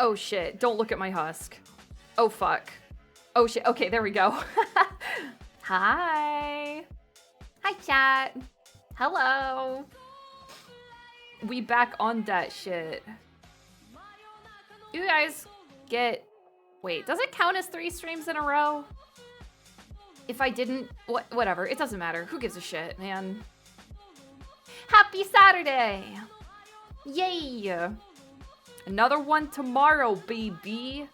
Oh shit, don't look at my husk. Oh fuck. Oh shit, okay, there we go. Hi. Hi chat. Hello. We back on that shit. You guys get... Wait, does it count as 3 streams in a row? If I didn't... Whatever, it doesn't matter. Who gives a shit, man? Happy Saturday! Yay! Another one tomorrow, baby!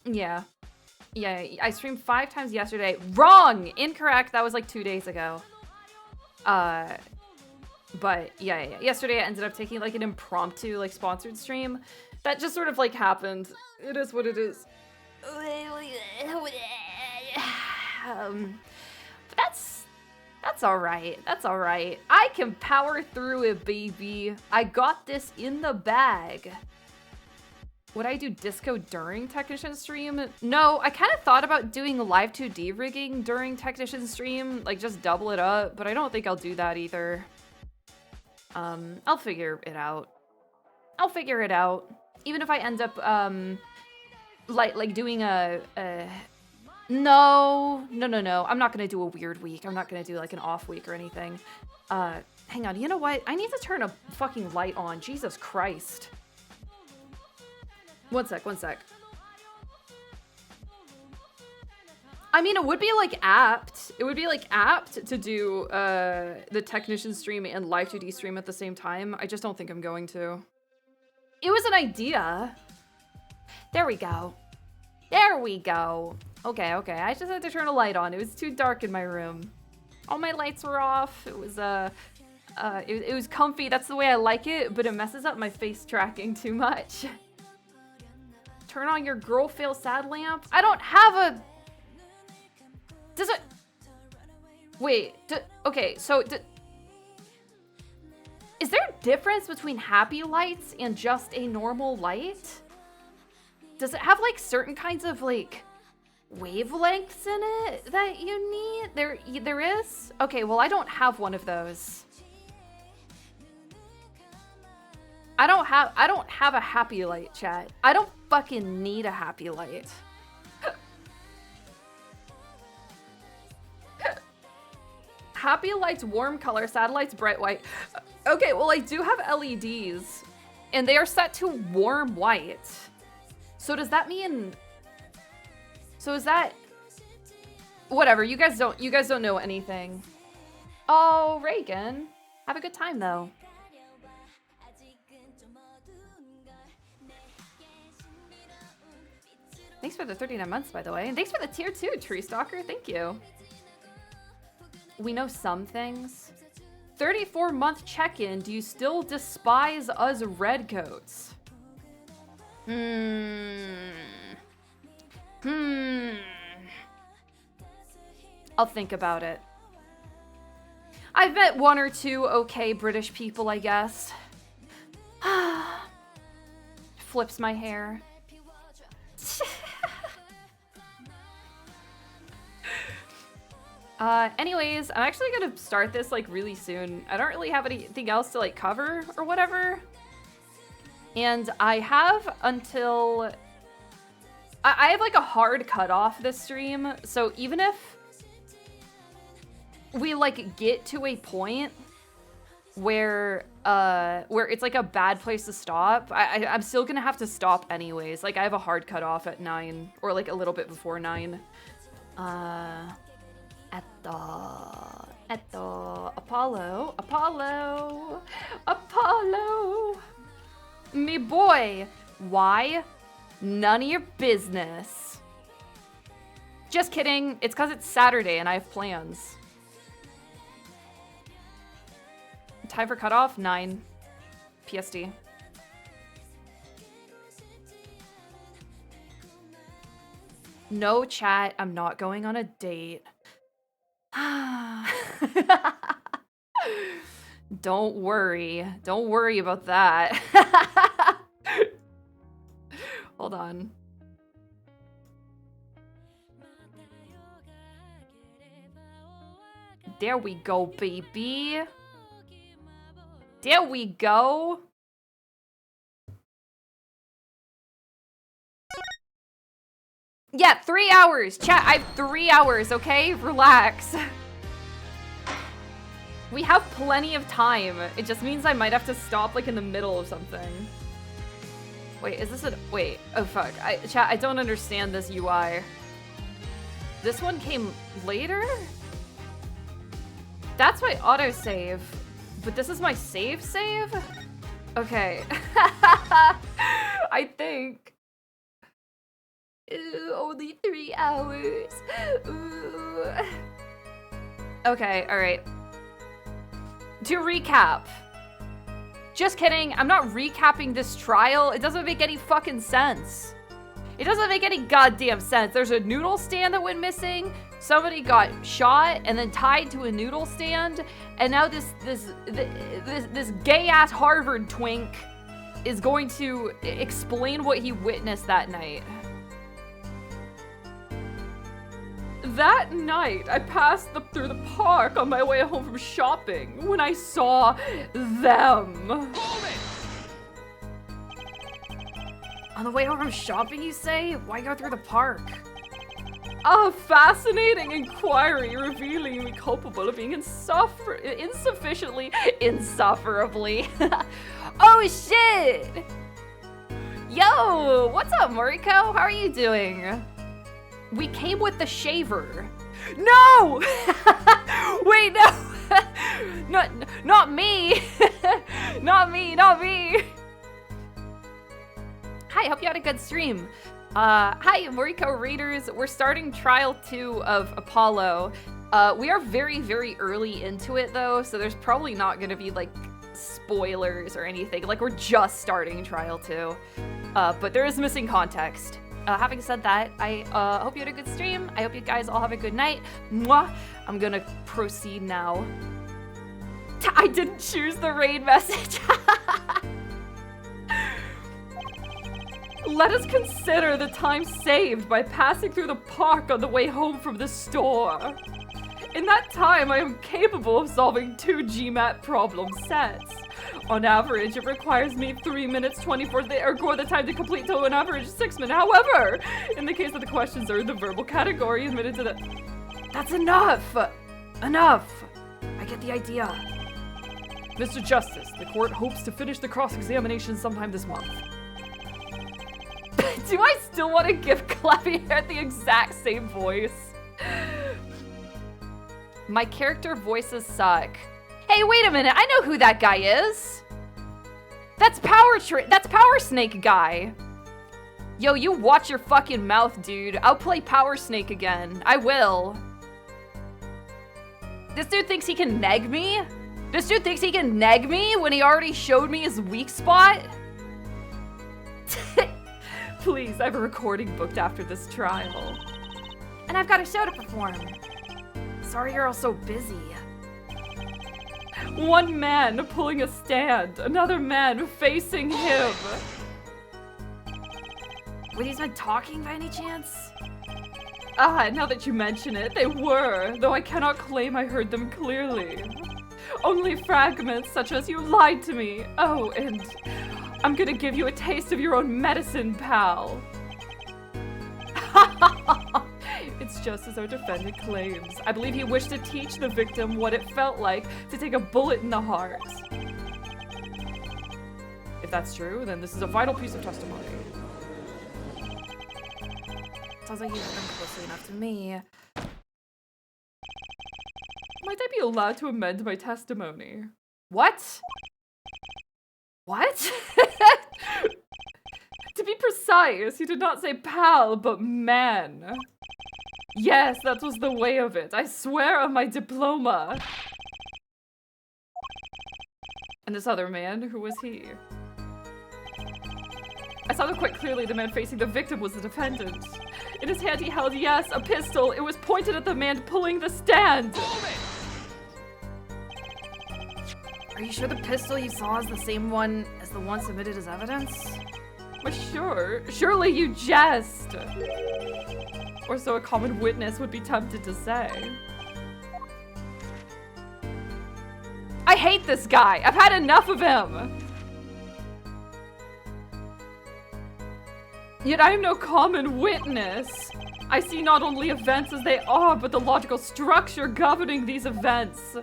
Yeah. Yeah, I streamed 5 times yesterday. Wrong! Incorrect, that was like 2 days ago. But yeah. Yesterday I ended up taking like an impromptu like sponsored stream. That just sort of like happened. It is what it is. But that's alright. That's alright. I can power through it, baby. I got this in the bag. Would I do disco during Technician stream? No, I kind of thought about doing live 2D rigging during Technician stream, like just double it up, but I don't think I'll do that either. I'll figure it out. I'll figure it out. Even if I end up, like doing a no. I'm not gonna do a weird week. I'm not gonna do like an off week or anything. Hang on, you know what? I need to turn a fucking light on. Jesus Christ. One sec. I mean, it would be like apt. It would be like apt to do the Technician stream and live 2D stream at the same time. I just don't think I'm going to. It was an idea. There we go. There we go. Okay. I just had to turn a light on. It was too dark in my room. All my lights were off. It was it was comfy. That's the way I like it, but it messes up my face tracking too much. Turn on your girl fail sad lamp. I don't have a... Does it... Wait. Okay, so... Is there a difference between happy lights and just a normal light? Does it have, like, certain kinds of, like, wavelengths in it that you need? There is? Okay, well, I don't have one of those. I don't have a happy light, chat. I don't fucking need a happy light. Happy light's warm color, sad light's bright white. Okay, well I do have LEDs and they are set to warm white. So does that mean... So is that... Whatever, you guys don't know anything. Oh, Reagan. Have a good time though. Thanks for the 39 months, by the way. And thanks for the tier 2, Tree Stalker. Thank you. We know some things. 34-month check-in. Do you still despise us redcoats? I'll think about it. I've met 1 or 2 okay British people, I guess. Flips my hair. Anyways, I'm actually gonna start this like really soon. I don't really have anything else to like cover or whatever. And I have until... I have like a hard cutoff this stream. So even if we like get to a point where it's like a bad place to stop, I'm still gonna have to stop anyways. Like I have a hard cutoff at 9 or like a little bit before 9. Apollo. Me boy. Why? None of your business. Just kidding. It's because it's Saturday and I have plans. Time for cutoff, 9 PST. No chat, I'm not going on a date. Don't worry about that. Hold on. There we go, baby. There we go. Yeah, 3 hours. Chat, I have 3 hours, okay? Relax. We have plenty of time. It just means I might have to stop like in the middle of something. Wait, is this a... Wait. Oh, fuck. Chat, I don't understand this UI. This one came later? That's my autosave. But this is my save? Okay. I think. Ooh, only 3 hours. Ooh. Okay, alright. To recap. Just kidding, I'm not recapping this trial. It doesn't make any fucking sense. It doesn't make any goddamn sense. There's a noodle stand that went missing. Somebody got shot and then tied to a noodle stand. And now this gay-ass Harvard twink is going to explain what he witnessed that night. That night, I passed through the park on my way home from shopping when I saw them. On the way home from shopping, you say? Why go through the park? A fascinating inquiry revealing me culpable of being insufficiently insufferably. Oh shit! Yo, what's up, Mariko? How are you doing? We came with the shaver. No! Wait, no! Not me! Not me! Hi, hope you had a good stream. Hi, Moriko readers. We're starting Trial 2 of Apollo. We are very, very early into it, though, so there's probably not gonna be, like, spoilers or anything. Like, we're just starting Trial 2. But there is missing context. Having said that, I hope you had a good stream. I hope you guys all have a good night. Mwah! I'm gonna proceed now. I didn't choose the raid message. Let us consider the time saved by passing through the park on the way home from the store. In that time, I am capable of solving 2 GMAT problem sets. On average, it requires me 3 minutes 24 or the time to complete to an average 6 minutes. However, in the case that the questions are in the verbal category, admitted to the... That's enough! Enough! I get the idea. Mr. Justice, the court hopes to finish the cross-examination sometime this month. Do I still want to give Clavier the exact same voice? My character voices suck. Hey, wait a minute. I know who that guy is. That's Power Snake guy. Yo, you watch your fucking mouth, dude. I'll play Power Snake again. I will. This dude thinks he can neg me? This dude thinks he can neg me when he already showed me his weak spot? Please, I have a recording booked after this trial. And I've got a show to perform. Sorry you're all so busy. One man pulling a stand, another man facing him. Were these men talking by any chance? Ah, now that you mention it, they were, though I cannot claim I heard them clearly. Only fragments such as "you lied to me." Oh, and I'm gonna give you a taste of your own medicine, pal. It's just as our defendant claims. I believe he wished to teach the victim what it felt like to take a bullet in the heart. If that's true, then this is a vital piece of testimony. Sounds like you've been closely enough to me. Might I be allowed to amend my testimony? What? What? To be precise, he did not say pal, but man. Yes, that was the way of it. I swear on my diploma. And this other man, who was he? I saw quite clearly the man facing the victim was the defendant. In his hand he held, yes, a pistol. It was pointed at the man pulling the stand. Are you sure the pistol you saw is the same one as the one submitted as evidence? Well, sure. Surely you jest. Or so a common witness would be tempted to say. I hate this guy. I've had enough of him. Yet I am no common witness. I see not only events as they are, but the logical structure governing these events.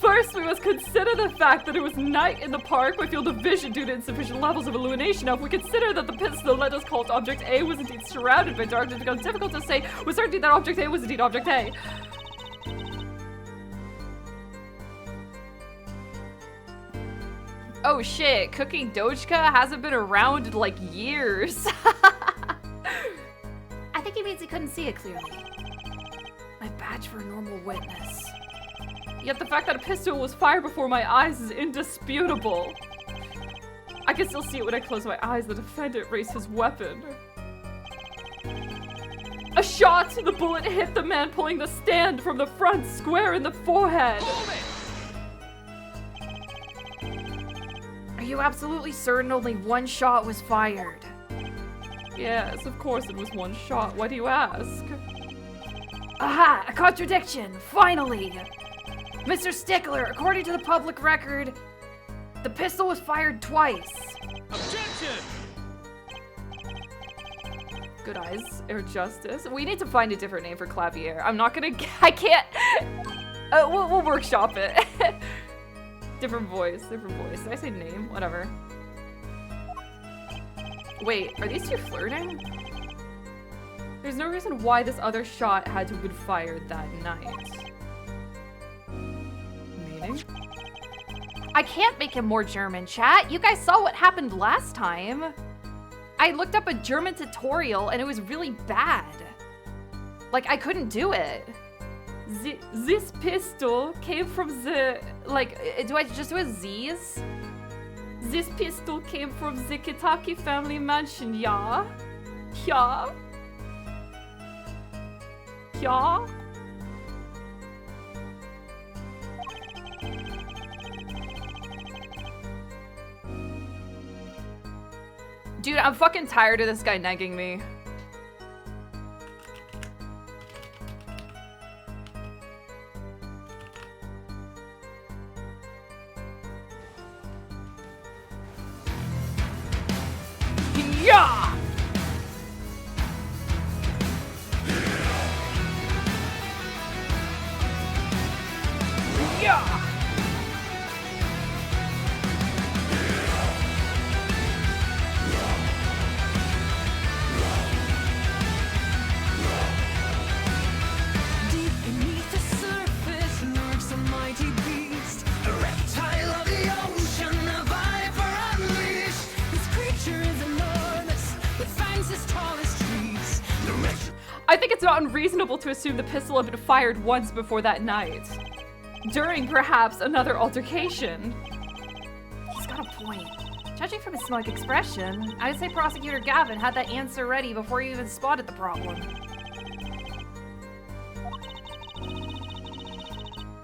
First, we must consider the fact that it was night in the park. My field of vision, due to insufficient levels of illumination. Now, if we consider that the pistol, let us call it object A, was indeed surrounded by darkness, it becomes difficult to say with certainty that object A was indeed object A. Oh shit, Cooking Dojka hasn't been around in like years. I think he means he couldn't see it clearly. My badge for a normal witness. Yet the fact that a pistol was fired before my eyes is indisputable. I can still see it when I close my eyes. The defendant raised his weapon. A shot! The bullet hit the man pulling the stand from the front, square in the forehead. Are you absolutely certain only one shot was fired? Yes, of course it was one shot. Why do you ask? Aha! A contradiction! Finally! Mr. Stickler, according to the public record, the pistol was fired twice. Objection! Good eyes, Air Justice. We need to find a different name for Clavier. I'm not gonna. I can't. We'll workshop it. Different voice, different voice. Did I say name? Whatever. Wait, are these two flirting? There's no reason why this other shot had to have been fired that night. Meaning? I can't make him more German, chat. You guys saw what happened last time. I looked up a German tutorial and it was really bad. Like, I couldn't do it. This pistol came from the, like, do I just do a Z's? This pistol came from the Kitaki family mansion, yeah? Yeah? Yeah? Dude, I'm fucking tired of this guy nagging me. Yeah! Yeah! I think it's not unreasonable to assume the pistol had been fired once before that night. During, perhaps, another altercation. He's got a point. Judging from his smug expression, I'd say Prosecutor Gavin had that answer ready before he even spotted the problem.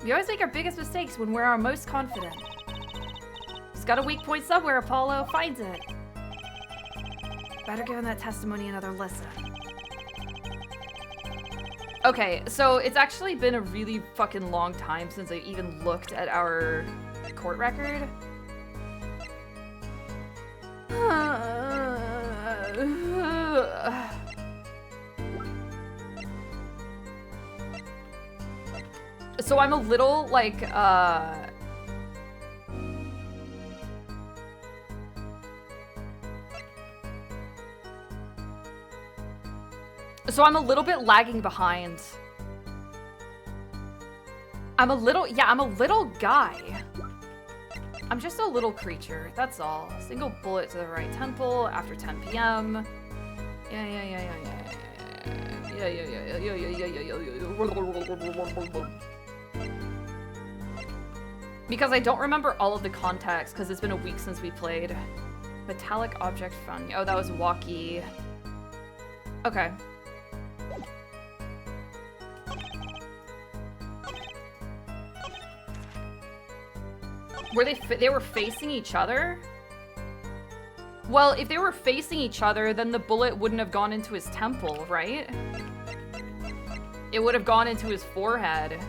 We always make our biggest mistakes when we're our most confident. He's got a weak point somewhere, Apollo. Finds it. Better give him that testimony another listen. Okay, so it's actually been a really fucking long time since I even looked at our court record. So I'm a little, like, so I'm a little bit lagging behind. I'm a little guy. I'm just a little creature, that's all. Single bullet to the right temple after 10 p.m. Because I don't remember all of the context, because it's been a week since we played. Metallic object found. Oh, that was walkie. Okay. Were they were facing each other? Well, if they were facing each other, then the bullet wouldn't have gone into his temple, right? It would have gone into his forehead.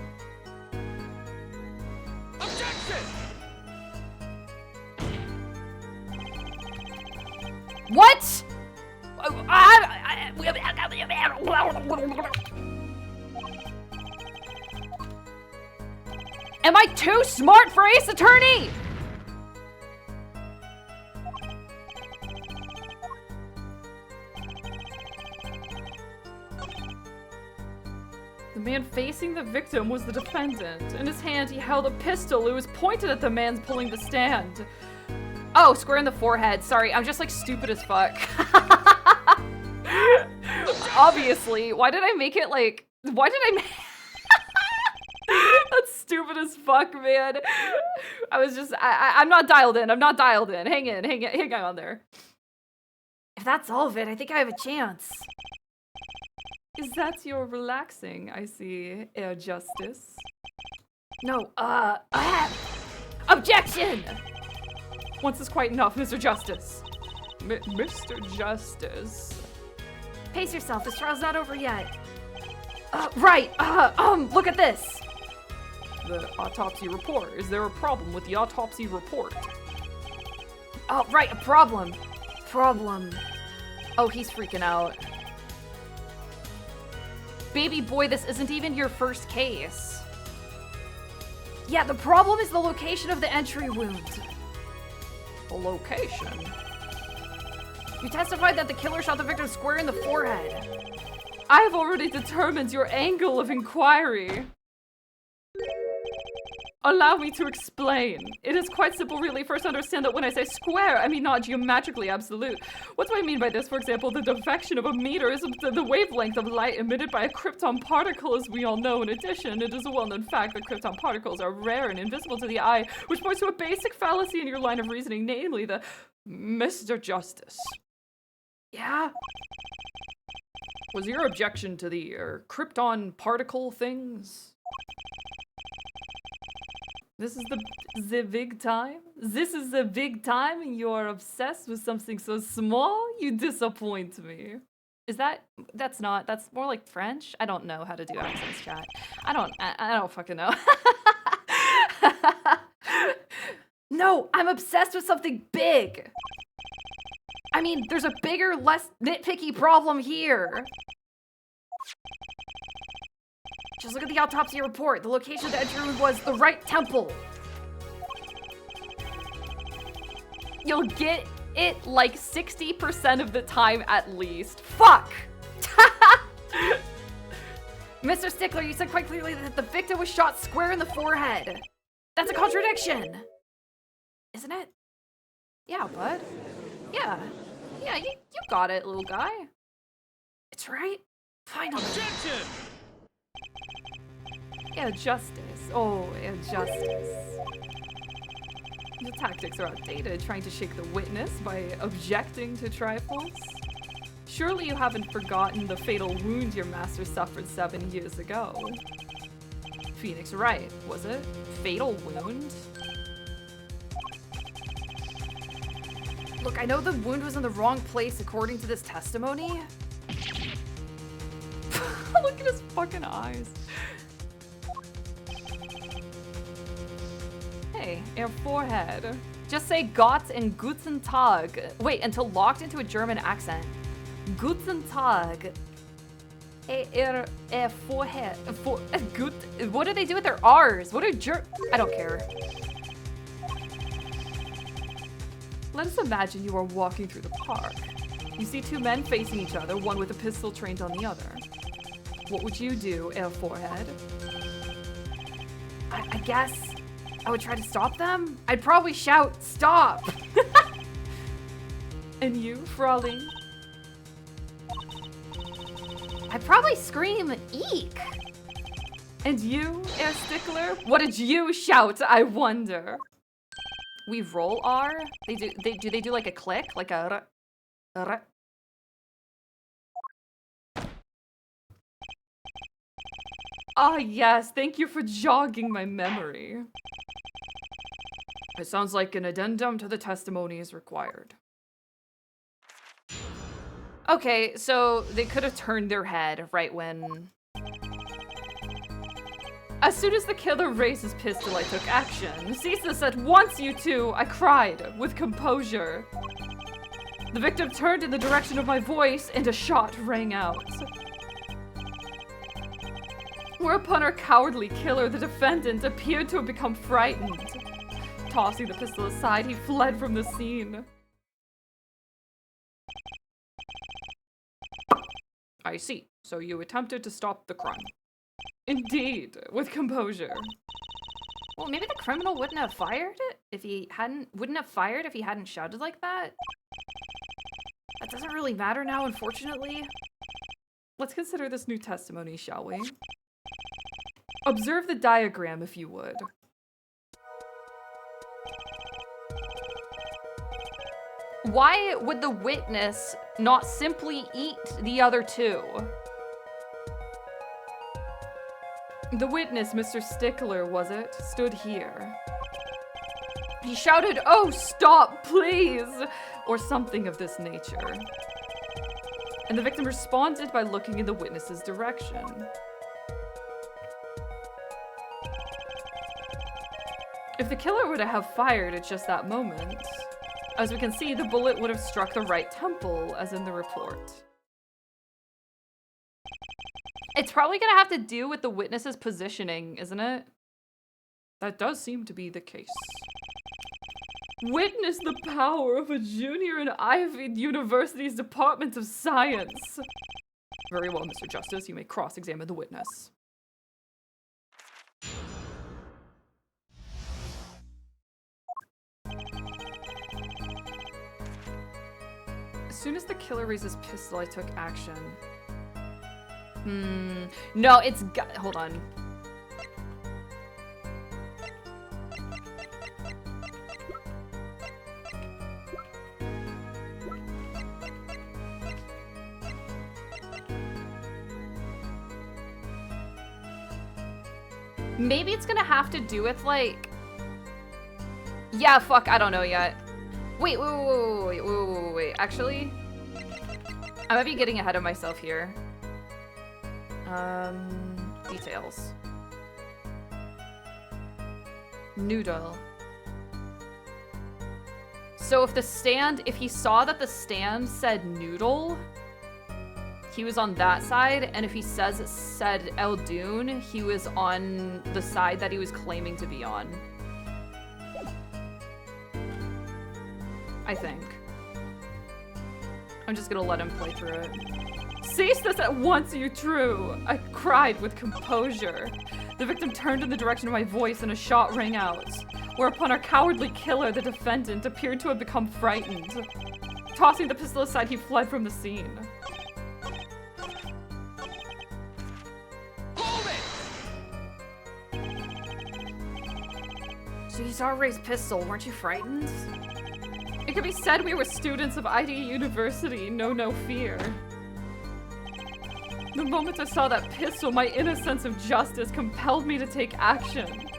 What? Am I too smart for Ace Attorney? The man facing the victim was the defendant. In his hand, he held a pistol. It was pointed at the man pulling the stand. Oh, square in the forehead. Sorry, I'm just like stupid as fuck. Obviously. Why did I make it like... Why did I make... That's stupid as fuck, man. I was just... I'm not dialed in. I'm not dialed in. Hang on there. If that's all of it, I think I have a chance. Is that your relaxing, I see, Air Justice? No, objection! Once is quite enough, Mr. Justice. Mr. Justice. Pace yourself, this trial's not over yet. Right, look at this. The autopsy report. Is there a problem with the autopsy report? Oh, right, a problem. Oh, he's freaking out. Baby boy, this isn't even your first case. Yeah, the problem is the location of the entry wound. The location? You testified that the killer shot the victim square in the forehead. I have already determined your angle of inquiry. Allow me to explain. It is quite simple, really. First, understand that when I say square, I mean not geometrically absolute. What do I mean by this? For example, the deflection of a meter is the wavelength of light emitted by a krypton particle, as we all know. In addition, it is a well-known fact that krypton particles are rare and invisible to the eye, which points to a basic fallacy in your line of reasoning, namely the Mr. Justice. Yeah? Was your objection to the krypton particle things? This is the big time? This is the big time and you're obsessed with something so small? You disappoint me. Is that's more like French? I don't know how to do accents, chat. I don't fucking know. No, I'm obsessed with something big. I mean, there's a bigger, less nitpicky problem here. Just look at the autopsy report. The location of the entry wound was the right temple. You'll get it like 60% of the time at least. Fuck! Mr. Stickler, you said quite clearly that the victim was shot square in the forehead. That's a contradiction. Isn't it? Yeah, bud. Yeah, you got it, little guy. It's right. Finally. Objection! Yeah, justice. Oh, yeah, justice. The tactics are outdated, trying to shake the witness by objecting to trifles. Surely you haven't forgotten the fatal wound your master suffered 7 years ago. Phoenix Wright, was it? Fatal wound? Look, I know the wound was in the wrong place according to this testimony. Look at his fucking eyes. Hey, your forehead. Just say Gott and Guten Tag. Wait, until locked into a German accent. Guten Tag. Forehead. What do they do with their R's? What are I don't care. Let us imagine you are walking through the park. You see two men facing each other, one with a pistol trained on the other. What would you do, Forehead? I guess I would try to stop them? I'd probably shout, stop! And you, Frolly? I'd probably scream, eek! And you, Air Stickler? What did you shout, I wonder? We roll R? Do they do like a click? Like a Ah, yes, thank you for jogging my memory. It sounds like an addendum to the testimony is required. Okay, so they could have turned their head right when... As soon as the killer raised his pistol, I took action. Cease this at once, you two! I cried, with composure. The victim turned in the direction of my voice and a shot rang out. Whereupon our cowardly killer, the defendant, appeared to have become frightened. Tossing the pistol aside, he fled from the scene. I see. So you attempted to stop the crime. Indeed, with composure. Well, maybe the criminal wouldn't have fired it if he hadn't shouted like that. That doesn't really matter now, unfortunately. Let's consider this new testimony, shall we? Observe the diagram, if you would. Why would the witness not simply eat the other two? The witness, Mr. Stickler, was it, stood here. He shouted, "Oh, stop, please!" or something of this nature. And the victim responded by looking in the witness's direction. If the killer were to have fired at just that moment, as we can see, the bullet would have struck the right temple, as in the report. It's probably gonna have to do with the witness's positioning, isn't it? That does seem to be the case. Witness the power of a junior in Ivy University's Department of Science. Very well, Mr. Justice, you may cross-examine the witness. As soon as the killer raised his pistol, I took action. No, hold on. Maybe it's gonna have to do with, like... Yeah, fuck, I don't know yet. Wait. Actually, I might be getting ahead of myself here. Details. Noodle. So if he saw that the stand said noodle, he was on that side, and if he said El Dune, he was on the side that he was claiming to be on. I think. I'm just gonna let him play through it. Cease this at once, you true! I cried with composure. The victim turned in the direction of my voice and a shot rang out. Whereupon our cowardly killer, the defendant, appeared to have become frightened. Tossing the pistol aside, he fled from the scene. Hold it! So you saw a raised pistol, weren't you frightened? It could be said we were students of ID University, no fear. The moment I saw that pistol, my inner sense of justice compelled me to take action.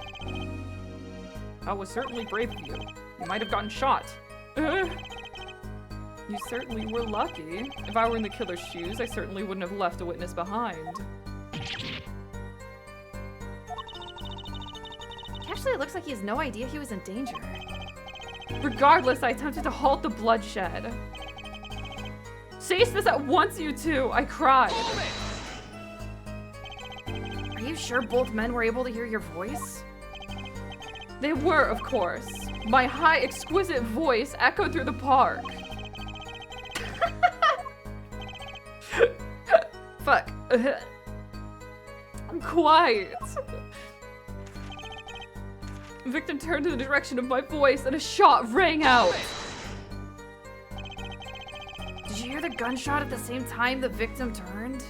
That was certainly brave of you. You might have gotten shot. You certainly were lucky. If I were in the killer's shoes, I certainly wouldn't have left a witness behind. Actually, it looks like he has no idea he was in danger. Regardless, I attempted to halt the bloodshed. Cease this at once, you two! I cried. Are you sure both men were able to hear your voice? They were, of course. My high, exquisite voice echoed through the park. Fuck. I'm quiet. The victim turned in the direction of my voice and a shot rang out. Did you hear the gunshot at the same time the victim turned?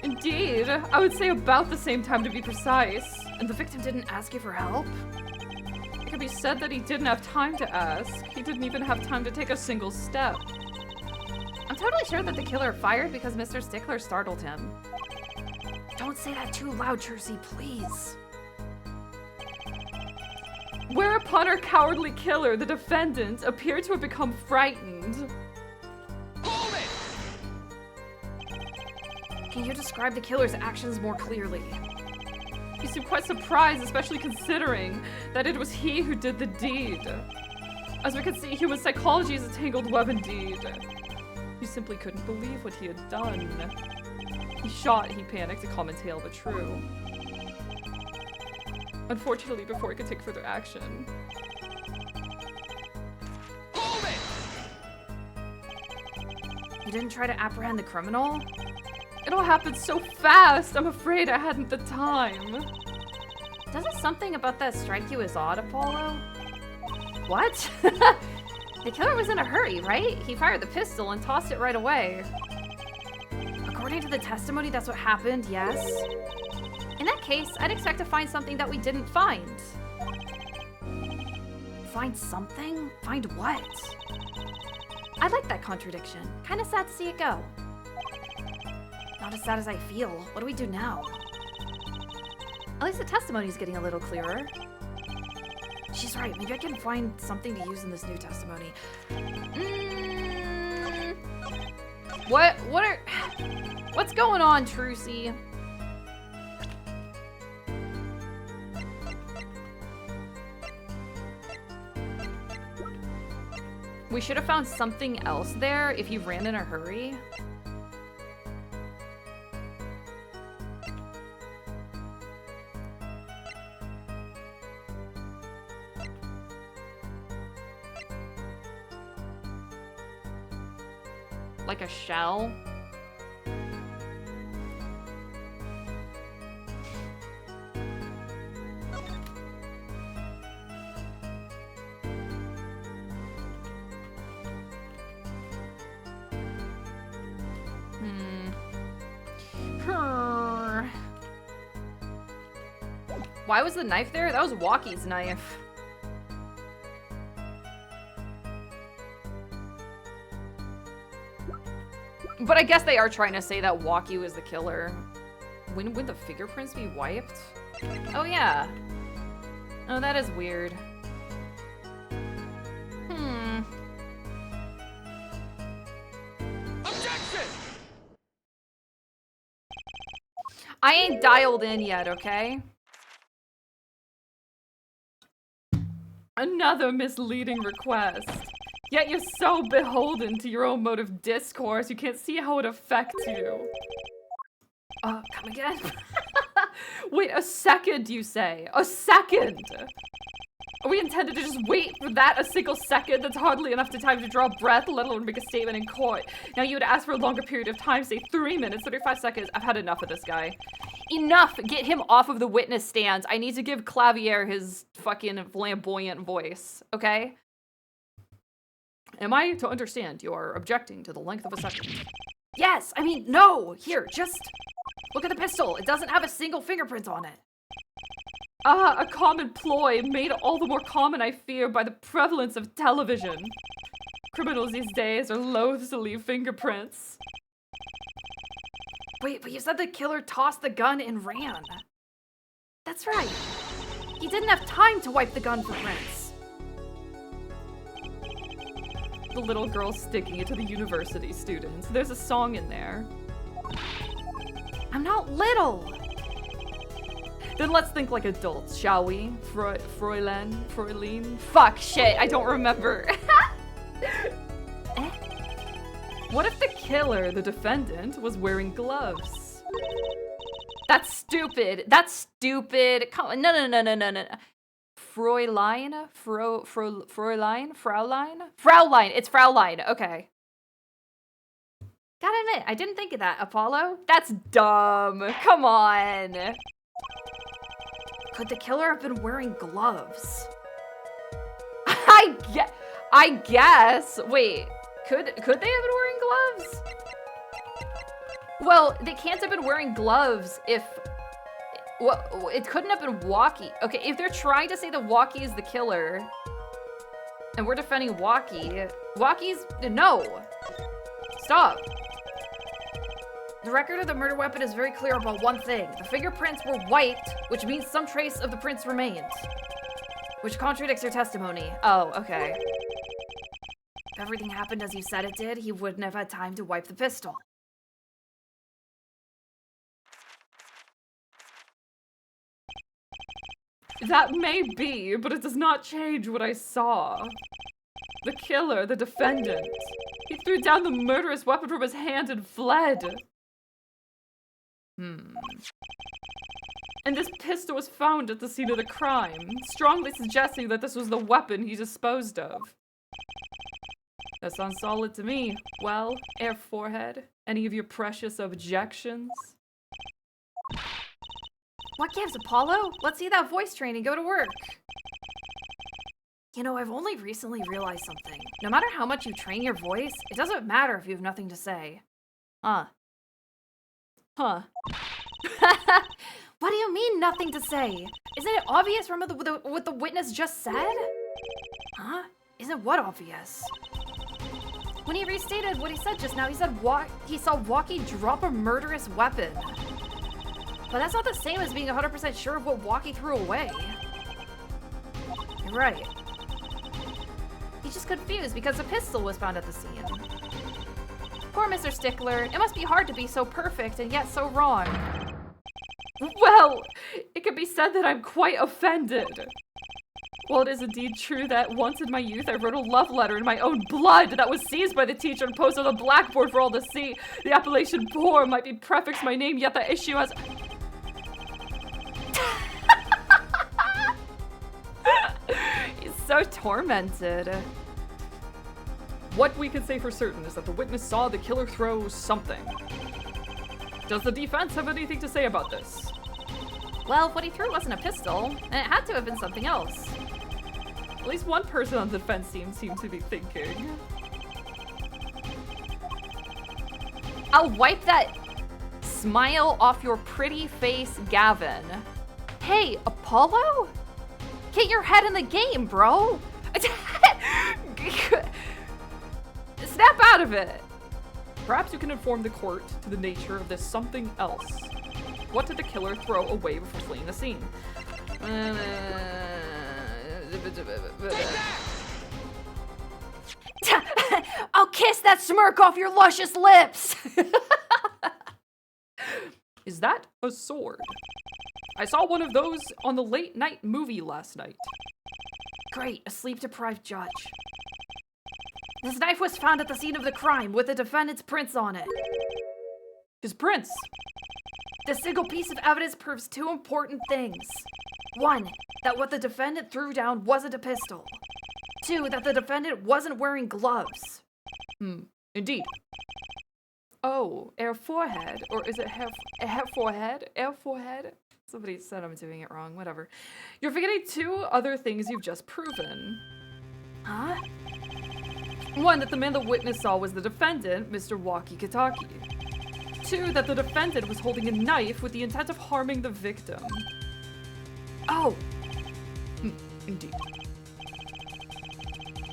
Indeed, I would say about the same time to be precise. And the victim didn't ask you for help? It could be said that he didn't have time to ask. He didn't even have time to take a single step. I'm totally sure that the killer fired because Mr. Stickler startled him. Don't say that too loud, Jersey, please. Whereupon our cowardly killer, the defendant, appeared to have become frightened. Hold it! Can you describe the killer's actions more clearly? He seemed quite surprised, especially considering that it was he who did the deed. As we can see, human psychology is a tangled web indeed. He simply couldn't believe what he had done. He panicked, a common tale but true. Unfortunately, before he could take further action. Hold it! You didn't try to apprehend the criminal? It all happened so fast, I'm afraid I hadn't the time. Doesn't something about that strike you as odd, Apollo? What? The killer was in a hurry, right? He fired the pistol and tossed it right away. According to the testimony, that's what happened, yes? In that case, I'd expect to find something that we didn't find. Find something? Find what? I like that contradiction. Kinda sad to see it go. Not as sad as I feel. What do we do now? At least the testimony's getting a little clearer. She's right. Maybe I can find something to use in this new testimony. What's going on, Trucy? We should have found something else there if you ran in a hurry. Like a shell? Why was the knife there? That was Walkie's knife. But I guess they are trying to say that Walkie was the killer. When would the fingerprints be wiped? Oh yeah. Oh, that is weird. Objection! I ain't dialed in yet, okay? Another misleading request. Yet you're so beholden to your own mode of discourse, you can't see how it affects you. Come again? Wait, a second, you say? A second! Are we intended to just wait for that a single second? That's hardly enough time to draw breath, let alone make a statement in court. Now you would ask for a longer period of time, say 3 minutes, 35 seconds. I've had enough of this guy. Enough! Get him off of the witness stands. I need to give Clavier his fucking flamboyant voice, okay? Am I to understand you are objecting to the length of a second? Yes! I mean, no! Here, just look at the pistol. It doesn't have a single fingerprint on it. Ah, a common ploy made all the more common, I fear, by the prevalence of television. Criminals these days are loath to leave fingerprints. Wait, but you said the killer tossed the gun and ran. That's right. He didn't have time to wipe the gun for prints. The little girl sticking it to the university students. There's a song in there. I'm not little. Then let's think like adults, shall we? Fräulein? Fuck, shit, I don't remember. What if the killer, the defendant, was wearing gloves? That's stupid. That's stupid. Come on, no. Fräulein? Fraulein. It's Fraulein. Okay. Gotta admit, I didn't think of that, Apollo. That's dumb. Come on. Could the killer have been wearing gloves? I guess. Wait, could they have been wearing gloves? Well, they can't have been wearing gloves if... Well, it couldn't have been Walkie. Okay, if they're trying to say that Walkie is the killer, and we're defending Walkie, Walkie's... No. Stop. The record of the murder weapon is very clear about one thing. The fingerprints were wiped, which means some trace of the prints remained. Which contradicts your testimony. Oh, okay. If everything happened as you said it did, he wouldn't have had time to wipe the pistol. That may be, but it does not change what I saw. The killer, the defendant. He threw down the murderous weapon from his hand and fled. And this pistol was found at the scene of the crime, strongly suggesting that this was the weapon he disposed of. That sounds solid to me. Well, Air Forehead, any of your precious objections? What gives, Apollo? Let's see that voice training go to work. You know, I've only recently realized something. No matter how much you train your voice, it doesn't matter if you have nothing to say. Huh. What do you mean, nothing to say? Isn't it obvious from what the witness just said? Huh? Isn't what obvious? When he restated what he said just now, he said he saw Walkie drop a murderous weapon. But that's not the same as being 100% sure of what Walkie threw away. You're right. He's just confused because a pistol was found at the scene. Poor Mr. Stickler, it must be hard to be so perfect and yet so wrong. Well, it could be said that I'm quite offended. Well, it is indeed true that once in my youth I wrote a love letter in my own blood that was seized by the teacher and posted on the blackboard for all to see. The appellation poor might be prefixed my name, yet the issue has... He's so tormented. What we can say for certain is that the witness saw the killer throw something. Does the defense have anything to say about this? Well, what he threw wasn't a pistol, and it had to have been something else. At least one person on the defense team seemed to be thinking. I'll wipe that smile off your pretty face, Gavin. Hey, Apollo? Get your head in the game, bro. Snap out of it. Perhaps you can inform the court to the nature of this something else. What did the killer throw away before fleeing the scene? I'll kiss that smirk off your luscious lips! Is that a sword? I saw one of those on the late night movie last night. Great, a sleep-deprived judge. This knife was found at the scene of the crime with the defendant's prints on it. His prints? This single piece of evidence proves two important things. One, that what the defendant threw down wasn't a pistol. Two, that the defendant wasn't wearing gloves. Indeed. Oh, Air Forehead? Or is it hair forehead? Air Forehead? Somebody said I'm doing it wrong, whatever. You're forgetting two other things you've just proven. Huh? One, that the man the witness saw was the defendant, Mr. Walkie-Talkie. Two, that the defendant was holding a knife with the intent of harming the victim. Oh! Indeed.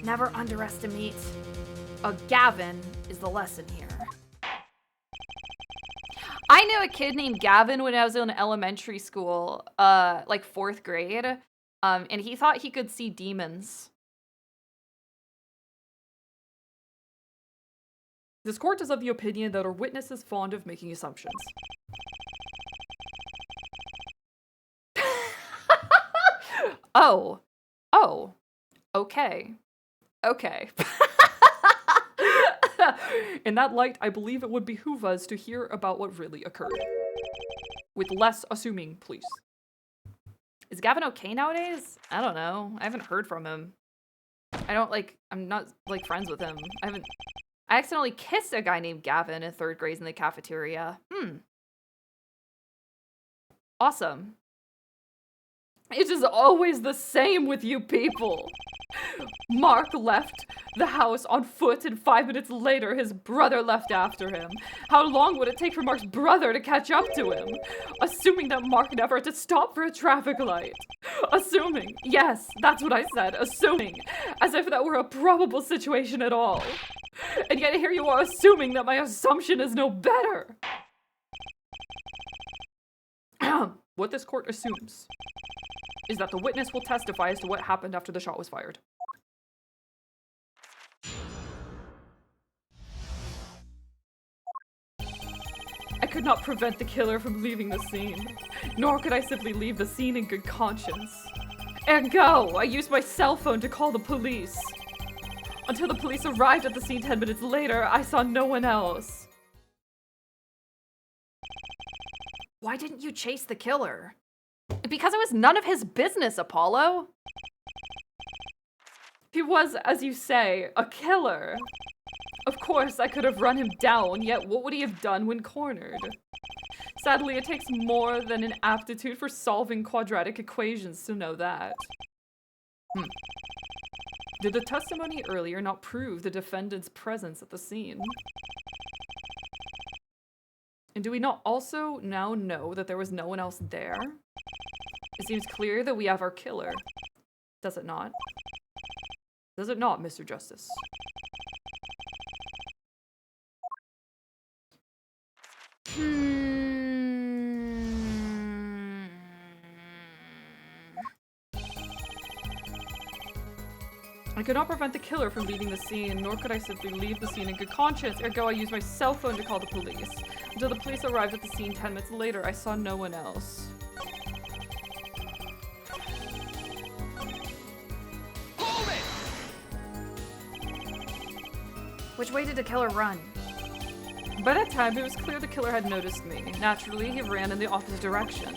Never underestimate. A Gavin is the lesson here. I knew a kid named Gavin when I was in elementary school, like 4th grade, and he thought he could see demons. This court is of the opinion that our witness is fond of making assumptions. Oh. Okay. In that light, I believe it would behoove us to hear about what really occurred. With less assuming, please. Is Gavin okay nowadays? I don't know. I haven't heard from him. I'm not, friends with him. I accidentally kissed a guy named Gavin in 3rd grade in the cafeteria. Awesome. It is always the same with you people. Mark left the house on foot, and 5 minutes later, his brother left after him. How long would it take for Mark's brother to catch up to him? Assuming that Mark never had to stop for a traffic light. Assuming. Yes, that's what I said. Assuming. As if that were a probable situation at all. And yet here you are assuming that my assumption is no better. What this court assumes is that the witness will testify as to what happened after the shot was fired. I could not prevent the killer from leaving the scene, nor could I simply leave the scene in good conscience. Ergo, I used my cell phone to call the police. Until the police arrived at the scene 10 minutes later, I saw no one else. Why didn't you chase the killer? Because it was none of his business, Apollo. He was, as you say, a killer. Of course, I could have run him down, yet what would he have done when cornered? Sadly, it takes more than an aptitude for solving quadratic equations to know that. Did the testimony earlier not prove the defendant's presence at the scene? And do we not also now know that there was no one else there? It seems clear that we have our killer. Does it not? Does it not, Mr. Justice? I could not prevent the killer from leaving the scene, nor could I simply leave the scene in good conscience. Ergo, I used my cell phone to call the police. Until the police arrived at the scene 10 minutes later, I saw no one else. Hold it! Which way did the killer run? By that time, it was clear the killer had noticed me. Naturally, he ran in the opposite direction.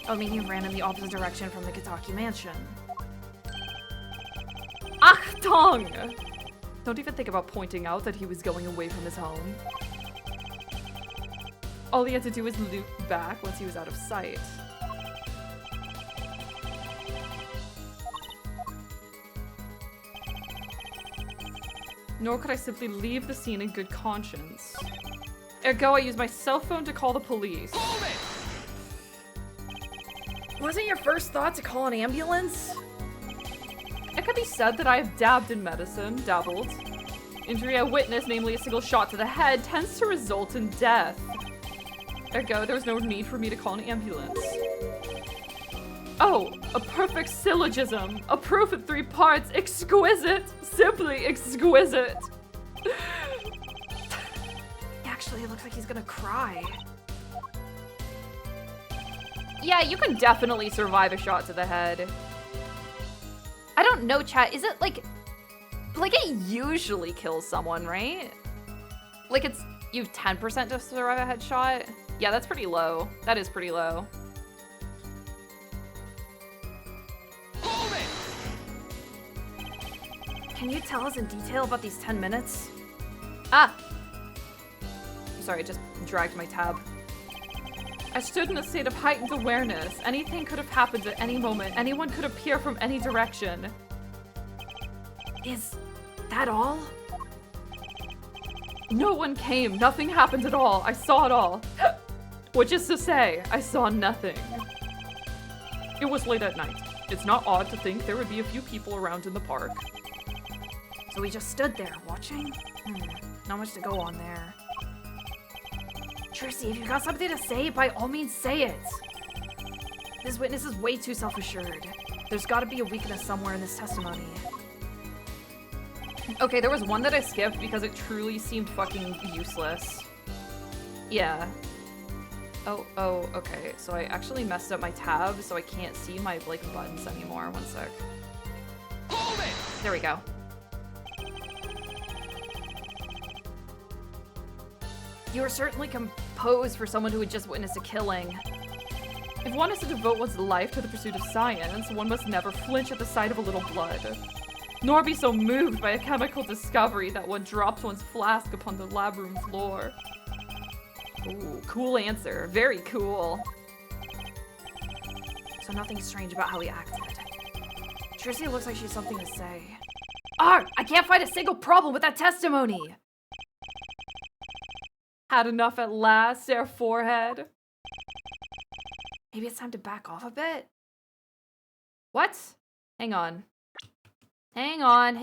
I mean, he ran in the opposite direction from the Kitaki mansion. Achtung! Don't even think about pointing out that he was going away from his home. All he had to do was loop back once he was out of sight. Nor could I simply leave the scene in good conscience. Ergo, I used my cell phone to call the police. Hold it! Wasn't your first thought to call an ambulance? It could be said that I have dabbled in medicine. Injury I witnessed, namely a single shot to the head, tends to result in death. Ergo, there was no need for me to call an ambulance. Oh, a perfect syllogism. A proof in 3 parts. Exquisite. Simply exquisite. Actually, it looks like he's gonna cry. Yeah, you can definitely survive a shot to the head. I don't know, chat. Is it like it usually kills someone, right? Like you have 10% to survive a headshot? Yeah, that's pretty low. That is pretty low. Hold it! Can you tell us in detail about these 10 minutes? Ah! Sorry, I just dragged my tab. I stood in a state of heightened awareness. Anything could have happened at any moment. Anyone could appear from any direction. Is that all? No one came. Nothing happened at all. I saw it all. Which is to say, I saw nothing. It was late at night. It's not odd to think there would be a few people around in the park. So we just stood there, watching? Not much to go on there. Tracy, if you got something to say, by all means say it. This witness is way too self-assured. There's gotta be a weakness somewhere in this testimony. Okay, there was one that I skipped because it truly seemed fucking useless. Yeah. Oh, okay. So I actually messed up my tab, so I can't see my, like, buttons anymore. One sec. Hold it! There we go. You are certainly composed for someone who had just witnessed a killing. If one is to devote one's life to the pursuit of science, one must never flinch at the sight of a little blood. Nor be so moved by a chemical discovery that one drops one's flask upon the lab room floor. Ooh, cool answer. Very cool. So nothing strange about how he acted. Tracy looks like she has something to say. I can't find a single problem with that testimony! Had enough at last, their forehead. Maybe it's time to back off a bit? What? Hang on. Hang on.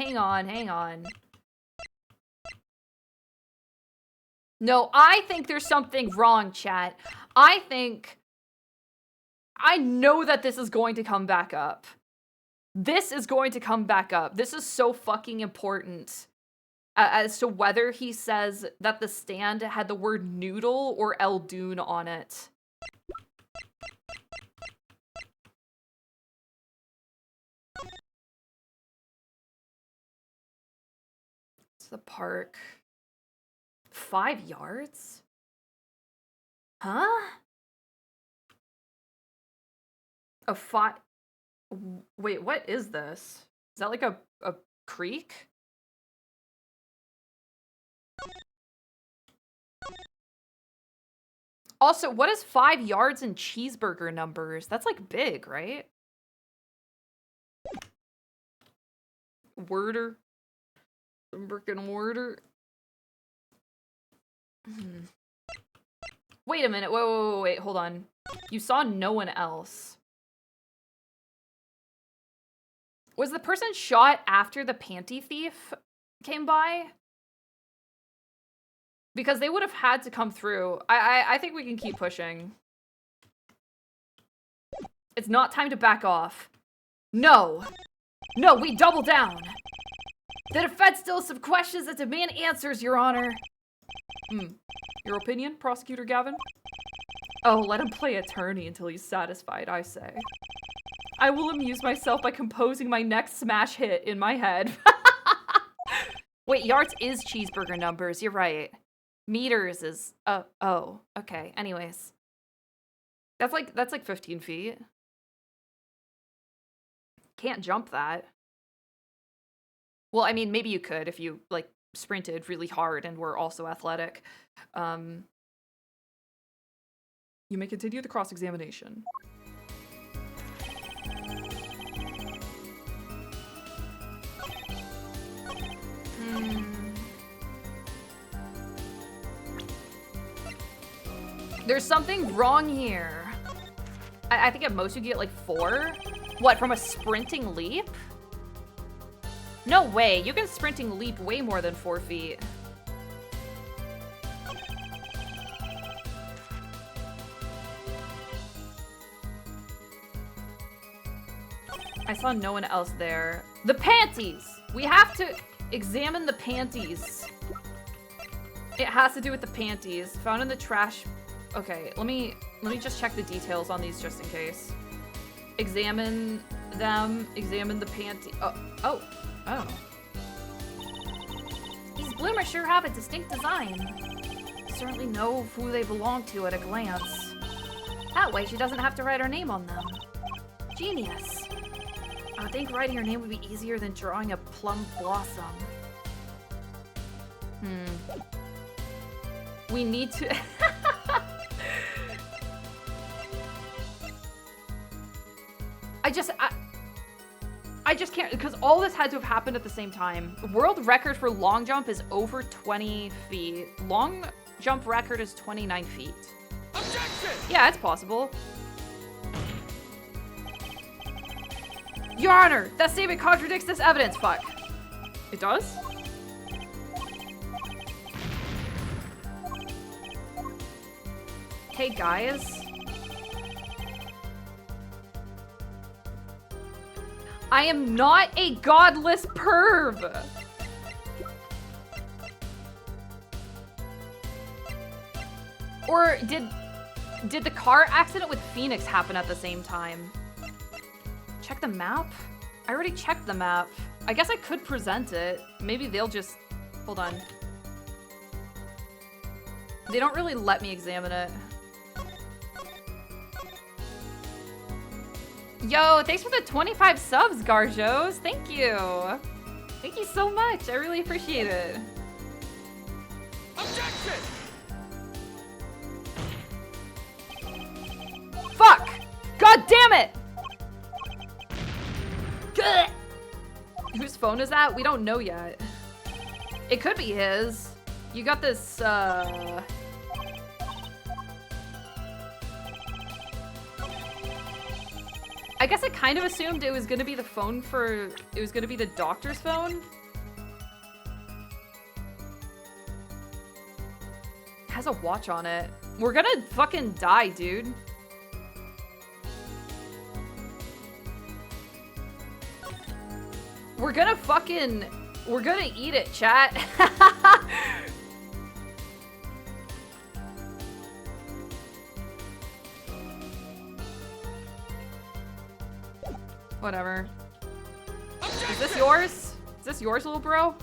No, I think there's something wrong, chat. I know that this is going to come back up. This is going to come back up. This is so fucking important. As to whether he says that the stand had the word noodle or Eldoon on it. the park. 5 yards? Huh? A 5... Wait, what is this? Is that like a creek? Also, what is 5 yards in cheeseburger numbers? That's like big, right? Worder. Brick and mortar. Wait a minute. Wait, hold on. You saw no one else. Was the person shot after the panty thief came by? Because they would have had to come through. I think we can keep pushing. It's not time to back off. No. No, we double down. The defense still has some questions that demand answers, Your Honor. Your opinion, Prosecutor Gavin? Oh, let him play attorney until he's satisfied, I say. I will amuse myself by composing my next smash hit in my head. Wait, yards is cheeseburger numbers, you're right. Meters is, oh, okay, anyways. That's like 15 feet. Can't jump that. Well, I mean, maybe you could if you, like, sprinted really hard and were also athletic. You may continue the cross-examination. There's something wrong here. I think at most you get like 4. What, from a sprinting leap? No way, you can sprinting leap way more than 4 feet. I saw no one else there. The panties! We have to examine the panties. It has to do with the panties. Found in the trash. Okay, let me just check the details on these just in case. Examine them, examine the panty. Oh. These bloomers sure have a distinct design. Certainly know who they belong to at a glance. That way she doesn't have to write her name on them. Genius. I would think writing her name would be easier than drawing a plum blossom. We need to... I just can't, because all this had to have happened at the same time. World record for long jump is over 20 feet. Long jump record is 29 feet. Objection! Yeah, it's possible. Your Honor, that statement contradicts this evidence. Fuck. It does? Hey, guys. I am not a godless perv. Or did the car accident with Phoenix happen at the same time? Check the map? I already checked the map. I guess I could present it. Maybe they'll just... Hold on. They don't really let me examine it. Yo, thanks for the 25 subs, Garjos. Thank you. Thank you so much. I really appreciate it. Objection! Fuck! God damn it! Gah! Whose phone is that? We don't know yet. It could be his. You got this, I guess I kind of assumed it was gonna be the phone for... It was gonna be the doctor's phone. It has a watch on it. We're gonna fucking die, dude. We're gonna fucking... We're gonna eat it, chat. Whatever. Is this yours? Is this yours, little bro?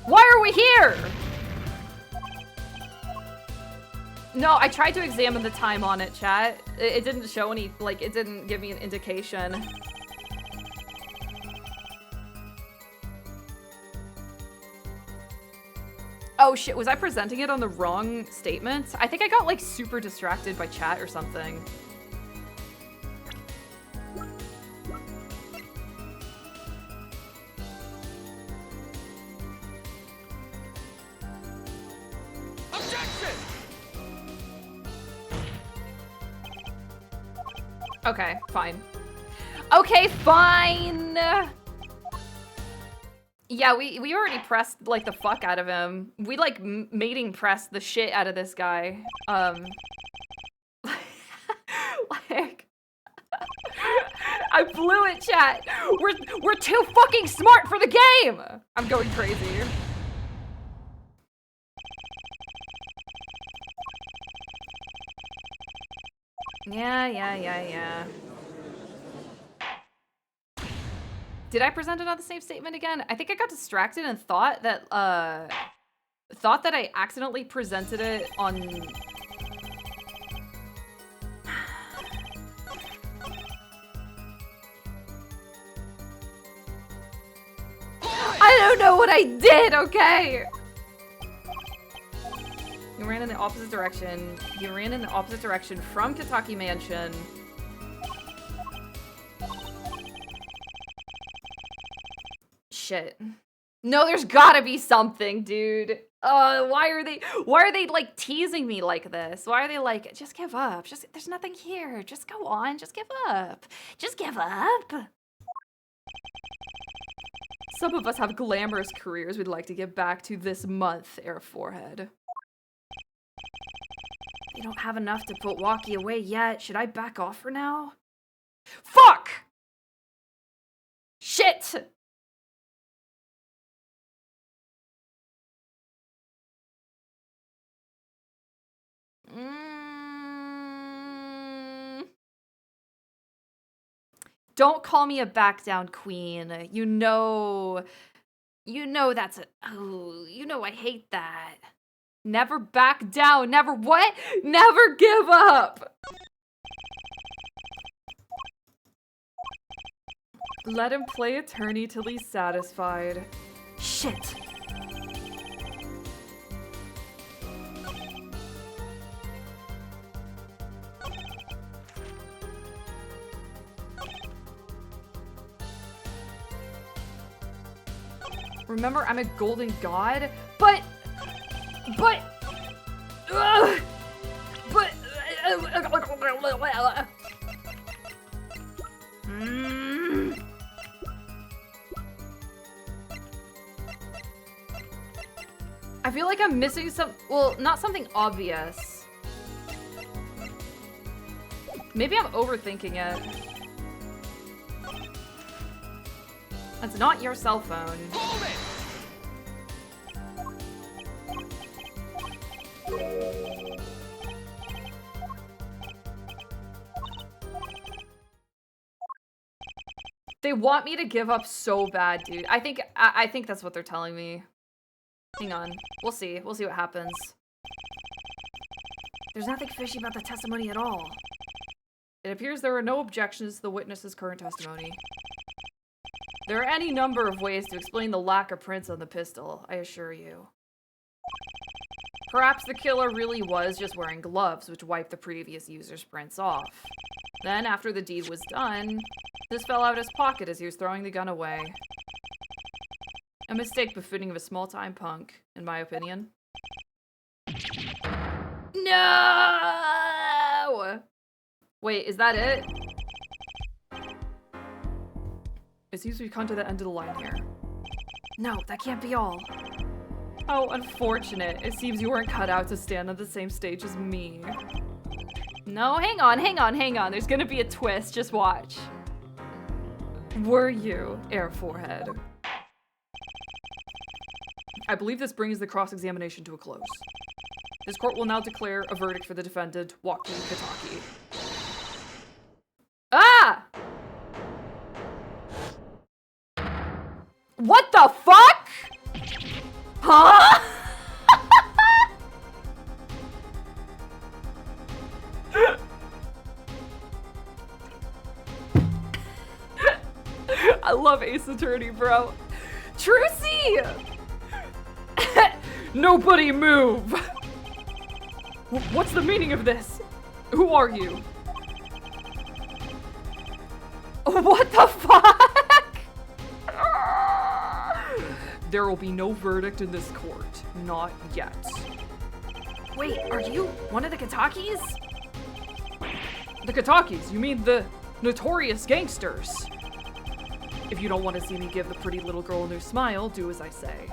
Why are we here? No, I tried to examine the time on it, chat. It didn't show any, like, it didn't give me an indication. Oh shit, was I presenting it on the wrong statement? I think I got, like, super distracted by chat or something. Okay, fine. Okay, fine! Yeah, we already pressed, like, the fuck out of him. We, like, mating pressed the shit out of this guy. Like... I blew it, chat! We're too fucking smart for the game! I'm going crazy. Yeah. Did I present it on the same statement again? I think I got distracted and thought that I accidentally presented it on... I don't know what I did, okay? You ran in the opposite direction. You ran in the opposite direction from Kentucky Mansion. Shit. No, there's gotta be something, dude. Why are they like teasing me like this? Why are they like, just give up? There's nothing here. Just go on. Just give up. Just give up. Some of us have glamorous careers we'd like to get back to this month, Air Forehead. They don't have enough to put Walkie away yet. Should I back off for now? Fuck! Shit! Don't call me a back down queen. You know that's a... Oh, you know I hate that. Never back down. Never what? Never give up. Let him play attorney till he's satisfied. Shit. Remember, I'm a golden god, but I feel like I'm missing well, not something obvious. Maybe I'm overthinking it. That's not your cell phone. They want me to give up so bad, dude. I think that's what they're telling me. Hang on. We'll see. We'll see what happens. There's nothing fishy about the testimony at all. It appears there are no objections to the witness's current testimony. There are any number of ways to explain the lack of prints on the pistol, I assure you. Perhaps the killer really was just wearing gloves, which wiped the previous user's prints off. Then, after the deed was done, this fell out of his pocket as he was throwing the gun away. A mistake befitting of a small-time punk, in my opinion. No! Wait, is that it? It seems we've come to the end of the line here. No, that can't be all. How unfortunate. It seems you weren't cut out to stand on the same stage as me. No, hang on. There's gonna be a twist, just watch. Were you, Air Forehead? I believe this brings the cross-examination to a close. This court will now declare a verdict for the defendant, Walkie Kataki. Ah! What the fuck? Huh? I love Ace Attorney, bro. Trucy! Nobody move! What's the meaning of this? Who are you? What the fuck? There will be no verdict in this court. Not yet. Wait, are you one of the Katakis? The Katakis? You mean the notorious gangsters? If you don't want to see me give the pretty little girl a new smile, do as I say.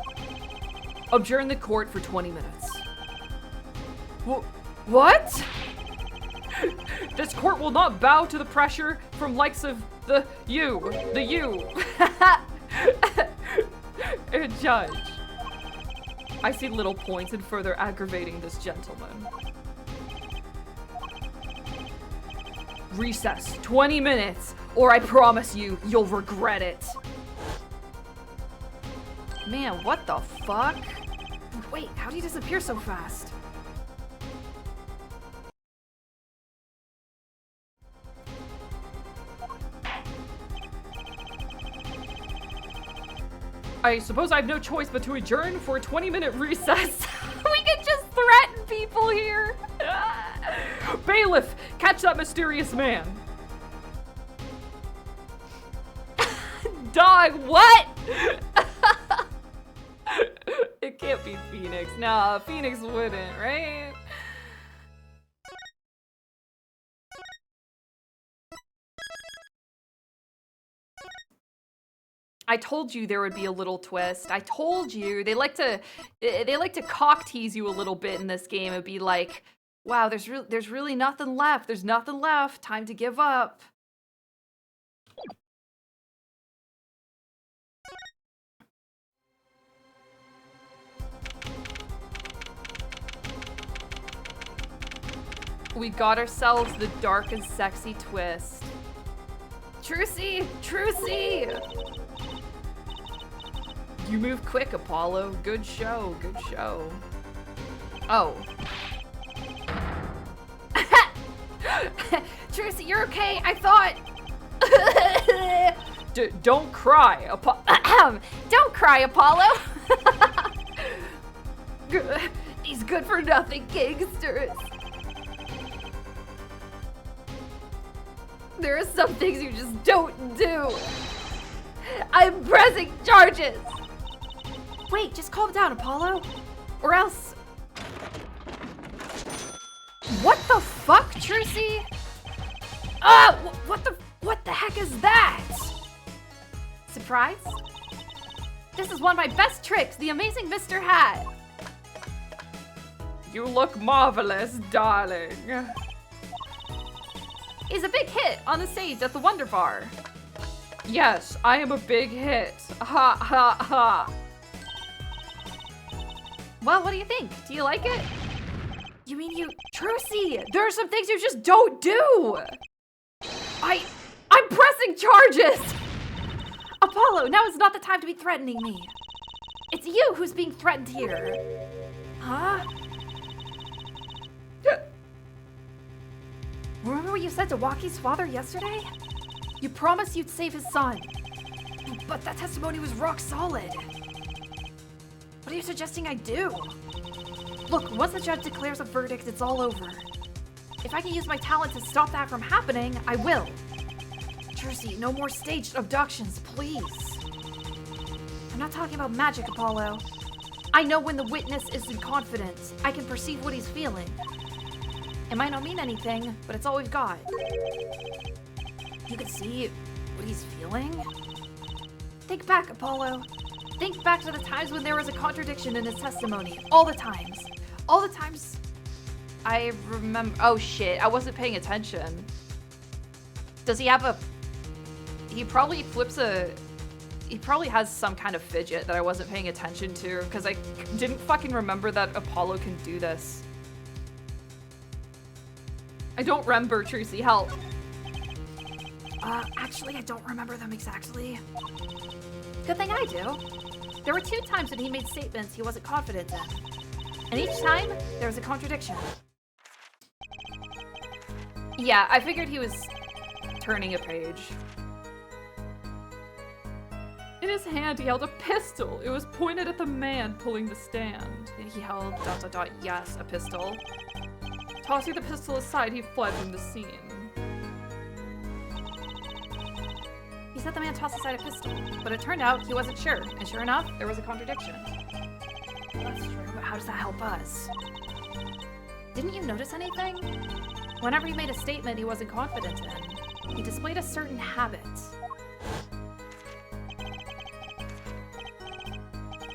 Adjourn the court for 20 minutes. What? This court will not bow to the pressure from likes of the you. Judge. I see little point in further aggravating this gentleman. Recess, 20 minutes, or I promise you'll regret it. Man, what the fuck? Wait, how do you disappear so fast? I suppose I have no choice but to adjourn for a 20-minute recess. We can just threaten people here. Bailiff, catch that mysterious man. Dog, what? It can't be Phoenix. Nah, Phoenix wouldn't, right? I told you there would be a little twist. I told you they like to cock tease you a little bit in this game. It'd be like, wow, there's really nothing left. There's nothing left. Time to give up. We got ourselves the dark and sexy twist. Trucy! Trucy! You move quick, Apollo. Good show, good show. Oh. Trucy, you're okay. I thought... Don't cry, Don't cry, Apollo. These good-for-nothing gangsters. There are some things you just don't do. I'm pressing charges. Wait, just calm down, Apollo. Or else... What the fuck, Trucy? What the heck is that? Surprise? This is one of my best tricks, the amazing Mr. Hat. You look marvelous, darling. Is a big hit on the stage at the Wonder Bar. Yes, I am a big hit. Ha ha ha. Well, what do you think? Do you like it? You mean you... Trucy, there are some things you just don't do. I'm pressing charges. Apollo, now is not the time to be threatening me. It's you who's being threatened here. Huh? Remember what you said to Waki's father yesterday? You promised you'd save his son. But that testimony was rock solid. What are you suggesting I do? Look, once the judge declares a verdict, it's all over. If I can use my talent to stop that from happening, I will. Trucy, no more staged abductions, please. I'm not talking about magic, Apollo. I know when the witness is in confidence. I can perceive what he's feeling. It might not mean anything, but it's all we've got. You can see what he's feeling? Think back, Apollo. Think back to the times when there was a contradiction in his testimony. All the times. All the times. I remember. Oh shit, I wasn't paying attention. Does he have a... He probably flips a... He probably has some kind of fidget that I wasn't paying attention to, because I didn't fucking remember that Apollo can do this. I don't remember, Trucy, help. Actually, I don't remember them exactly. Good thing I do. There were 2 times when he made statements he wasn't confident in. And each time, there was a contradiction. Yeah, I figured he was turning a page. In his hand, he held a pistol. It was pointed at the man pulling the stand. He held ... yes, a pistol. Tossing the pistol aside, he fled from the scene. He said the man tossed aside a pistol, but it turned out he wasn't sure, and sure enough, there was a contradiction. That's true, but how does that help us? Didn't you notice anything? Whenever he made a statement he wasn't confident in, he displayed a certain habit.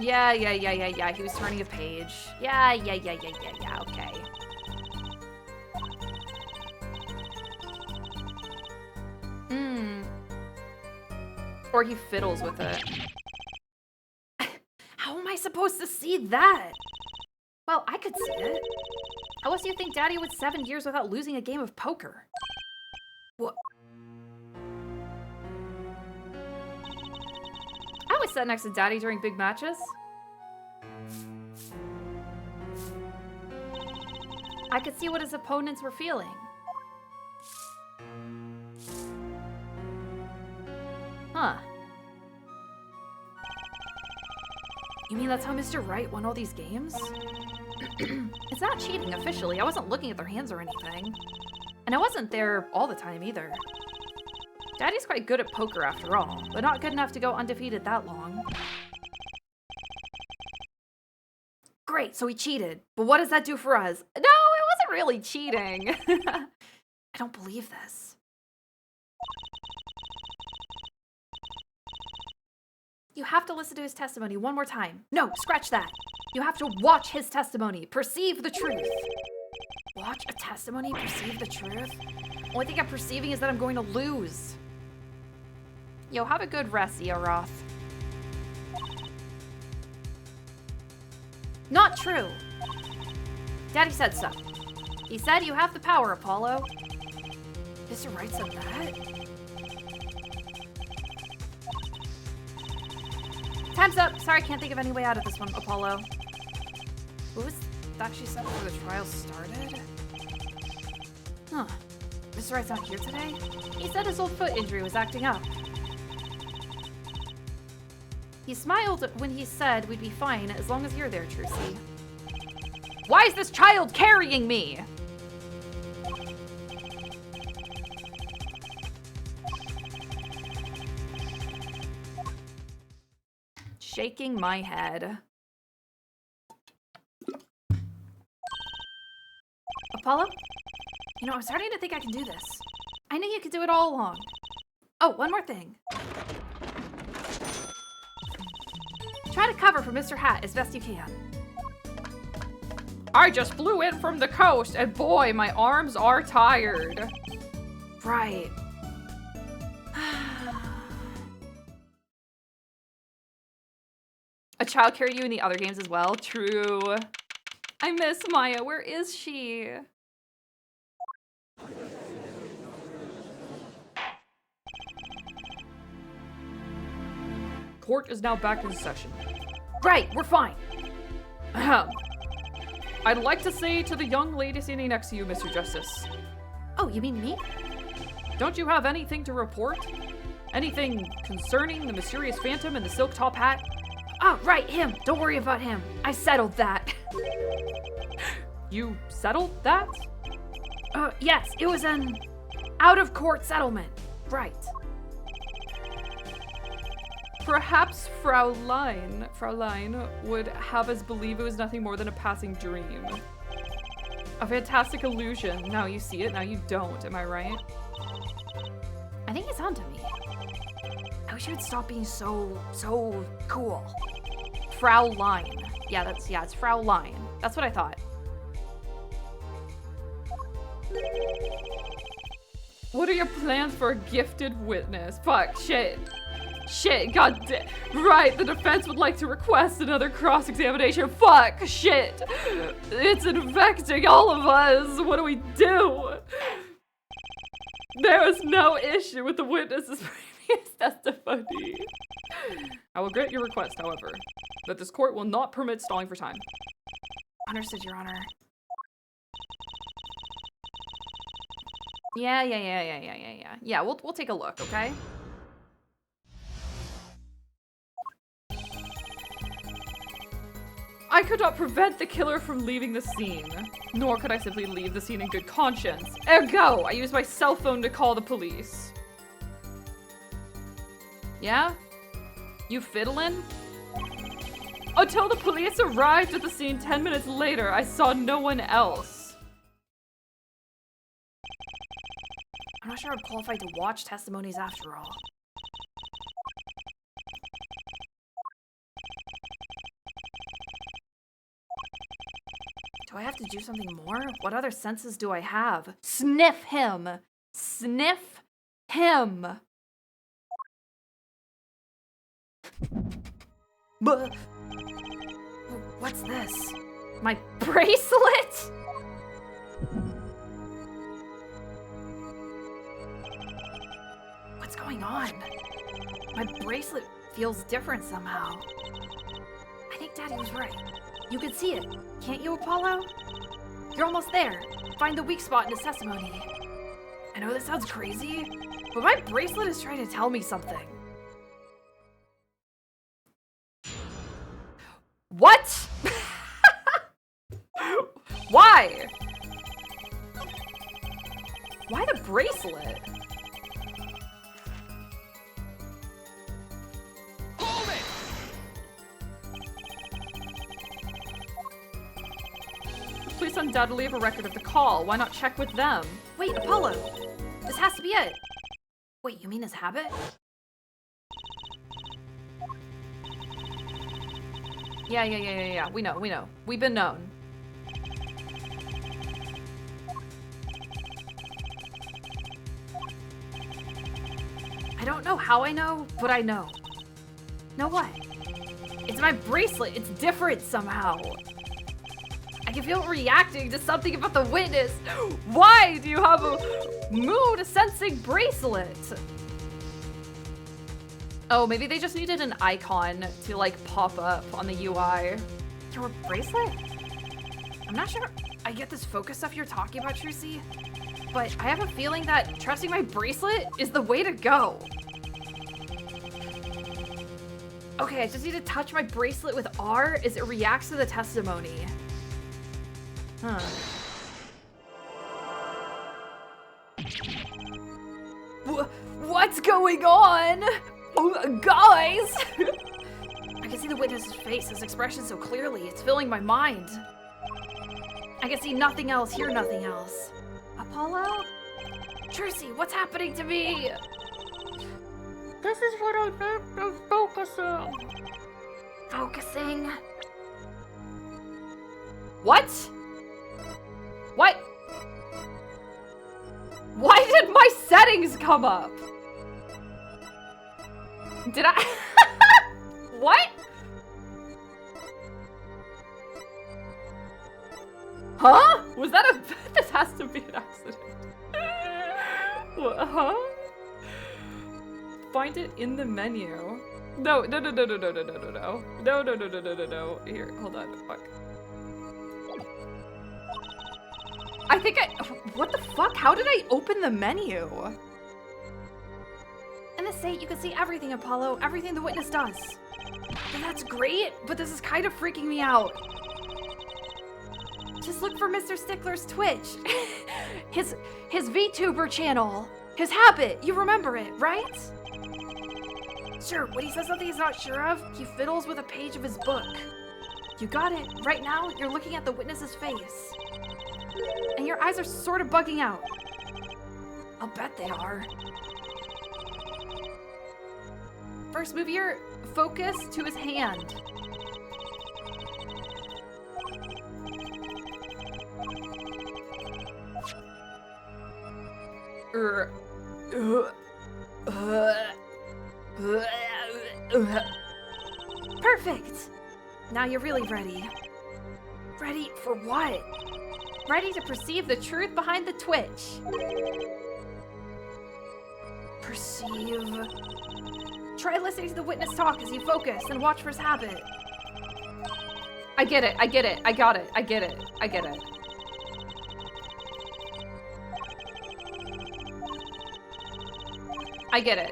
Yeah, he was turning a page. Yeah, okay. Or he fiddles with it. How am I supposed to see that? Well, I could see it. How else do you think Daddy went 7 years without losing a game of poker? What? I always sat next to Daddy during big matches. I could see what his opponents were feeling. Huh. You mean that's how Mr. Wright won all these games? It's not cheating officially. I wasn't looking at their hands or anything. And I wasn't there all the time either. Daddy's quite good at poker after all, but not good enough to go undefeated that long. Great, so he cheated. But what does that do for us? No, it wasn't really cheating. I don't believe this. You have to listen to his testimony one more time. No, scratch that. You have to watch his testimony. Perceive the truth. Watch a testimony, perceive the truth? Only thing I'm perceiving is that I'm going to lose. Yo, have a good rest, Eoroth. Not true. Daddy said so. He said you have the power, Apollo. Mr. Wright said that? Time's up. Sorry, I can't think of any way out of this one, Apollo. What was that she said before the trial started? Huh. Mr. Wright's not here today? He said his old foot injury was acting up. He smiled when he said we'd be fine as long as you're there, Trucy. Why is this child carrying me? Shaking my head. Apollo? You know, I'm starting to think I can do this. I knew you could do it all along. Oh, one more thing. Try to cover for Mr. Hat as best you can. I just flew in from the coast, and boy, my arms are tired. Right. A child carried you in the other games as well? True. I miss Maya. Where is she? Court is now back in session. Great, we're fine. Ahem. I'd like to say to the young lady standing next to you, Mr. Justice. Oh, you mean me? Don't you have anything to report? Anything concerning the mysterious phantom and the silk top hat? Oh, right, him. Don't worry about him. I settled that. You settled that? Yes, it was an out-of-court settlement. Right. Perhaps Fraulein would have us believe it was nothing more than a passing dream. A fantastic illusion. Now you see it, now you don't. Am I right? I think it's onto me. I wish you would stop being so cool. Fraulein. Yeah, it's Fraulein. That's what I thought. What are your plans for a gifted witness? Fuck, shit, god damn. Right, the defense would like to request another cross-examination. Fuck, shit. It's infecting all of us. What do we do? There was no issue with the witness's his testimony. I will grant your request, however, that this court will not permit stalling for time. Understood, Your Honor. Yeah. Yeah, we'll take a look, okay? I could not prevent the killer from leaving the scene, nor could I simply leave the scene in good conscience. Ergo, I used my cell phone to call the police. Yeah? You fiddling? Until the police arrived at the scene 10 minutes later, I saw no one else. I'm not sure I'm qualified to watch testimonies after all. Do I have to do something more? What other senses do I have? Sniff him! Sniff him! What's this? My bracelet? What's going on? My bracelet feels different somehow. I think Daddy was right. You can see it, can't you, Apollo? You're almost there. Find the weak spot in his testimony. I know this sounds crazy, but my bracelet is trying to tell me something. What? Why? Why the bracelet? Hold it! The police undoubtedly have a record of the call. Why not check with them? Wait, Apollo. This has to be it. Wait, you mean his habit? Yeah. We know. We've been known. I don't know how I know, but I know. Know what? It's my bracelet. It's different somehow. I can feel it reacting to something about the witness. Why do you have a mood-sensing bracelet? Oh, maybe they just needed an icon to, like, pop up on the UI. Your bracelet? I'm not sure I get this focus stuff you're talking about, Trucy, but I have a feeling that trusting my bracelet is the way to go. Okay, I just need to touch my bracelet with R as it reacts to the testimony. Huh. What's going on? Oh, guys! I can see the witness's face, his expression so clearly. It's filling my mind. I can see nothing else, hear nothing else. Apollo? Trucy, what's happening to me? This is what I meant of focusing. Focusing? What? What? Why did my settings come up? Did I? What? Huh? Was that a? This has to be an accident. What? Huh? Find it in the menu. No. Here, hold on. Fuck. I think what the fuck? How did I open the menu? In the state, you can see everything, Apollo. Everything the witness does. And that's great, but this is kind of freaking me out. Just look for Mr. Stickler's Twitch. his VTuber channel. His habit. You remember it, right? Sure, when he says something he's not sure of, he fiddles with a page of his book. You got it. Right now, you're looking at the witness's face. And your eyes are sort of bugging out. I'll bet they are. First, move your focus to his hand. Perfect! Now you're really ready. Ready for what? Ready to perceive the truth behind the twitch. Perceive Try listening to the witness talk as you focus and watch for his habit. I get it, I get it, I got it, I get it, I get it. I get it.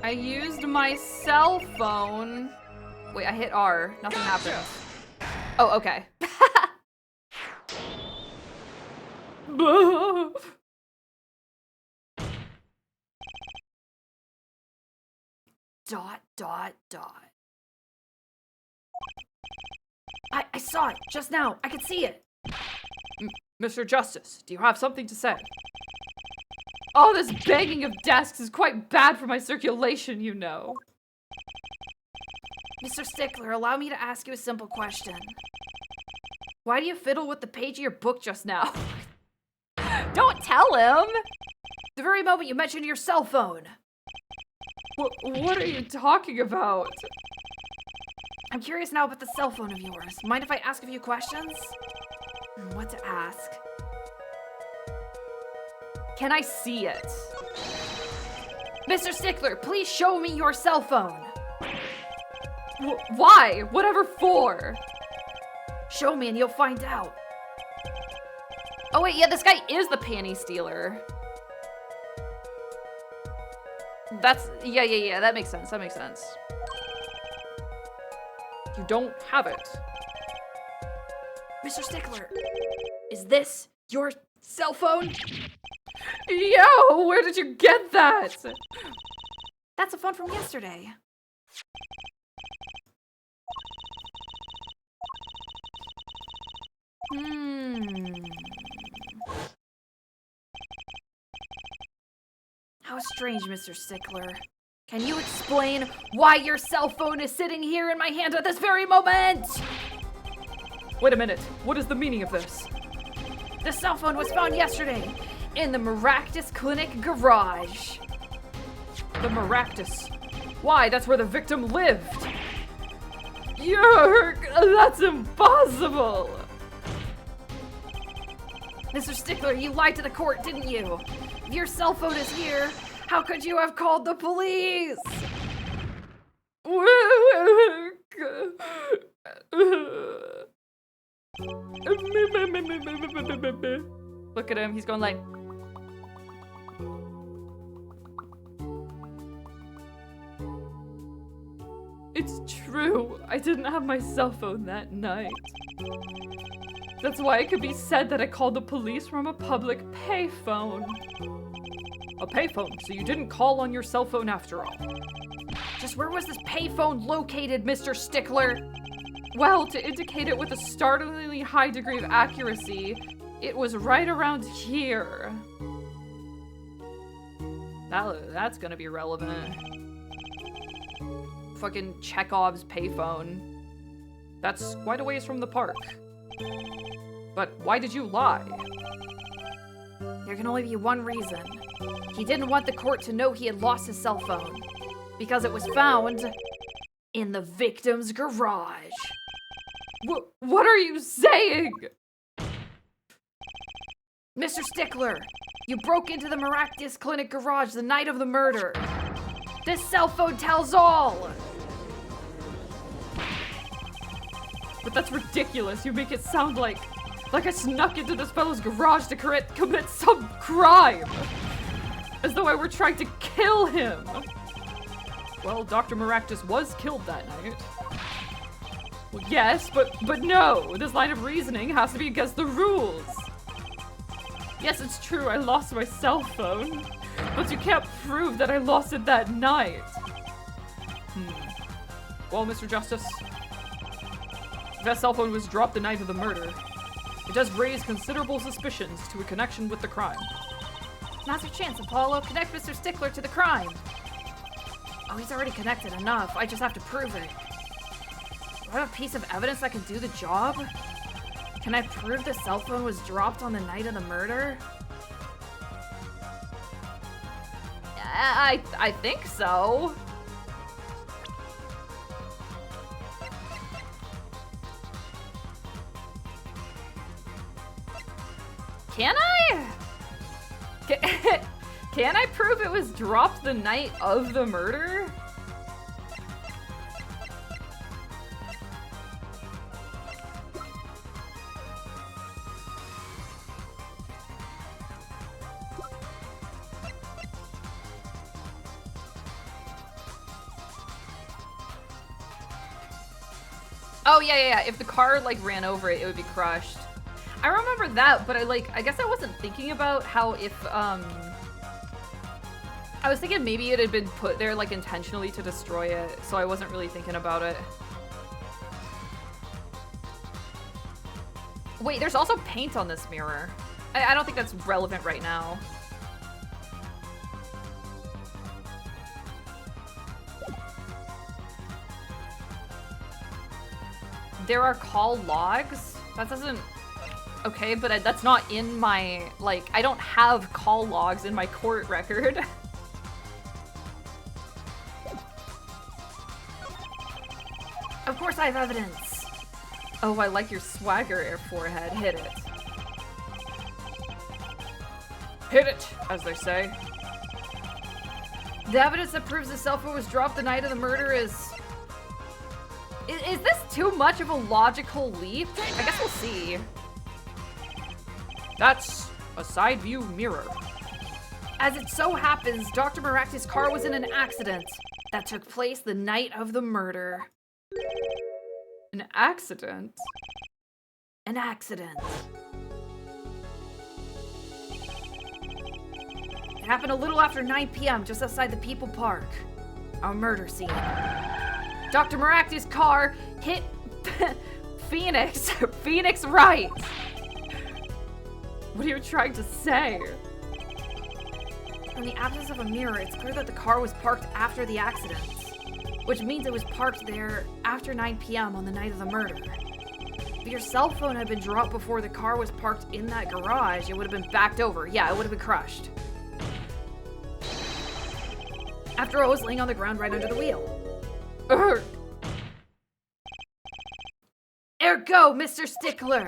I used my cell phone. Wait, I hit R. Nothing happened. Oh, okay. Dot, dot, dot. I saw it just now. I could see it. Mr. Justice, do you have something to say? All this banging of desks is quite bad for my circulation, you know. Mr. Stickler, allow me to ask you a simple question. Why do you fiddle with the page of your book just now? Don't tell him! The very moment you mentioned your cell phone. What are you talking about? I'm curious now about the cell phone of yours. Mind if I ask a few questions? What to ask? Can I see it? Mr. Stickler, please show me your cell phone. Why? Whatever for? Show me and you'll find out. Oh wait, yeah, this guy is the panty stealer. That's, yeah, that makes sense, that makes sense. You don't have it. Mr. Stickler, is this your cell phone? Yo, where did you get that? That's a phone from yesterday. How strange, Mr. Stickler. Can you explain why your cell phone is sitting here in my hand at this very moment? Wait a minute. What is the meaning of this? The cell phone was found yesterday in the Maractus Clinic garage. The Maractus? Why, that's where the victim lived. Yerk! That's impossible! Mr. Stickler, you lied to the court, didn't you? If your cell phone is here, how could you have called the police? Look at him, he's going like... It's true, I didn't have my cell phone that night. That's why it could be said that I called the police from a public payphone. A payphone, so you didn't call on your cell phone after all. Just where was this payphone located, Mr. Stickler? Well, to indicate it with a startlingly high degree of accuracy, it was right around here. That's gonna be relevant. Fucking Chekhov's payphone. That's quite a ways from the park. But why did you lie? There can only be one reason. He didn't want the court to know he had lost his cell phone. Because it was found in the victim's garage. What are you saying? Mr. Stickler, you broke into the Maractus Clinic garage the night of the murder. This cell phone tells all. But that's ridiculous. You make it sound like I snuck into this fellow's garage to commit some crime. As though I were trying to kill him. Well, Dr. Maractus was killed that night. Well, yes, but no. This line of reasoning has to be against the rules. Yes, it's true, I lost my cell phone. But you can't prove that I lost it that night. Well, Mr. Justice, if that cell phone was dropped the night of the murder, it does raise considerable suspicions to a connection with the crime. Now's your chance, Apollo. Connect Mr. Stickler to the crime. Oh, he's already connected enough. I just have to prove it. Do I have a piece of evidence that can do the job? Can I prove the cell phone was dropped on the night of the murder? I think so. Can I? Can I prove it was dropped the night of the murder? Oh, yeah. If the car, like, ran over it, it would be crushed. I remember that, but I guess I wasn't thinking about how if, I was thinking maybe it had been put there, like, intentionally to destroy it, so I wasn't really thinking about it. Wait, there's also paint on this mirror. I don't think that's relevant right now. There are call logs? That doesn't... Okay, but that's not in my... Like, I don't have call logs in my court record. Of course I have evidence. Oh, I like your swagger, forehead. Hit it. Hit it, as they say. The evidence that proves the cell phone was dropped the night of the murder is... Is this too much of a logical leap? I guess we'll see. That's a side view mirror. As it so happens, Dr. Maracti's car was in an accident that took place the night of the murder. An accident? An accident. It happened a little after 9 p.m. just outside the People Park. Our murder scene. Dr. Maracti's car hit Phoenix. Phoenix Wright. What are you trying to say? From the absence of a mirror, it's clear that the car was parked after the accident, which means it was parked there after 9 p.m. on the night of the murder. If your cell phone had been dropped before the car was parked in that garage, it would have been backed over. Yeah, it would have been crushed. After all, it was laying on the ground right under the wheel. Ergo, Mr. Stickler!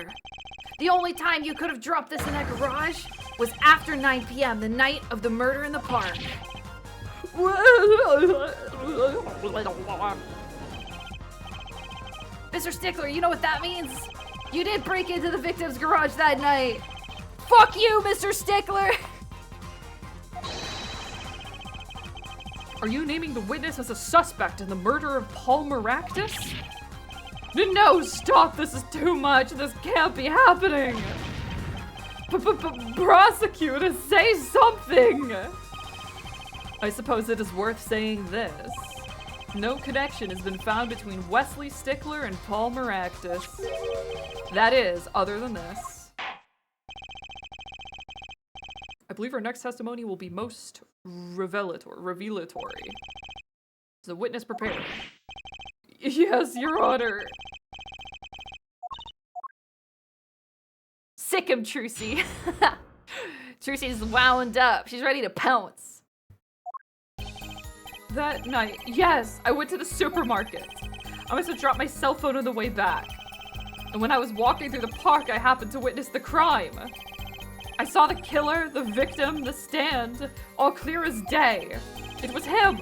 The only time you could have dropped this in that garage was after 9 p.m., the night of the murder in the park. Mr. Stickler, you know what that means? You did break into the victim's garage that night. Fuck you, Mr. Stickler! Are you naming the witness as a suspect in the murder of Paul Maractus? No, stop! This is too much! This can't be happening! Prosecutor, say something! I suppose it is worth saying this. No connection has been found between Wesley Stickler and Paul Maractus. That is, other than this. I believe our next testimony will be most revelatory. Is the witness prepared? Yes, Your Honor. Sick him, Trucy. Trucy's wound up. She's ready to pounce. That night, yes, I went to the supermarket. I must have dropped my cell phone on the way back. And when I was walking through the park, I happened to witness the crime. I saw the killer, the victim, the stand, all clear as day. It was him.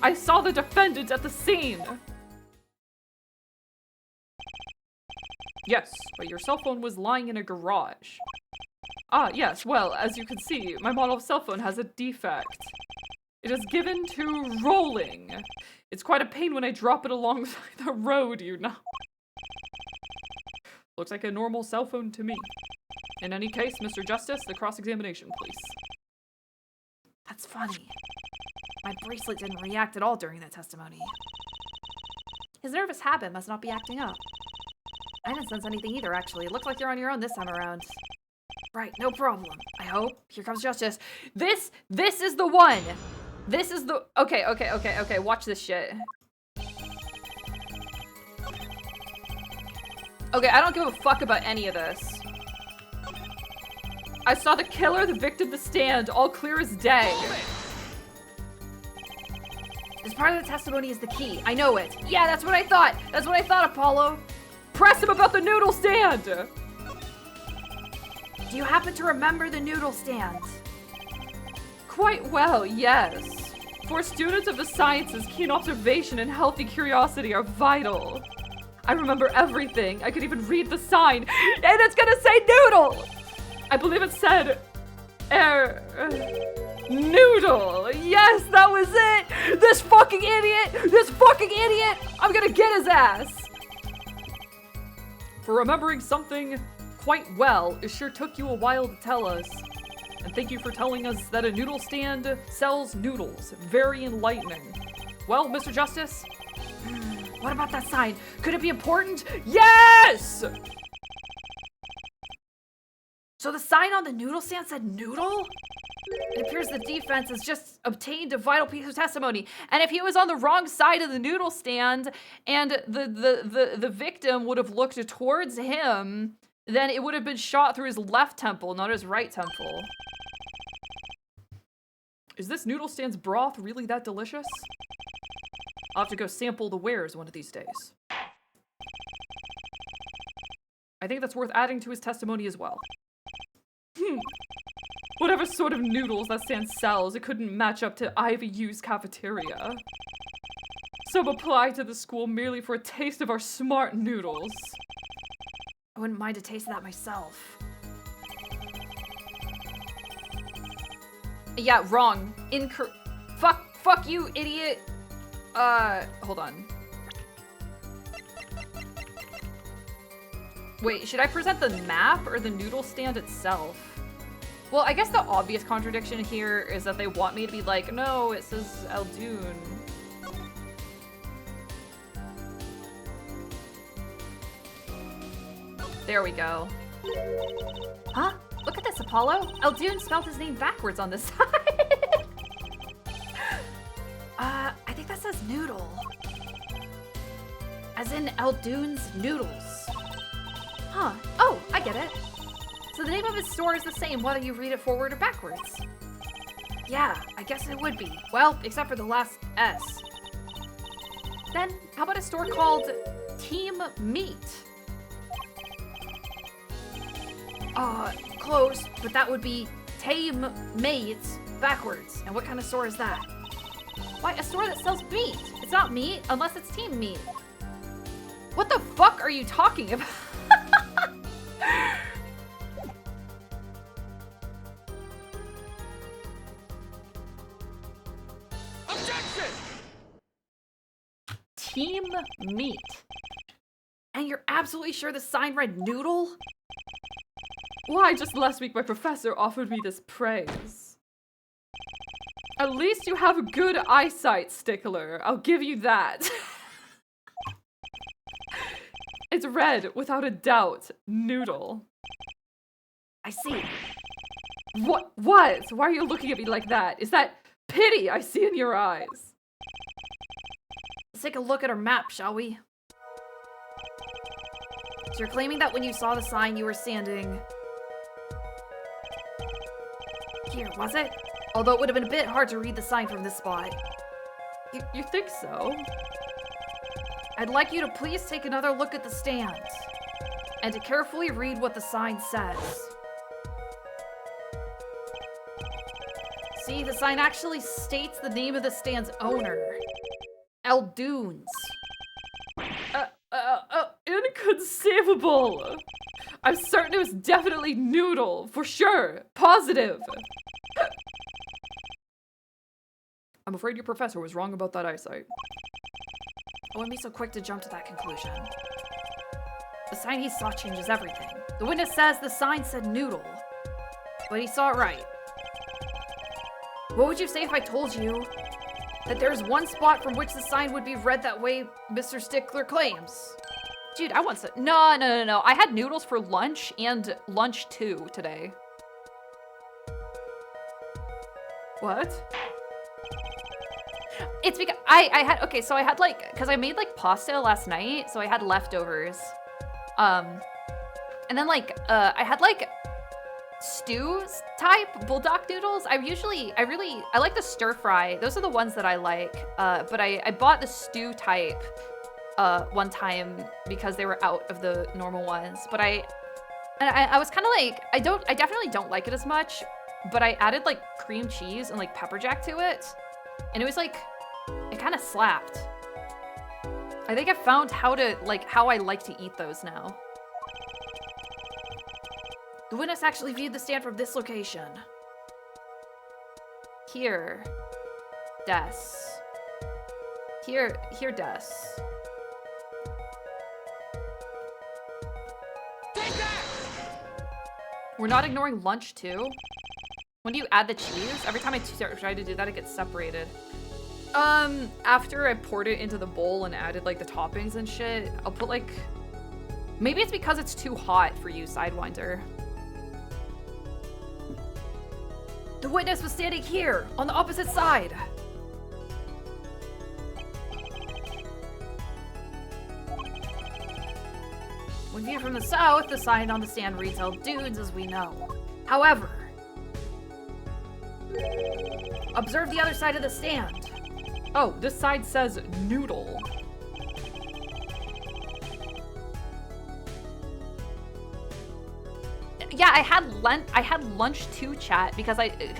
I saw the defendant at the scene. Yes, but your cell phone was lying in a garage. Ah, yes, well, as you can see, my model of cell phone has a defect. It is given to rolling. It's quite a pain when I drop it alongside the road, you know. Looks like a normal cell phone to me. In any case, Mr. Justice, the cross-examination, please. That's funny. My bracelet didn't react at all during that testimony. His nervous habit must not be acting up. I didn't sense anything either, actually. It looks like you're on your own this time around. Right, no problem. I hope. Here comes Justice. This is the one! This is the... Okay, watch this shit. Okay, I don't give a fuck about any of this. I saw the killer, the victim, the stand, all clear as day. This part of the testimony is the key. I know it. Yeah, that's what I thought. That's what I thought, Apollo. Press him about the noodle stand! Do you happen to remember the noodle stand? Quite well, yes. For students of the sciences, keen observation and healthy curiosity are vital. I remember everything. I could even read the sign, and it's gonna say noodle! I believe it said, noodle. Yes, that was it! This fucking idiot! I'm gonna get his ass! For remembering something quite well, it sure took you a while to tell us. And thank you for telling us that a noodle stand sells noodles. Very enlightening. Well, Mr. Justice? What about that sign? Could it be important? Yes! So the sign on the noodle stand said noodle? It appears the defense has just obtained a vital piece of testimony. And if he was on the wrong side of the noodle stand and the victim would have looked towards him, then it would have been shot through his left temple, not his right temple. Is this noodle stand's broth really that delicious? I'll have to go sample the wares one of these days. I think that's worth adding to his testimony as well. Whatever sort of noodles that stand sells, it couldn't match up to IVU's cafeteria. Some apply to the school merely for a taste of our smart noodles. I wouldn't mind a taste of that myself. Yeah, wrong. Fuck you, idiot. Hold on. Wait, should I present the map or the noodle stand itself? Well, I guess the obvious contradiction here is that they want me to be like, no, it says Eldoon. There we go. Huh? Look at this, Apollo. Eldoon spelled his name backwards on this side. I think that says noodle. As in Eldoon's noodles. Huh. Oh, I get it. So the name of his store is the same, whether you read it forward or backwards. Yeah, I guess it would be. Well, except for the last S. Then, how about a store called Team Meat? Close, but that would be Tame Mates backwards. And what kind of store is that? Why, a store that sells meat. It's not meat, unless it's Team Meat. What the fuck are you talking about? Objection! Team Meat. And you're absolutely sure the sign read noodle? Why, just last week my professor offered me this praise. At least you have a good eyesight, Stickler. I'll give you that. It's red, without a doubt. Noodle. I see. What? Why are you looking at me like that? Is that pity I see in your eyes? Let's take a look at our map, shall we? So you're claiming that when you saw the sign you were standing... here, was it? Although it would have been a bit hard to read the sign from this spot. You think so? I'd like you to please take another look at the stand. And to carefully read what the sign says. See, the sign actually states the name of the stand's owner. Eldoon's. Inconceivable! I'm certain it was definitely noodle, for sure. Positive. I'm afraid your professor was wrong about that eyesight. I wouldn't be so quick to jump to that conclusion. The sign he saw changes everything. The witness says the sign said noodle, but he saw it right. What would you say if I told you that there's one spot from which the sign would be read that way Mr. Stickler claims? Dude, I want some. No. I had noodles for lunch and lunch too today. What? It's because I had, okay, so I had like, cause I made like pasta last night, so I had leftovers. And then like, I had like stew type bulldog noodles. I like the stir fry. Those are the ones that I like. But I bought the stew type one time because they were out of the normal ones. But And I was kind of like, I definitely don't like it as much, but I added like cream cheese and like pepper jack to it. And it was like, it kind of slapped. I think I found how I like to eat those now. The witness actually viewed the stand from this location. Here. Des. Here, Des. We're not ignoring lunch, too? When do you add the cheese? Every time I try to do that, it gets separated. After I poured it into the bowl and added, like, the toppings and shit, I'll put, like... Maybe it's because it's too hot for you, Sidewinder. The witness was standing here, on the opposite side. When viewed from the south, the sign on the stand reads "Hell Dudes," as we know. However, observe the other side of the stand. Oh, this side says noodle. Yeah, I had lunch too, chat, because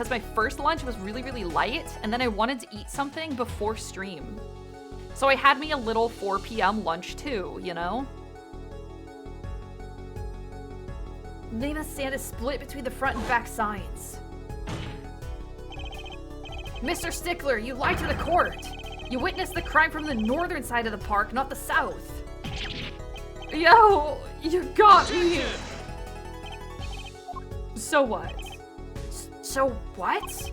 my first lunch was really, really light, and then I wanted to eat something before stream. So I had me a little 4 p.m. lunch too, you know? Name of stand is split between the front and back signs. Mr. Stickler, you lied to the court. You witnessed the crime from the northern side of the park, not the south. Yo, you got me. So what? So what?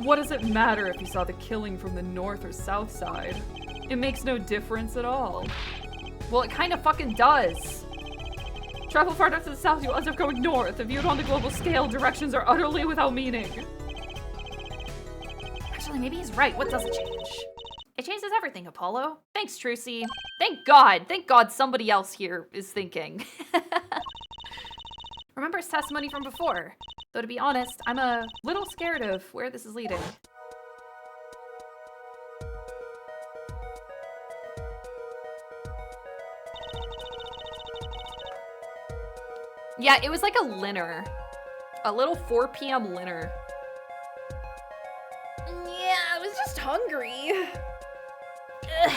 What does it matter if you saw the killing from the north or south side? It makes no difference at all. Well, it kind of fucking does. Travel far enough to the south, you end up going north. If viewed on the global scale, directions are utterly without meaning. Actually, maybe he's right. What doesn't change? It changes everything, Apollo. Thanks, Trucy. Thank God somebody else here is thinking. Remember his testimony from before. Though to be honest, I'm a little scared of where this is leading. Yeah, it was like a linner. A little 4 p.m. linner. Yeah, I was just hungry. Ugh.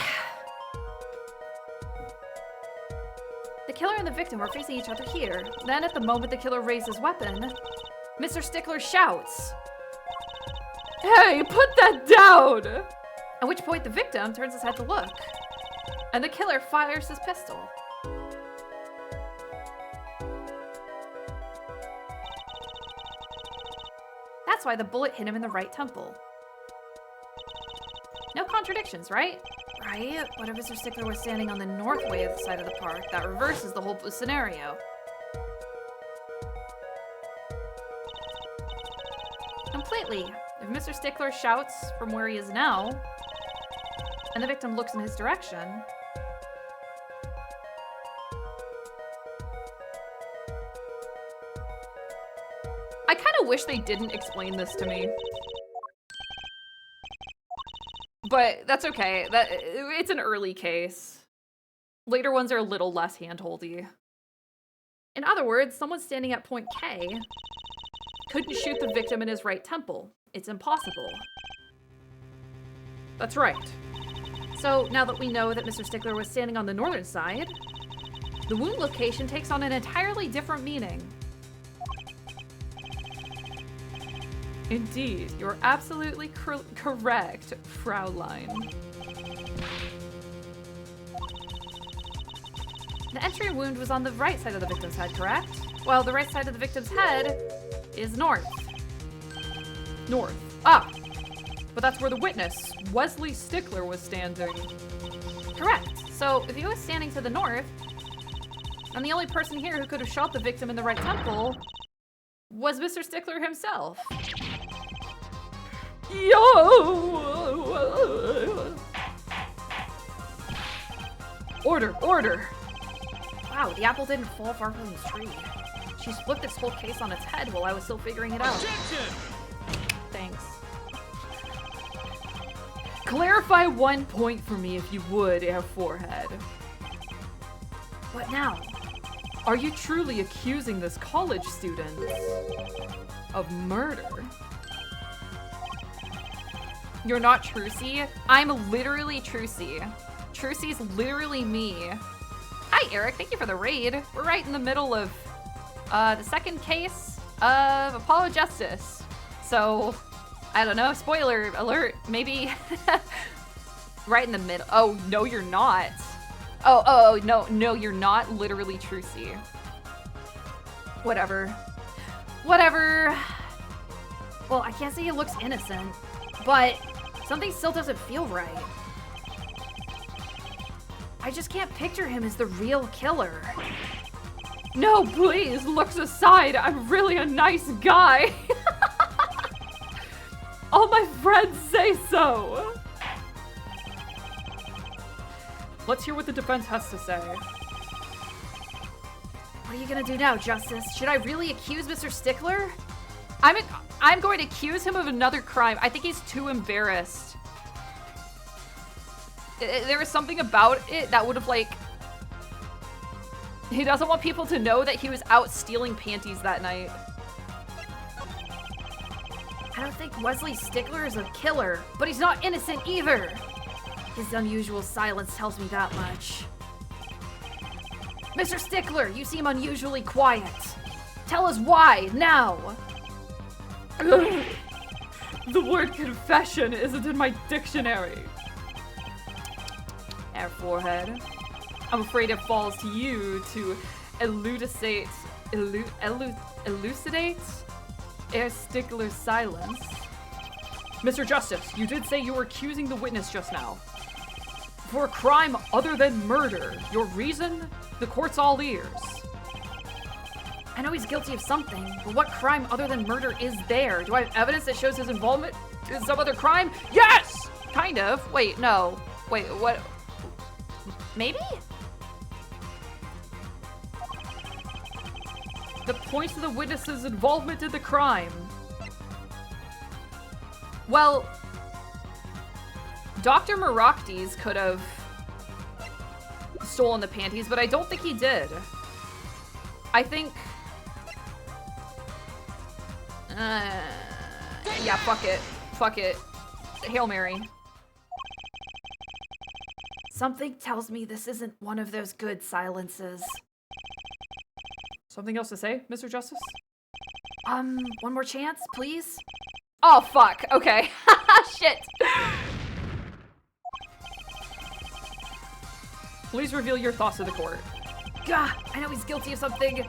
The killer and the victim are facing each other here. Then at the moment the killer raised his weapon, Mr. Stickler shouts, "Hey, put that down!" At which point the victim turns his head to look. And the killer fires his pistol. That's why the bullet hit him in the right temple. No contradictions, right? Right? What if Mr. Stickler was standing on the north way of the side of the park? That reverses the whole scenario. Completely. If Mr. Stickler shouts from where he is now, and the victim looks in his direction, I kind of wish they didn't explain this to me. But that's okay. It's an early case. Later ones are a little less hand-holdy. In other words, someone standing at point K couldn't shoot the victim in his right temple. It's impossible. That's right. So now that we know that Mr. Stickler was standing on the northern side, the wound location takes on an entirely different meaning. Indeed, you're absolutely correct, Fraulein. The entry wound was on the right side of the victim's head, correct? Well, the right side of the victim's head is north. North. Ah! But that's where the witness, Wesley Stickler, was standing. Correct. So, if he was standing to the north, and the only person here who could have shot the victim in the right temple was Mr. Stickler himself. Yo! Order! Wow, the apple didn't fall far from the tree. She flipped this whole case on its head while I was still figuring it out. Objection! Thanks. Clarify one point for me if you would, Air Forehead. What now? Are you truly accusing this college student of murder? You're not Trucy? I'm literally Trucy. Trucy's literally me. Hi, Eric. Thank you for the raid. We're right in the middle of the second case of Apollo Justice. So, I don't know. Spoiler alert. Maybe right in the middle. Oh, no, you're not. Oh, no, you're not literally Trucy. Whatever. Whatever. Well, I can't say he looks innocent, but something still doesn't feel right. I just can't picture him as the real killer. No, please, looks aside, I'm really a nice guy. All my friends say so. Let's hear what the defense has to say. What are you gonna do now, Justice? Should I really accuse Mr. Stickler? I'm going to accuse him of another crime. I think he's too embarrassed. There was something about it that would have, like... He doesn't want people to know that he was out stealing panties that night. I don't think Wesley Stickler is a killer, but he's not innocent either. His unusual silence tells me that much. Mr. Stickler, you seem unusually quiet. Tell us why, now. The word confession isn't in my dictionary. Air forehead. I'm afraid it falls to you to elucidate Air Stickler's silence. Mr. Justice, you did say you were accusing the witness just now. For a crime other than murder. Your reason? The court's all ears. I know he's guilty of something, but what crime other than murder is there? Do I have evidence that shows his involvement in some other crime? Yes! Kind of. Wait, no. Wait, what? Maybe? The points of the witness's involvement in the crime. Well, Dr. Maractes could have stolen the panties, but I don't think he did. I think... yeah, fuck it. Fuck it. Hail Mary. Something tells me this isn't one of those good silences. Something else to say, Mr. Justice? One more chance, please? Oh, fuck. Okay. Shit. Please reveal your thoughts to the court. Gah, I know he's guilty of something.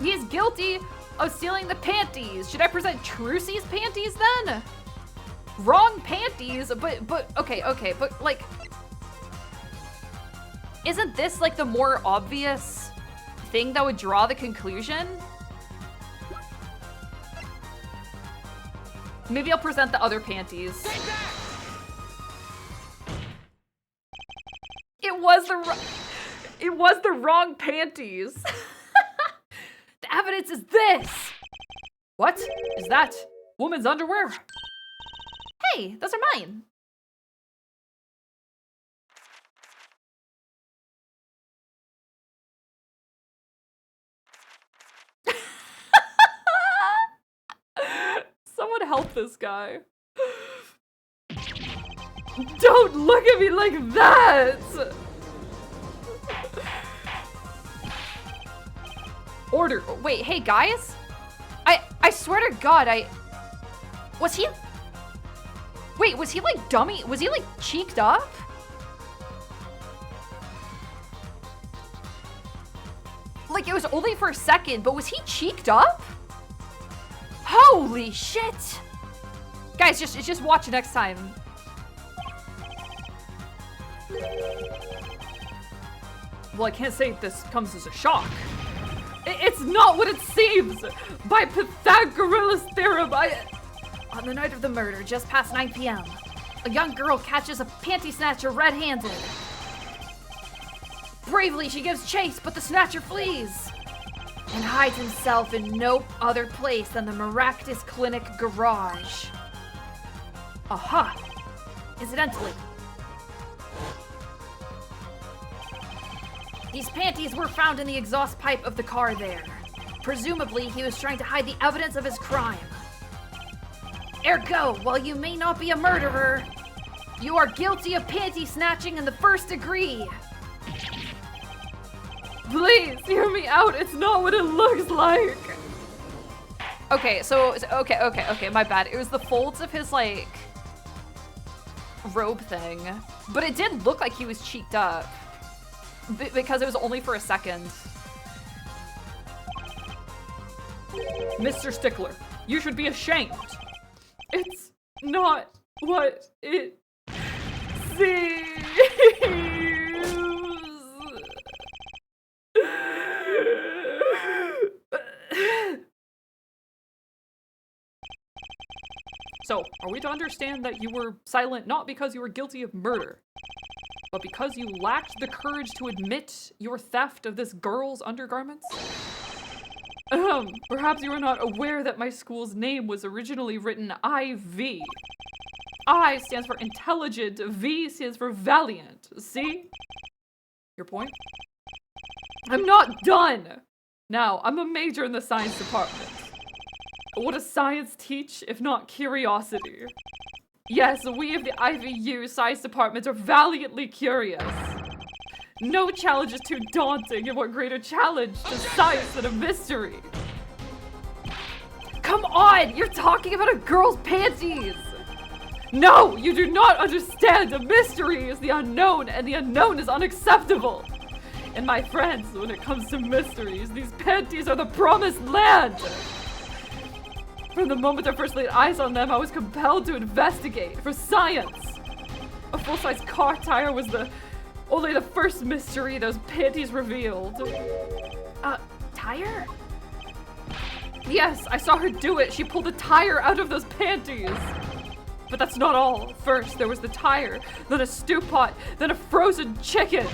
He is guilty of stealing the panties. Should I present Trucy's panties then? Wrong panties, but okay, but like, isn't this like the more obvious thing that would draw the conclusion? Maybe I'll present the other panties. It was the wrong panties. The evidence is this. What is that? Woman's underwear? Hey, those are mine. Someone help this guy. Don't look at me like that! Order. Wait, hey guys? I swear to God, was he... Wait, was he like dummy? Was he like cheeked up? Like it was only for a second, but was he cheeked up? Holy shit! Guys, just watch it next time. Well, I can't say this comes as a shock. It's not what it seems! By Pythagoras' theorem, On the night of the murder, just past 9 p.m., a young girl catches a panty snatcher red-handed. Bravely, she gives chase, but the snatcher flees and hides himself in no other place than the Maractus Clinic garage. Aha! Incidentally, these panties were found in the exhaust pipe of the car there. Presumably, he was trying to hide the evidence of his crime. Ergo, while you may not be a murderer, you are guilty of panty snatching in the 1st degree. Please, hear me out. It's not what it looks like. Okay, okay, my bad. It was the folds of his, like, robe thing. But it did look like he was cheeked up. Because it was only for a second. Mr. Stickler, you should be ashamed. It's not what it seems. So, are we to understand that you were silent not because you were guilty of murder, but because you lacked the courage to admit your theft of this girl's undergarments? Perhaps you are not aware that my school's name was originally written IV. I stands for intelligent, V stands for valiant. See? Your point? I'm not done! Now, I'm a major in the science department. What does science teach if not curiosity? Yes, we of the IVU science department are valiantly curious. No challenge is too daunting, and what greater challenge to science than a mystery? Come on! You're talking about a girl's panties! No! You do not understand! A mystery is the unknown, and the unknown is unacceptable! And my friends, when it comes to mysteries, these panties are the promised land! From the moment I first laid eyes on them, I was compelled to investigate for science. A full-size car tire was only the first mystery those panties revealed. Tire? Yes, I saw her do it. She pulled a tire out of those panties. But that's not all. First, there was the tire, then a stew pot, then a frozen chicken.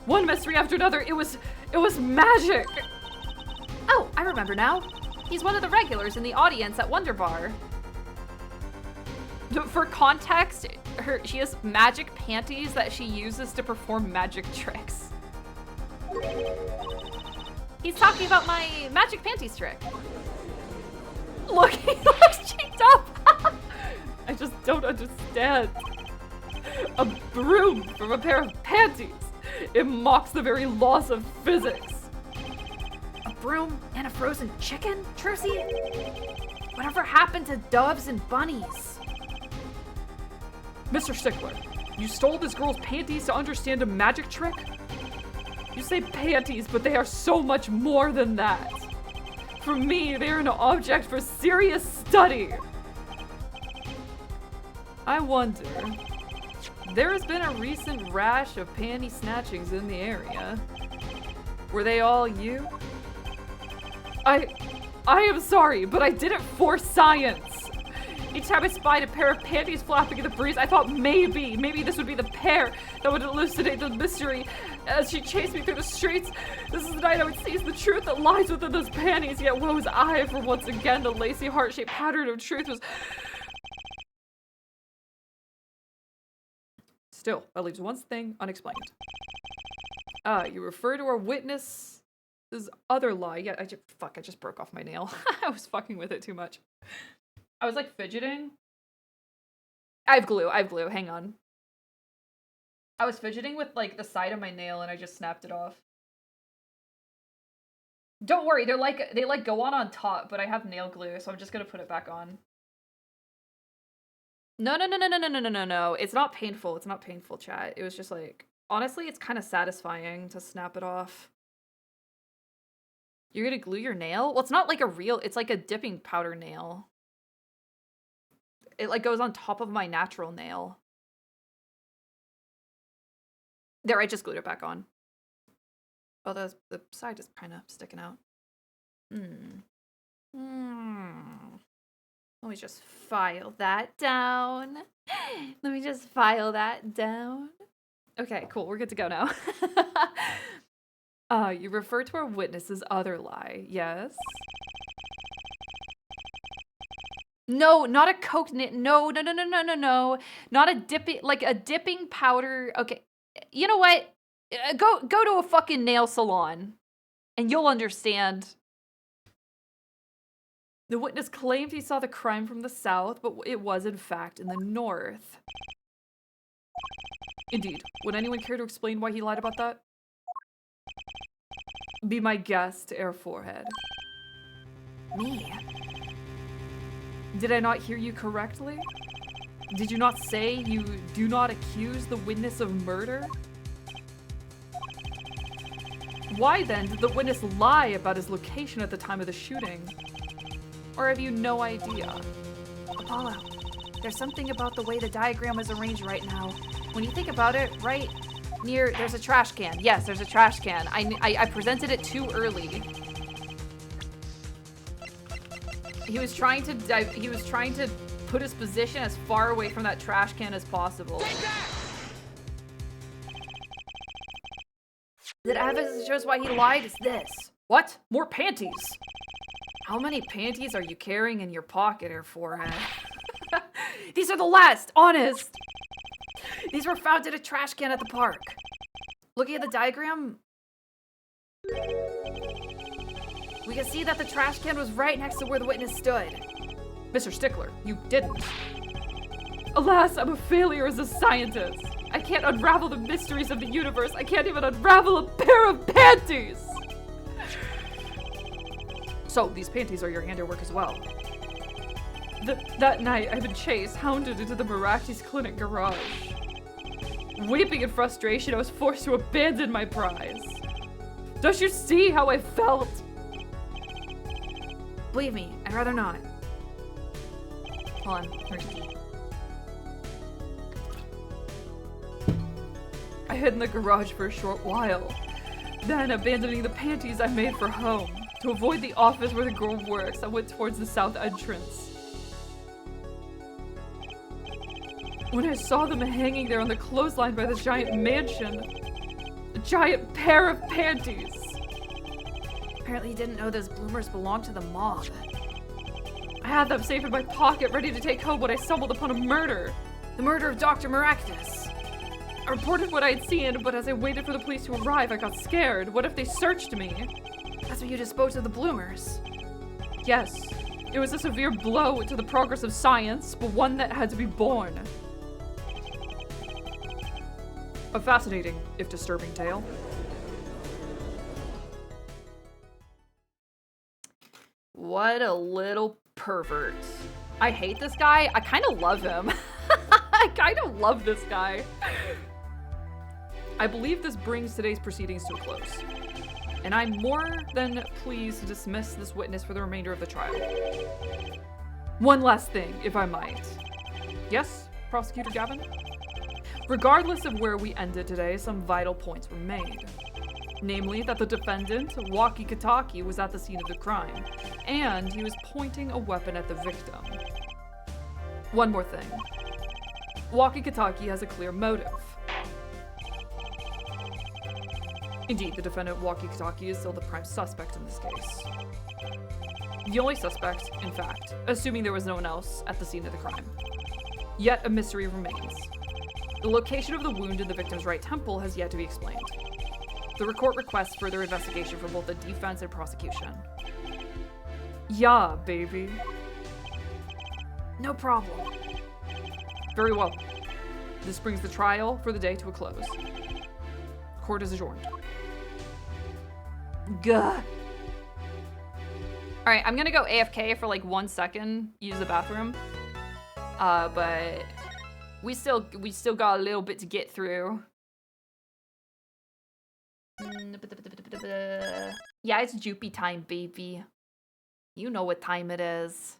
One mystery after another. It was magic. Oh, I remember now. He's one of the regulars in the audience at Wonder Bar. For context, she has magic panties that she uses to perform magic tricks. He's talking about my magic panties trick. Look, he looks cheeked up. I just don't understand. A broom from a pair of panties. It mocks the very laws of physics. A broom and a frozen chicken, Trucy? Whatever happened to doves and bunnies? Mr. Stickler, you stole this girl's panties to understand a magic trick? You say panties, but they are so much more than that. For me, they are an object for serious study. I wonder, there has been a recent rash of panty snatchings in the area. Were they all you? I am sorry, but I did it for science. Each time I spied a pair of panties flapping in the breeze, I thought maybe this would be the pair that would elucidate the mystery. As she chased me through the streets, this is the night I would seize the truth that lies within those panties. Yet woe was I, for once again the lacy heart-shaped pattern of truth was... Still, that leaves one thing unexplained. You refer to our witness's other lie. Yeah, I just broke off my nail. I was fucking with it too much. I was like fidgeting. I have glue, hang on. I was fidgeting with like the side of my nail and I just snapped it off. Don't worry, they like go on top, but I have nail glue, so I'm just gonna put it back on. No. It's not painful. It's not painful, chat. It was just like, honestly, it's kind of satisfying to snap it off. You're gonna glue your nail? Well, it's not like it's like a dipping powder nail. It like goes on top of my natural nail. There, I just glued it back on. Oh, the side is kind of sticking out. Let me just file that down. Okay, cool. We're good to go now. You refer to our witness's other lie, yes? No, not a Coke. No. Not a dipping powder. Okay. You know what? Go to a fucking nail salon and you'll understand. The witness claimed he saw the crime from the south, but it was in fact in the north. Indeed. Would anyone care to explain why he lied about that? Be my guest, Air Forehead. Me? Did I not hear you correctly? Did you not say you do not accuse the witness of murder? Why then did the witness lie about his location at the time of the shooting? Or have you no idea? Apollo, there's something about the way the diagram is arranged right now. When you think about it, right near, there's a trash can. Yes, there's a trash can. I presented it too early. He was trying to put his position as far away from that trash can as possible. The evidence that shows why he lied is this. What? More panties? How many panties are you carrying in your pocket, Air Forehead? These are the last, honest. These were found in a trash can at the park. Looking at the diagram, we can see that the trash can was right next to where the witness stood. Mr. Stickler, you didn't. Alas, I'm a failure as a scientist. I can't unravel the mysteries of the universe. I can't even unravel a pair of panties. So, these panties are your handiwork as well. That night, I've been chased, hounded into the Meraki's clinic garage. Weeping in frustration, I was forced to abandon my prize. Don't you see how I felt? Believe me, I'd rather not. Hold on, here's the key. I hid in the garage for a short while. Then, abandoning the panties, I made for home. To avoid the office where the girl works, I went towards the south entrance. When I saw them hanging there on the clothesline by the giant mansion, a giant pair of panties. Apparently you didn't know those bloomers belonged to the mob. I had them safe in my pocket, ready to take home when I stumbled upon a murder. The murder of Dr. Maractus. I reported what I had seen, but as I waited for the police to arrive, I got scared. What if they searched me? That's when you disposed of the bloomers. Yes, it was a severe blow to the progress of science, but one that had to be borne. A fascinating, if disturbing tale. What a little pervert. I hate this guy. I kind of love him. I kind of love this guy. I believe this brings today's proceedings to a close. And I'm more than pleased to dismiss this witness for the remainder of the trial. One last thing, if I might. Yes, Prosecutor Gavin? Regardless of where we ended today, some vital points were made. Namely, that the defendant, Waki Kataki, was at the scene of the crime, and he was pointing a weapon at the victim. One more thing. Waki Kataki has a clear motive. Indeed, the defendant, Waki Kataki, is still the prime suspect in this case. The only suspect, in fact, assuming there was no one else at the scene of the crime. Yet a mystery remains. The location of the wound in the victim's right temple has yet to be explained. The court requests further investigation from both the defense and prosecution. Yeah, baby. No problem. Very well. This brings the trial for the day to a close. Court is adjourned. Gah. All right, I'm gonna go AFK for like 1 second, use the bathroom. But we still got a little bit to get through. Yeah, it's Joopy time, baby. You know what time it is.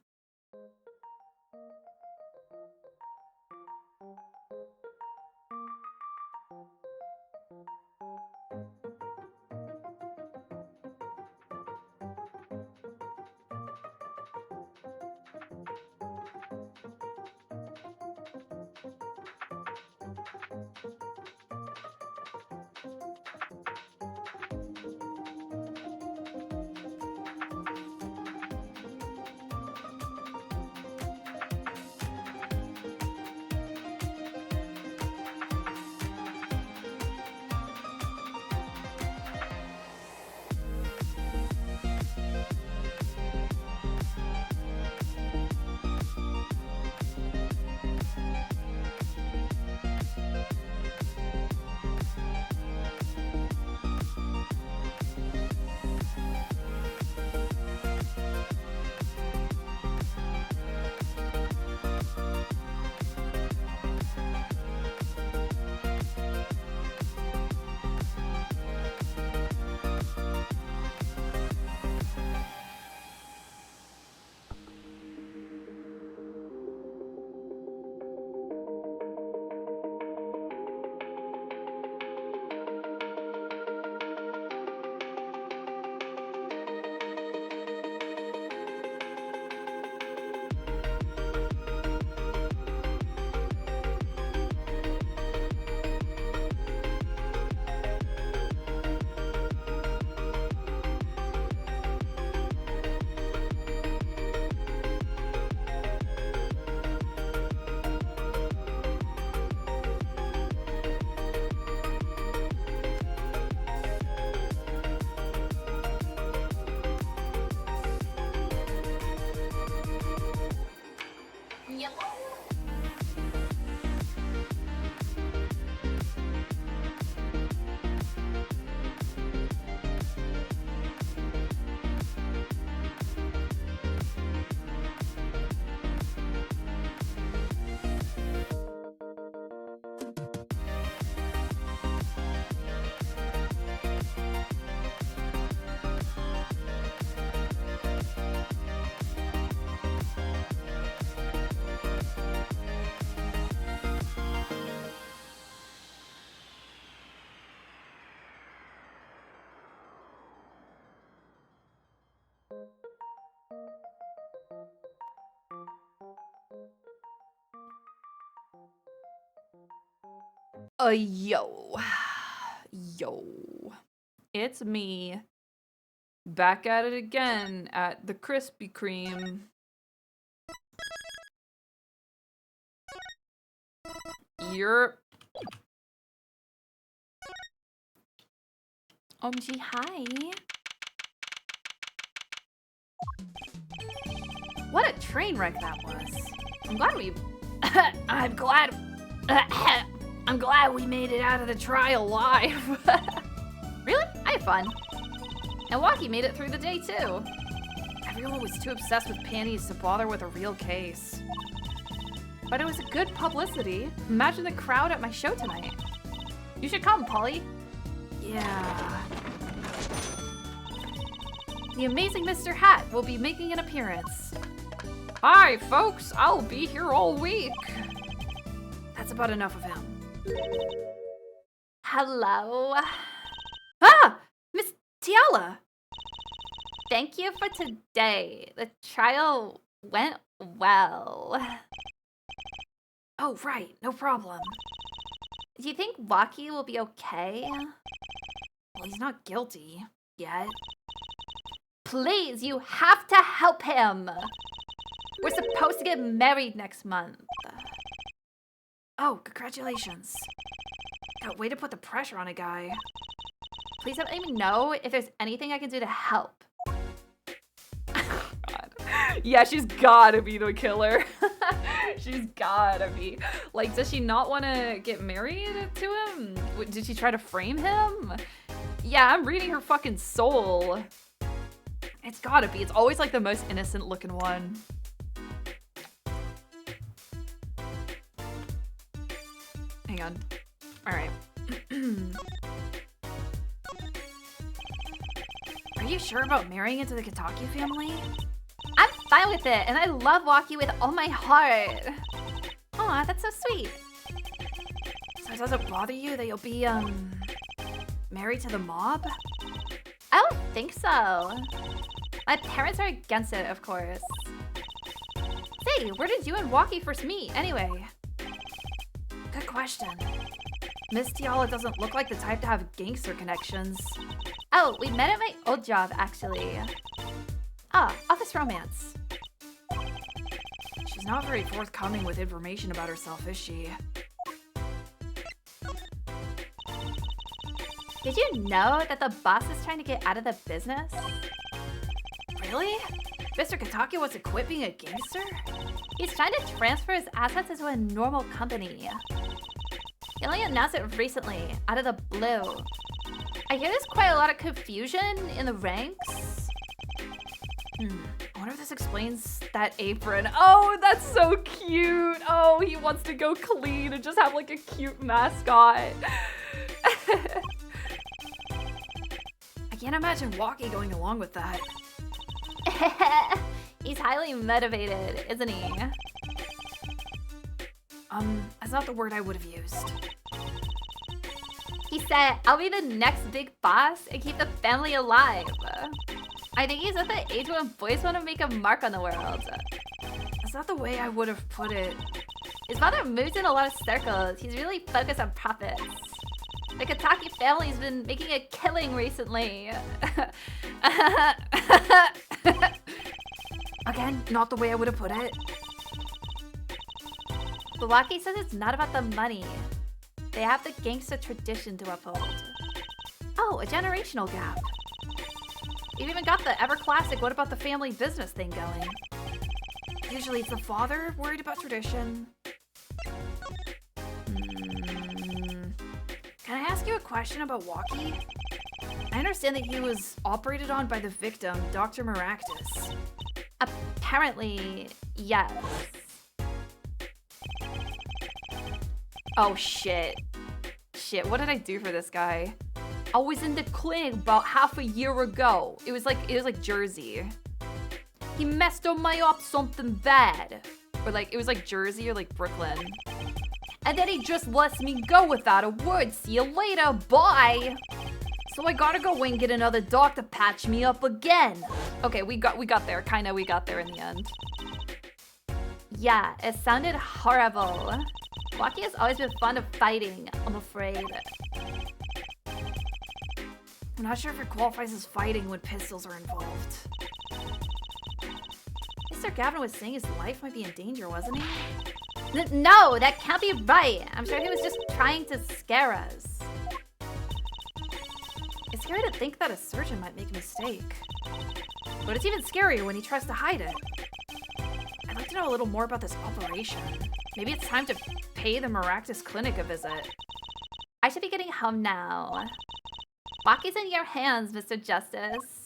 Yo. Yo. It's me. Back at it again at the Krispy Kreme. You're... OMG, hi. What a train wreck that was. I'm glad we... I'm glad we made it out of the trial alive. Really? I had fun. And Walkie made it through the day too. Everyone was too obsessed with panties to bother with a real case. But it was a good publicity. Imagine the crowd at my show tonight. You should come, Polly. Yeah. The amazing Mr. Hat will be making an appearance. Hi, folks. I'll be here all week. That's about enough of him. Hello. Ah! Miss Tiala! Thank you for today. The trial went well. Oh, right. No problem. Do you think Walkie will be okay? Well, he's not guilty. Yet. Please, you have to help him. We're supposed to get married next month. Oh, congratulations. God, way to put the pressure on a guy. Please let me know if there's anything I can do to help. God. Yeah, she's gotta be the killer. She's gotta be. Like, does she not want to get married to him? Did she try to frame him? Yeah, I'm reading her fucking soul. It's gotta be. It's always like the most innocent looking one. Hang on. All right. Are you sure about marrying into the Kitaki family? I'm fine with it, and I love Walkie with all my heart. Aw, that's so sweet. So does it bother you that you'll be, married to the mob? I don't think so. My parents are against it, of course. Say, where did you and Walkie first meet, anyway? Good question. Miss Tiala doesn't look like the type to have gangster connections. Oh, we met at my old job, actually. Ah, office romance. She's not very forthcoming with information about herself, is she? Did you know that the boss is trying to get out of the business? Really? Mr. Kitaki wants to quit being a gangster? He's trying to transfer his assets into a normal company. He only announced it recently, out of the blue. I hear there's quite a lot of confusion in the ranks. I wonder if this explains that apron. Oh, that's so cute. Oh, he wants to go clean and just have like a cute mascot. I can't imagine Walkie going along with that. He's highly motivated, isn't he? That's not the word I would have used. He said, I'll be the next big boss and keep the family alive. I think he's at the age when boys want to make a mark on the world. That's not the way I would have put it. His father moves in a lot of circles. He's really focused on profits. The Kitaki family's been making a killing recently. Again, not the way I would have put it. But Walkie says it's not about the money. They have the gangsta tradition to uphold. Oh, a generational gap. You've even got the ever-classic what about the family business thing going. Usually it's the father worried about tradition. Can I ask you a question about Walkie? I understand that he was operated on by the victim, Dr. Maractus. Apparently, yes. Oh shit. Shit, what did I do for this guy? I was in the clinic about half a year ago. It was like Jersey. He messed up something bad. Or like, it was like Jersey or like Brooklyn. And then he just lets me go without a word. See you later, bye. So I gotta go and get another doc to patch me up again. Okay, we got there. Kinda, we got there in the end. Yeah, it sounded horrible. Waki has always been fond of fighting, I'm afraid. I'm not sure if it qualifies as fighting when pistols are involved. Mr. Gavin was saying his life might be in danger, wasn't he? No, that can't be right. I'm sure he was just trying to scare us. It's scary to think that a surgeon might make a mistake. But it's even scarier when he tries to hide it. I'd like to know a little more about this operation. Maybe it's time to pay the Maractus Clinic a visit. I should be getting home now. Waki's in your hands, Mr. Justice.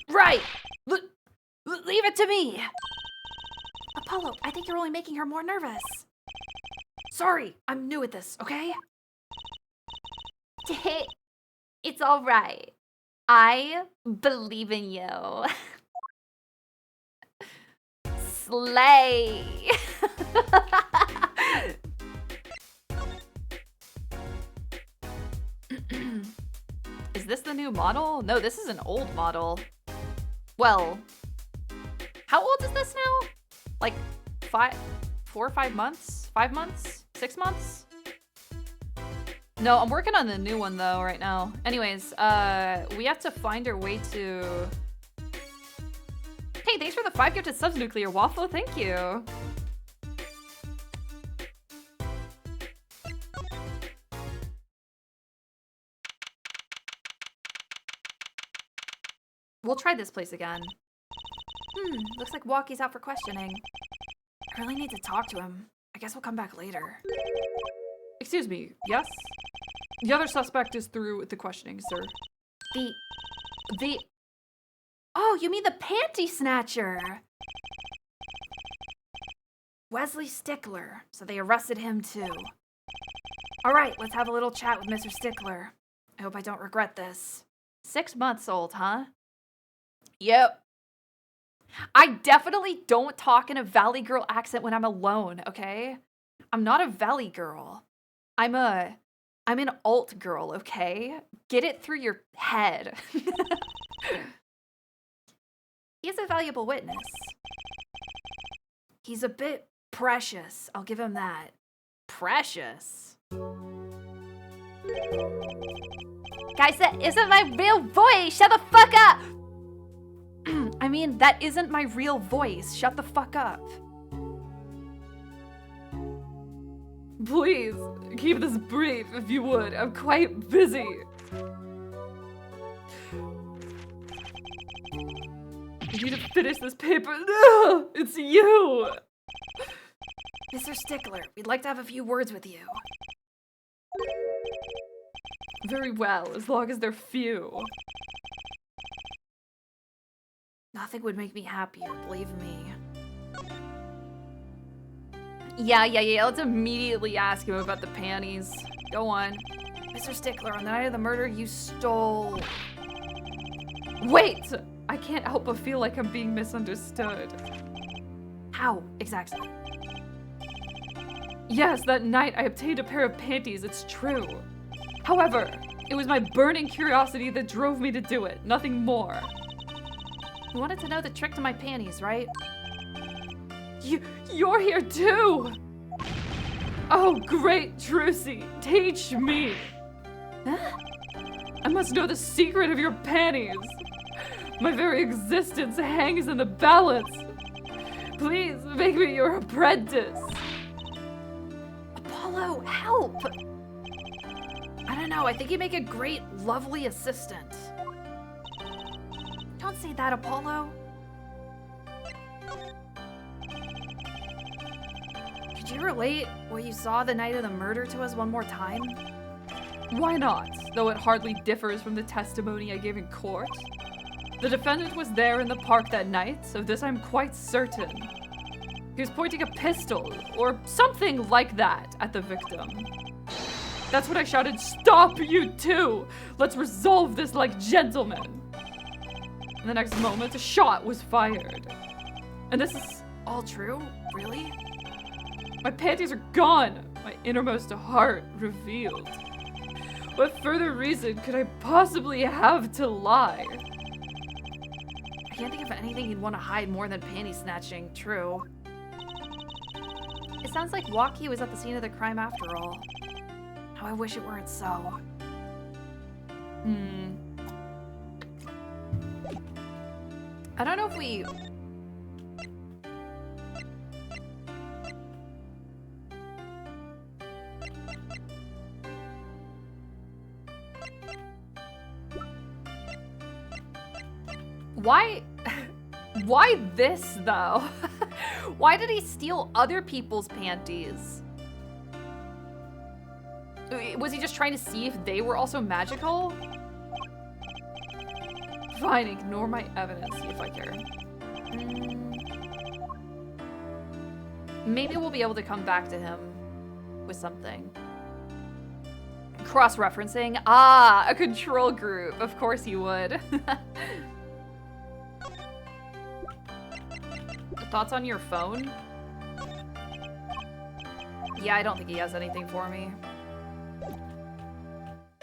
Right! Leave it to me! Apollo, I think you're only making her more nervous. Sorry, I'm new at this, okay? It's all right. I believe in you. Slay! Is this the new model? No, this is an old model. Well, how old is this now? Like 4 or 5 months? 5 months? 6 months? No, I'm working on the new one though right now. Anyways, we have to find our way to... Hey, thanks for the 5 gifted subs, Nuclear Waffle. Thank you. We'll try this place again. Looks like Waki's out for questioning. I really need to talk to him. I guess we'll come back later. Excuse me, yes? The other suspect is through with the questioning, sir. The... Oh, you mean the panty snatcher! Wesley Stickler. So they arrested him too. Alright, let's have a little chat with Mr. Stickler. I hope I don't regret this. 6 months old, huh? Yep. I definitely don't talk in a Valley Girl accent when I'm alone, okay? I'm not a Valley Girl. I'm an alt girl, okay? Get it through your head. He's a valuable witness. He's a bit precious, I'll give him that. Precious? Guys, that isn't my real voice! Shut the fuck up! I mean, that isn't my real voice. Shut the fuck up. Please, keep this brief if you would. I'm quite busy. I need to finish this paper. No, it's you! Mr. Stickler, we'd like to have a few words with you. Very well, as long as they're few. Nothing would make me happier, believe me. Yeah, let's immediately ask him about the panties. Go on. Mr. Stickler, on the night of the murder, you stole... Wait! I can't help but feel like I'm being misunderstood. How, exactly? Yes, that night I obtained a pair of panties, it's true. However, it was my burning curiosity that drove me to do it, nothing more. You wanted to know the trick to my panties, right? You're here too! Oh, great, Trucy, teach me! Huh? I must know the secret of your panties. My very existence hangs in the balance. Please, make me your apprentice. Apollo, help! I don't know, I think you make a great, lovely assistant. Don't say that, Apollo. Could you relate what you saw the night of the murder to us one more time? Why not, though it hardly differs from the testimony I gave in court. The defendant was there in the park that night, of this I'm quite certain. He was pointing a pistol, or something like that, at the victim. That's when I shouted, "Stop, you two! Let's resolve this like gentlemen!" And the next moment, a shot was fired. And this is all true? Really? My panties are gone, my innermost heart revealed. What further reason could I possibly have to lie? I can't think of anything you'd want to hide more than panty snatching, true. It sounds like Waki was at the scene of the crime after all. How I wish it weren't so. I don't know if we... Why? Why this, though? Why did he steal other people's panties? Was he just trying to see if they were also magical? Fine, ignore my evidence, see if I care. Maybe we'll be able to come back to him with something. Cross-referencing? Ah, a control group. Of course he would. Thoughts on your phone? Yeah, I don't think he has anything for me.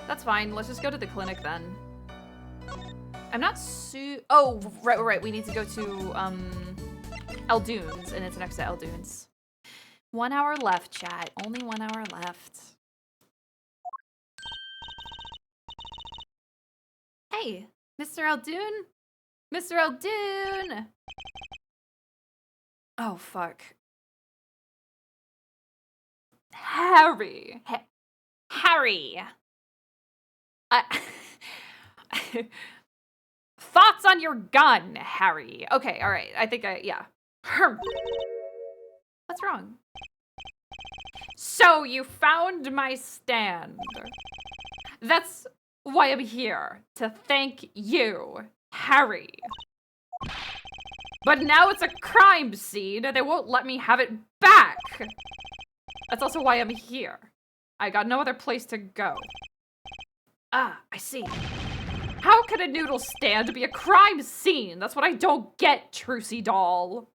That's fine. Let's just go to the clinic then. I'm not Oh, right. We need to go to, Eldunes, and it's next to Eldunes. 1 hour left, chat. Only 1 hour left. Hey, Mr. Eldoon? Mr. Eldoon! Oh, fuck. Harry! Harry! Thoughts on your gun, Harry. Okay, alright. I think yeah. What's wrong? So, you found my stand. That's why I'm here. To thank you, Harry. But now it's a crime scene, and they won't let me have it back. That's also why I'm here. I got no other place to go. Ah, I see. How could a noodle stand be a crime scene? That's what I don't get, Trucy doll.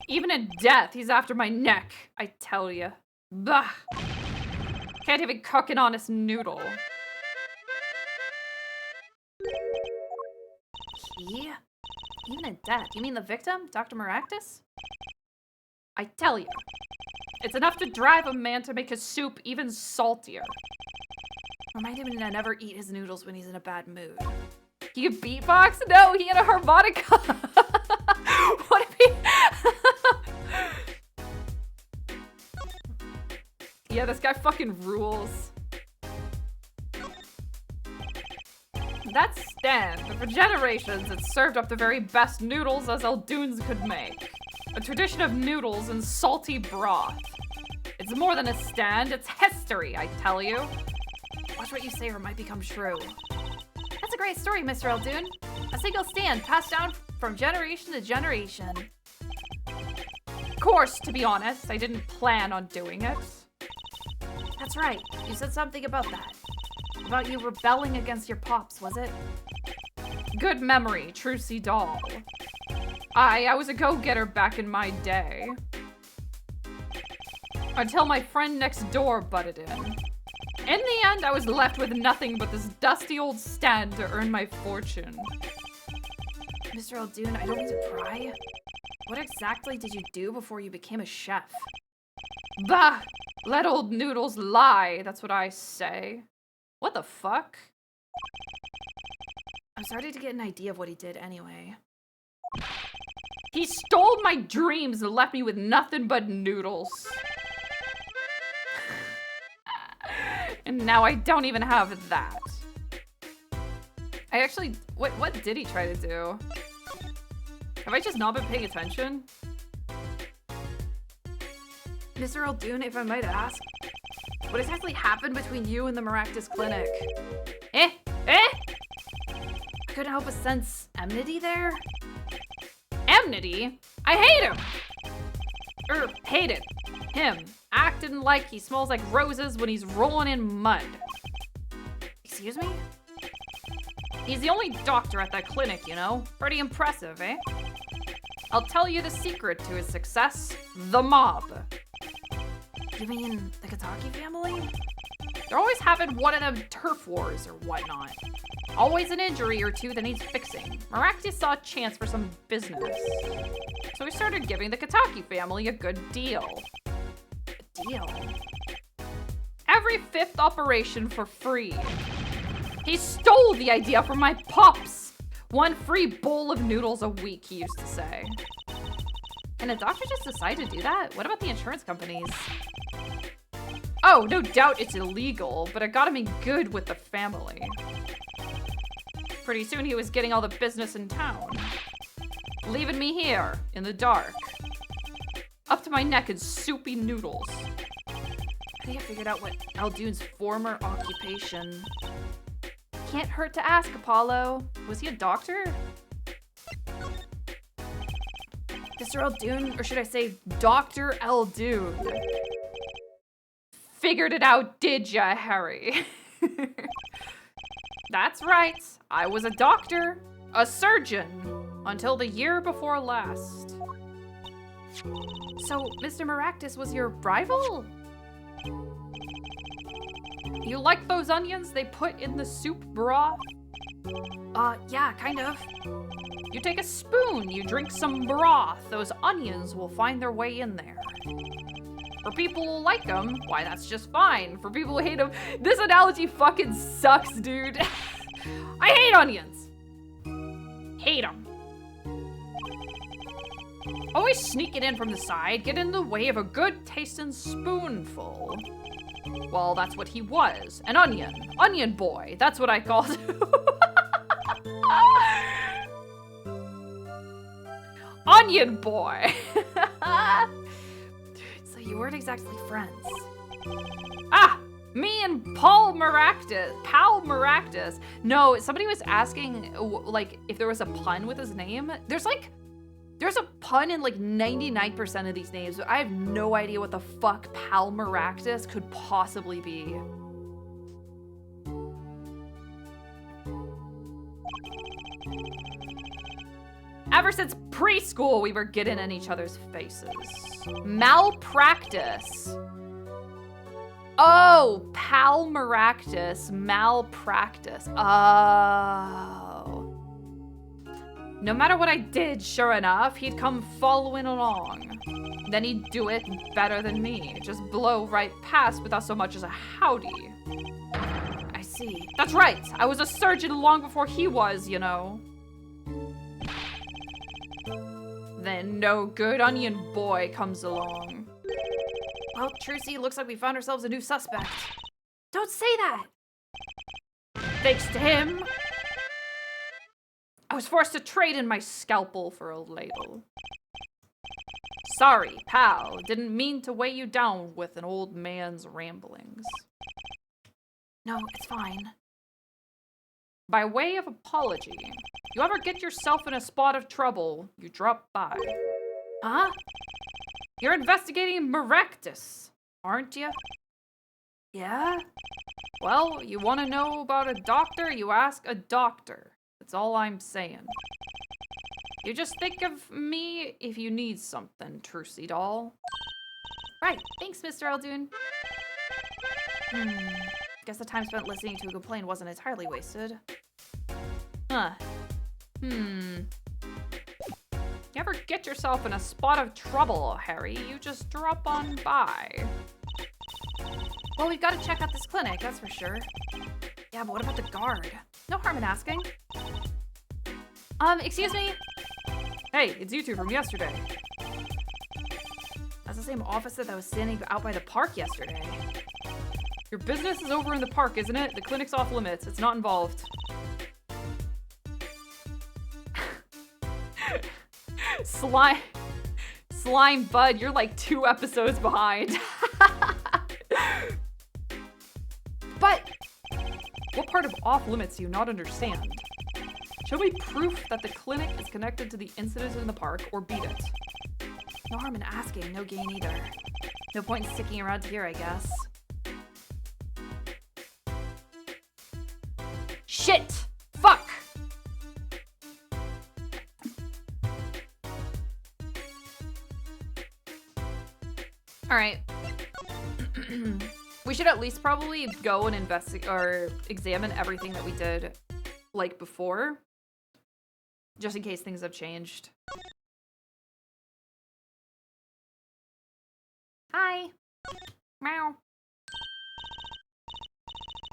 Even in death, he's after my neck, I tell you. Bah. Can't even cook an honest noodle. He? Even in death? You mean the victim, Dr. Maractus? I tell you, it's enough to drive a man to make his soup even saltier. Remind him to never eat his noodles when he's in a bad mood. He could beatbox? No, he had a harmonica. What if he... Yeah, this guy fucking rules. That stand, for generations, it served up the very best noodles as Eldunes could make. A tradition of noodles and salty broth. It's more than a stand, it's history, I tell you. Watch what you say or it might become true. That's a great story, Mr. Eldoon. A single stand passed down from generation to generation. Of course, to be honest, I didn't plan on doing it. That's right, you said something about that. About you rebelling against your pops, was it? Good memory, Trucy doll. I was a go-getter back in my day. Until my friend next door butted in. In the end, I was left with nothing but this dusty old stand to earn my fortune. Mr. Eldoon, I don't mean to pry. What exactly did you do before you became a chef? Bah! Let old noodles lie, that's what I say. What the fuck? I'm starting to get an idea of what he did anyway. He stole my dreams and left me with nothing but noodles. And now I don't even have that. I actually, what did he try to do? Have I just not been paying attention? Mr. Eldoon, if I might ask, what exactly happened between you and the Maractus Clinic? I couldn't help but sense enmity there. Enmity? I hate him! Hated him. Acting like he smells like roses when he's rolling in mud. Excuse me? He's the only doctor at that clinic, you know? Pretty impressive, eh? I'll tell you the secret to his success. The mob. You mean the Kataki family? They're always having one of them turf wars or whatnot. Always an injury or two that needs fixing. Maractus saw a chance for some business. So he started giving the Kataki family a good deal. A deal? Every 5th operation for free. He stole the idea from my pops. 1 free bowl of noodles a week, he used to say. And a doctor just decided to do that? What about the insurance companies? Oh, no doubt it's illegal, but it got him in good with the family. Pretty soon he was getting all the business in town. Leaving me here, in the dark. Up to my neck in soupy noodles. I think I figured out what Aldune's former occupation. Can't hurt to ask, Apollo. Was he a doctor? Mr. Aldune, or should I say Dr. Aldune? Figured it out, did ya, Harry? That's right. I was a doctor, a surgeon, until the year before last. So, Mr. Maractus was your rival? You like those onions they put in the soup broth? Yeah, kind of. You take a spoon, you drink some broth, those onions will find their way in there. For people who like them, why, that's just fine. For people who hate them, this analogy fucking sucks, dude. I hate onions. Hate them. Always sneaking in from the side, get in the way of a good tasting spoonful. Well, that's what he was, an onion. Onion boy, that's what I called him. Onion boy. So you weren't exactly friends. Ah, me and Pal Maractus. No, somebody was asking, like, if there was a pun with his name. There's a pun in like 99% of these names, but I have no idea what the fuck Pal Maractus could possibly be. Ever since preschool, we were getting in each other's faces. Malpractice. Oh, Pal Maractus, malpractice. Oh. No matter what I did, sure enough, he'd come following along. Then he'd do it better than me. Just blow right past without so much as a howdy. I see. That's right. I was a surgeon long before he was, you know. Then no good onion boy comes along. Well, Trucy, looks like we found ourselves a new suspect. Don't say that! Thanks to him, I was forced to trade in my scalpel for a ladle. Sorry, pal. Didn't mean to weigh you down with an old man's ramblings. No, it's fine. By way of apology, you ever get yourself in a spot of trouble, you drop by. Huh? You're investigating Maractus, aren't you? Yeah? Well, you want to know about a doctor, you ask a doctor. That's all I'm saying. You just think of me if you need something, Trucy doll. Right, thanks, Mr. Aldune. Guess the time spent listening to a complaint wasn't entirely wasted. Huh. You ever get yourself in a spot of trouble, Harry, you just drop on by. Well, we've got to check out this clinic, that's for sure. Yeah, but what about the guard? No harm in asking. Excuse me? Hey, it's you two from yesterday. That's the same officer that was standing out by the park yesterday. Your business is over in the park, isn't it? The clinic's off limits. It's not involved. Slime Bud, you're like 2 episodes behind. But what part of off limits do you not understand? Show me proof that the clinic is connected to the incident in the park, or beat it. No harm in asking, no gain either. No point in sticking around here, I guess. Shit! Fuck! Alright. We should at least probably go and investigate or examine everything that we did, like, before. Just in case things have changed. Hi. Meow.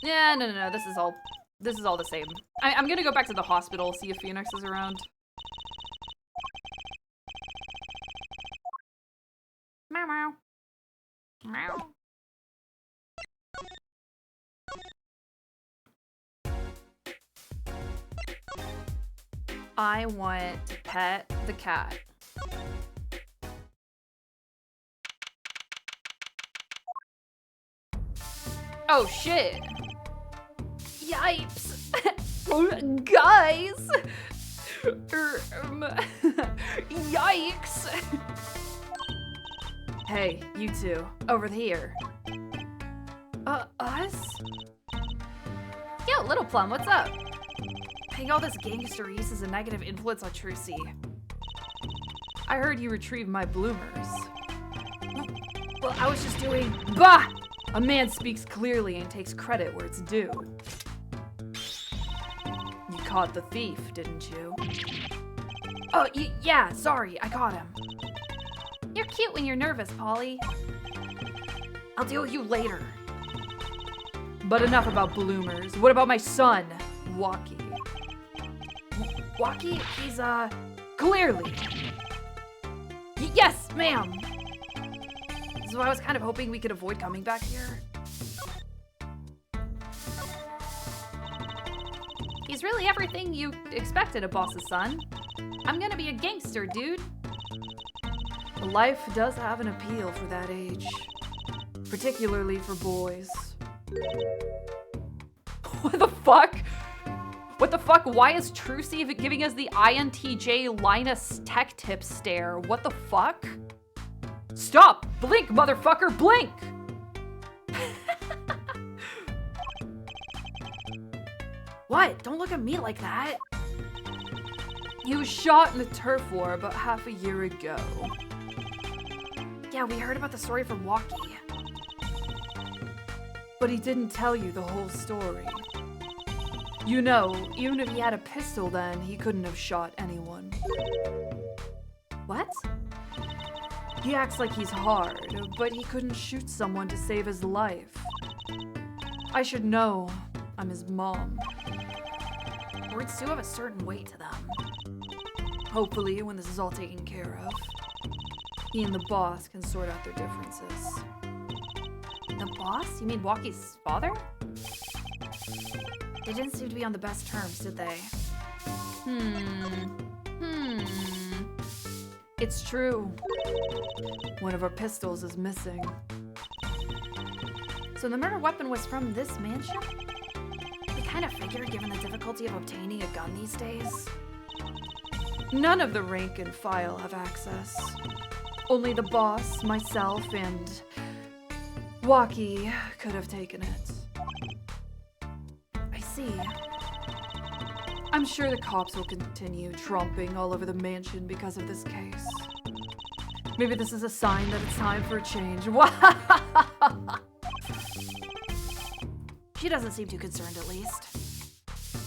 Yeah, no. This is all the same. I'm gonna go back to the hospital, see if Phoenix is around. Meow meow. Meow. I want to pet the cat. Oh shit. Yipes. Guys. Yikes. Hey, you two, over here. Us? Yo, Little Plum, what's up? I think all this gangsterese is a negative influence on Trucy. I heard you retrieved my bloomers. Well, I was just doing... Bah! A man speaks clearly and takes credit where it's due. You caught the thief, didn't you? Oh, yeah, sorry, I caught him. You're cute when you're nervous, Polly. I'll deal with you later. But enough about bloomers. What about my son, Walkie? Walkie? He's, clearly. Yes, ma'am! So I was kind of hoping we could avoid coming back here. He's really everything you expected a boss's son. I'm gonna be a gangster, dude. Life does have an appeal for that age. Particularly for boys. What the fuck? What the fuck? Why is Trucy giving us the INTJ Linus Tech Tip stare? What the fuck? Stop! Blink, motherfucker, blink! What? Don't look at me like that. He was shot in the turf war about half a year ago. Yeah, we heard about the story from Walkie. But he didn't tell you the whole story. You know, even if he had a pistol then, he couldn't have shot anyone. What? He acts like he's hard, but he couldn't shoot someone to save his life. I should know. I'm his mom. Words do have a certain weight to them. Hopefully, when this is all taken care of, he and the boss can sort out their differences. The boss? You mean Walkie's father? They didn't seem to be on the best terms, did they? It's true. One of our pistols is missing. So the murder weapon was from this mansion? I kind of figured, given the difficulty of obtaining a gun these days. None of the rank and file have access. Only the boss, myself, and Walkie could have taken it. I see. I'm sure the cops will continue tromping all over the mansion because of this case. Maybe this is a sign that it's time for a change. She doesn't seem too concerned, at least.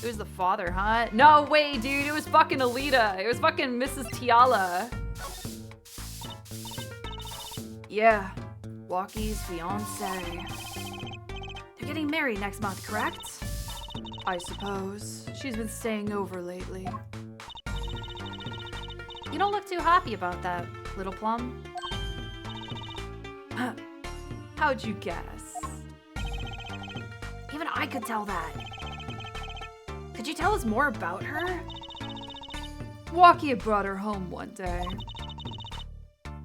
It was the father, huh? No way, dude. It was fucking Alita. It was fucking Mrs. Tiala. Yeah, Walkie's fiance. They're getting married next month, correct? I suppose. She's been staying over lately. You don't look too happy about that, Little Plum. How'd you guess? Even I could tell that. Could you tell us more about her? Walkie brought her home one day.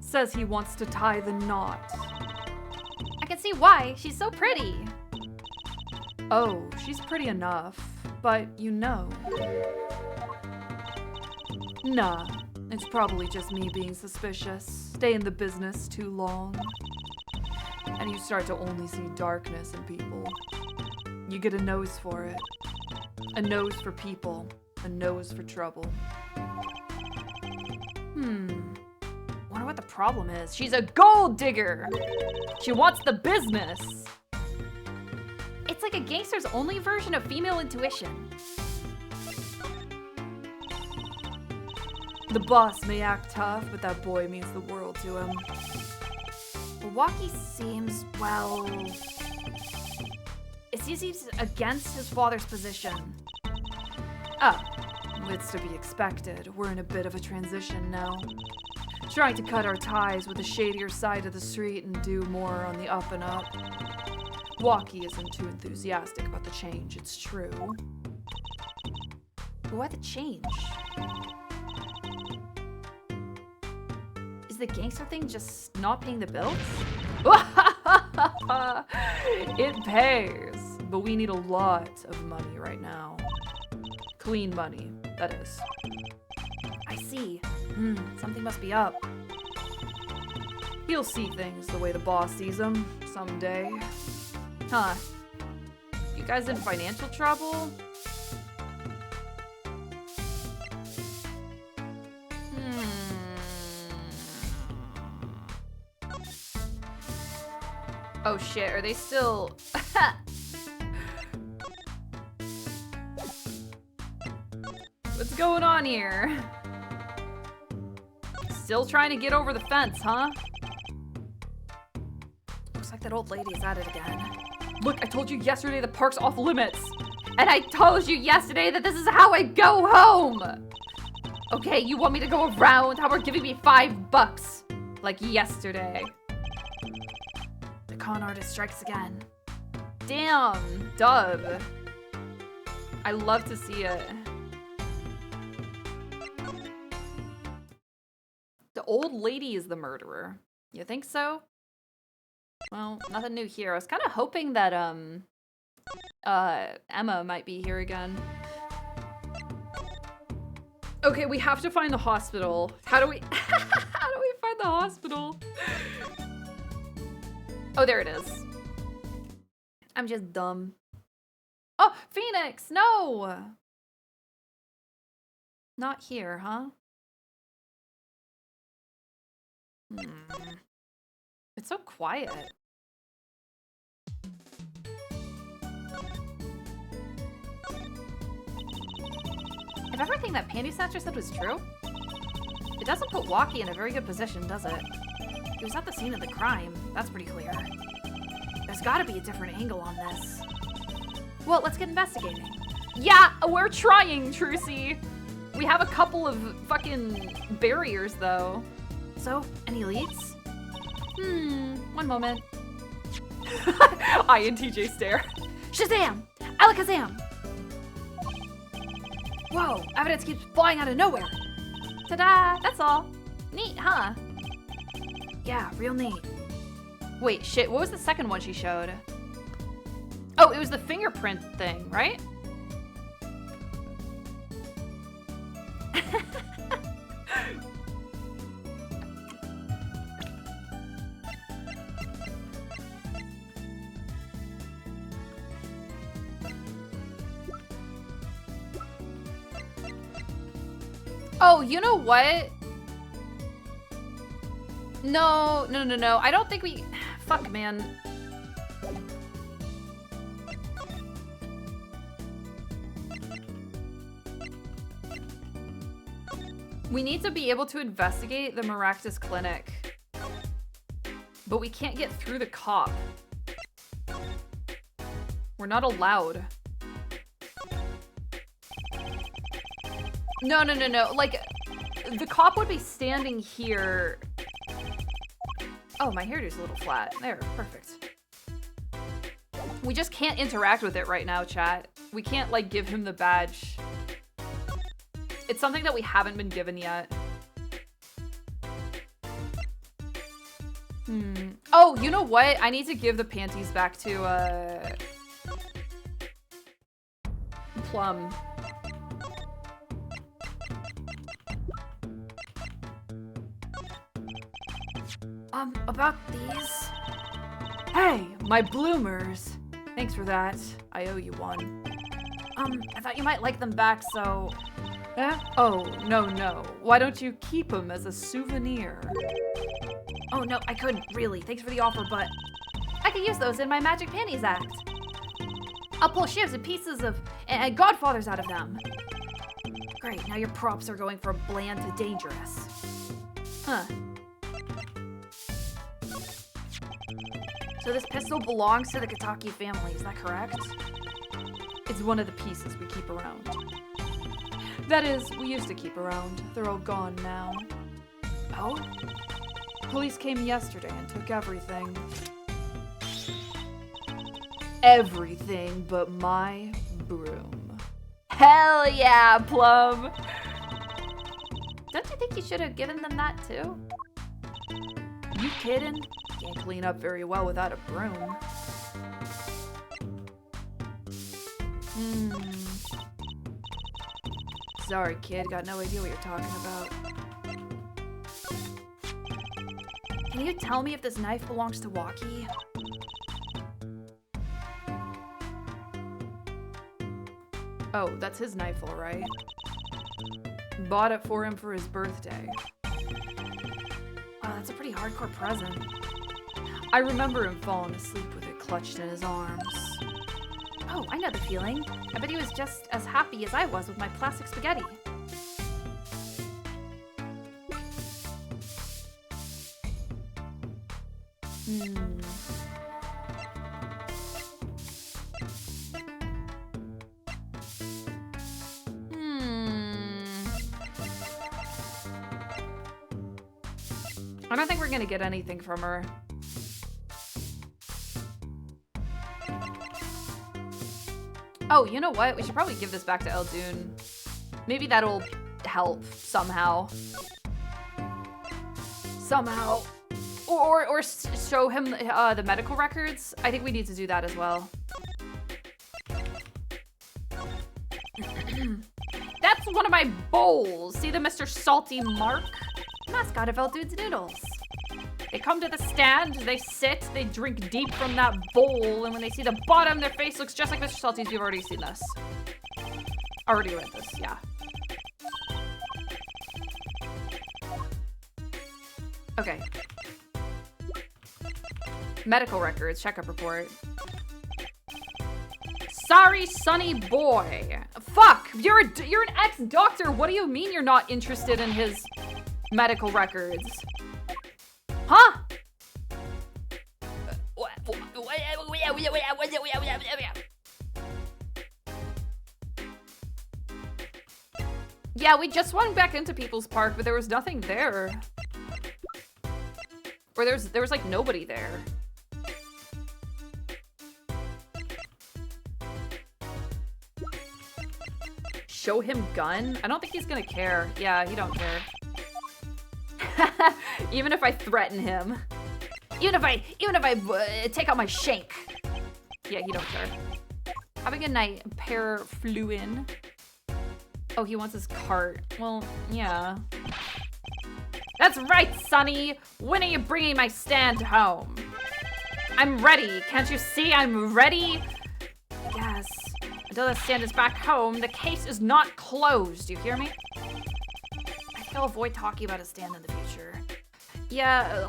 Says he wants to tie the knot. I can see why. She's so pretty. Oh, she's pretty enough, but you know. Nah, it's probably just me being suspicious. Stay in the business too long. And you start to only see darkness in people. You get a nose for it. A nose for people. A nose for trouble. Wonder what the problem is. She's a gold digger. She wants the business. It's like a gangster's only version of female intuition. The boss may act tough, but that boy means the world to him. Milwaukee seems, well... It seems he's against his father's position. Oh, it's to be expected. We're in a bit of a transition now. Trying to cut our ties with the shadier side of the street and do more on the up and up. Milwaukee isn't too enthusiastic about the change, it's true. But why the change? Is the gangster thing just not paying the bills? It pays, but we need a lot of money right now. Clean money, that is. I see. Something must be up. He'll see things the way the boss sees them someday. Huh. You guys in financial trouble? Oh shit, are they still... What's going on here? Still trying to get over the fence, huh? Looks like that old lady's at it again. Look, I told you yesterday the park's off limits. And I told you yesterday that this is how I go home! Okay, you want me to go around? How about giving me $5? Like yesterday. The con artist strikes again. Damn, dub. I love to see it. The old lady is the murderer. You think so? Well, nothing new here. I was kind of hoping that, Emma might be here again. Okay, we have to find the hospital. How do we, how do we find the hospital? Oh, there it is. I'm just dumb. Oh, Phoenix, no! Not here, huh? It's so quiet. If everything that Panty Snatcher said was true, it doesn't put Walkie in a very good position, does it? He was at the scene of the crime. That's pretty clear. There's gotta be a different angle on this. Well, let's get investigating. Yeah, we're trying, Trucy. We have a couple of fucking barriers, though. So, any leads? One moment. I and TJ stare. Shazam! Alakazam! Whoa, evidence keeps flying out of nowhere. Ta-da, that's all. Neat, huh? Yeah, real neat. Wait, shit, what was the second one she showed? Oh, it was the fingerprint thing, right? Oh, you know what? No. I don't think we... Fuck, man. We need to be able to investigate the Maractus Clinic. But we can't get through the cop. We're not allowed. No. Like, the cop would be standing here. Oh, my hairdo's a little flat. There, perfect. We just can't interact with it right now, chat. We can't, like, give him the badge. It's something that we haven't been given yet. Oh, you know what? I need to give the panties back to, Plum. About these? Hey, my bloomers. Thanks for that. I owe you one. I thought you might like them back, so... Oh, no. Why don't you keep them as a souvenir? Oh no, I couldn't, really. Thanks for the offer, but I could use those in my Magic Panties act. I'll pull shivs and pieces of and Godfathers out of them. Great, now your props are going from bland to dangerous. Huh. So this pistol belongs to the Kataki family, is that correct? It's one of the pieces we keep around. That is, we used to keep around. They're all gone now. Oh? Police came yesterday and took everything. Everything but my broom. Hell yeah, Plum! Don't you think you should have given them that too? You kidding? Can't clean up very well without a broom. Sorry, kid. Got no idea what you're talking about. Can you tell me if this knife belongs to Waki? Oh, that's his knife, all right. Bought it for him for his birthday. Wow, that's a pretty hardcore present. I remember him falling asleep with it clutched in his arms. Oh, I know the feeling. I bet he was just as happy as I was with my plastic spaghetti. I don't think we're gonna get anything from her. Oh, you know what? We should probably give this back to Eldoon. Maybe that'll help somehow. Somehow. Or show him the medical records. I think we need to do that as well. That's one of my bowls. See the Mr. Salty mark? Mascot of Eldoon's Noodles. They come to the stand, they sit, they drink deep from that bowl, and when they see the bottom, their face looks just like Mr. Salty's. You've already seen this. Already read this, yeah. Okay. Medical records, checkup report. Sorry, sonny boy. Fuck, you're an ex-doctor. What do you mean you're not interested in his medical records? Huh? Yeah, we just went back into People's Park, but there was nothing there. Or there was like nobody there. Show him gun? I don't think he's gonna care. Yeah, he don't care. Even if I threaten him. Even if I take out my shank. Yeah, he don't care. Have a good night, Pear Fluin. Oh, he wants his cart. Well, yeah. That's right, Sonny. When are you bringing my stand home? I'm ready. Can't you see I'm ready? Yes. Until the stand is back home, the case is not closed. You hear me? I think I'll avoid talking about a stand in the future. Yeah.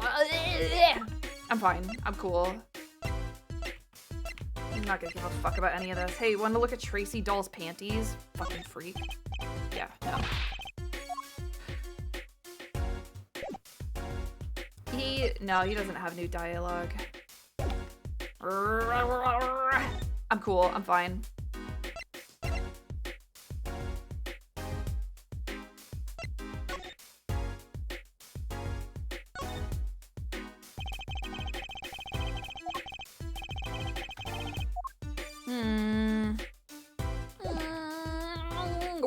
I'm fine. I'm cool. I'm not gonna give a fuck about any of this. Hey, wanna look at Tracy Doll's panties? Fucking freak. Yeah, no. He doesn't have new dialogue. I'm cool. I'm fine.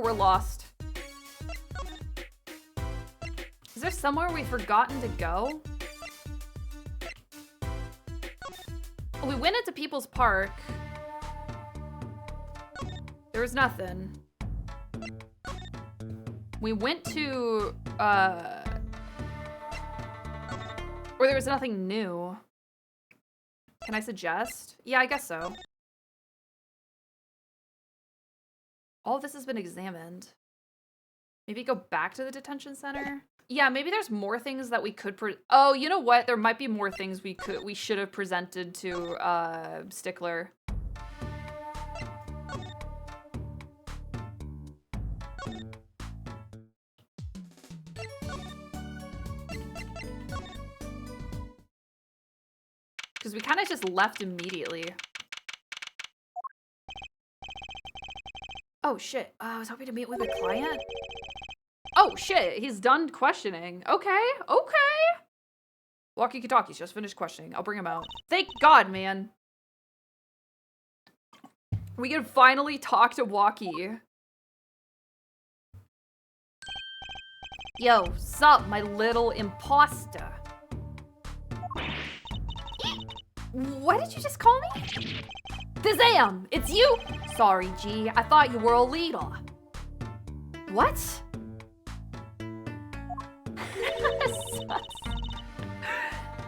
We're lost. Is there somewhere we've forgotten to go? We went into People's Park. There was nothing. We went to, or there was nothing new. Can I suggest? Yeah, I guess so. All of this has been examined. Maybe go back to the detention center? Yeah, maybe there's more things that we could oh, you know what? There might be more things we should have presented to Stickler. Because we kind of just left immediately. Oh shit, I was hoping to meet with a client. Oh shit, he's done questioning. Okay, okay. Walkie-talkies just finished questioning. I'll bring him out. Thank God, man. We can finally talk to Walkie. Yo, sup, my little imposter? What did you just call me? Kazam! It's you! Sorry, G. I thought you were a leader. What?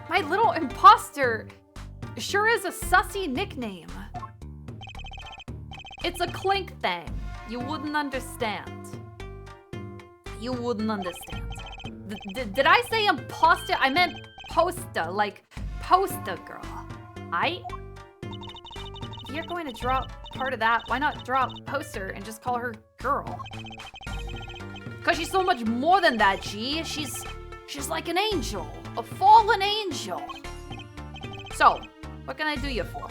My little imposter sure is a sussy nickname. It's a clink thing. You wouldn't understand. You wouldn't understand. Did I say imposter? I meant poster, like poster girl. If you're going to drop part of that, why not drop poster and just call her girl? Cause she's so much more than that, G. She's like an angel, a fallen angel. So, what can I do you for?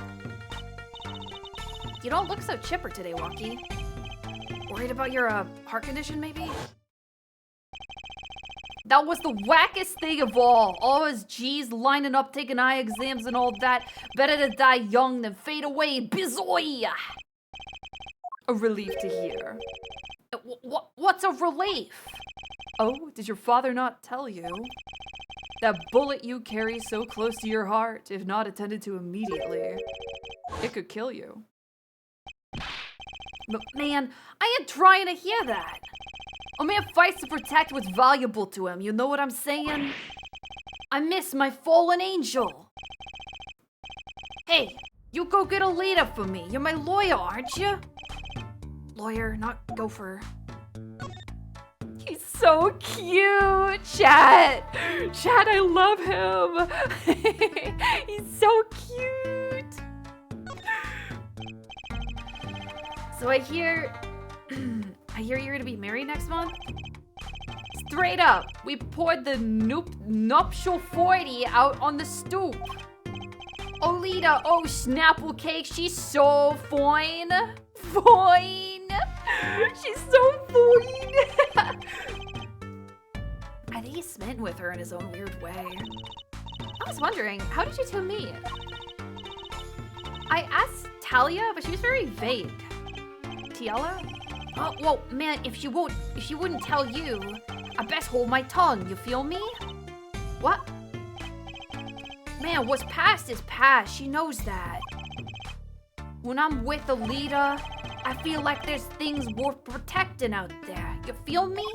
You don't look so chipper today, Walkie. Worried about your heart condition, maybe? That was the wackest thing of all his G's lining up, taking eye exams and all that. Better to die young than fade away, bizoy! A relief to hear. What's a relief? Oh, did your father not tell you? That bullet you carry so close to your heart, if not attended to immediately, it could kill you. But man, I ain't trying to hear that. A man fights to protect what's valuable to him, you know what I'm saying? I miss my fallen angel. Hey, you go get a leader for me. You're my lawyer, aren't you? Lawyer, not gopher. He's so cute, chat. Chat, I love him. He's so cute. So I hear you're gonna be married next month? Straight up, we poured the nuptial 40 out on the stoop. Olita, oh Snapple Cake, she's so fine. Fine. She's so fine. I think he's smitten with her in his own weird way. I was wondering, how did you two meet? I asked Talia, but she was very vague. Tiala? Oh, well, man, if she wouldn't tell you, I best hold my tongue, you feel me? What? Man, what's past is past, she knows that. When I'm with a leader, I feel like there's things worth protecting out there, you feel me?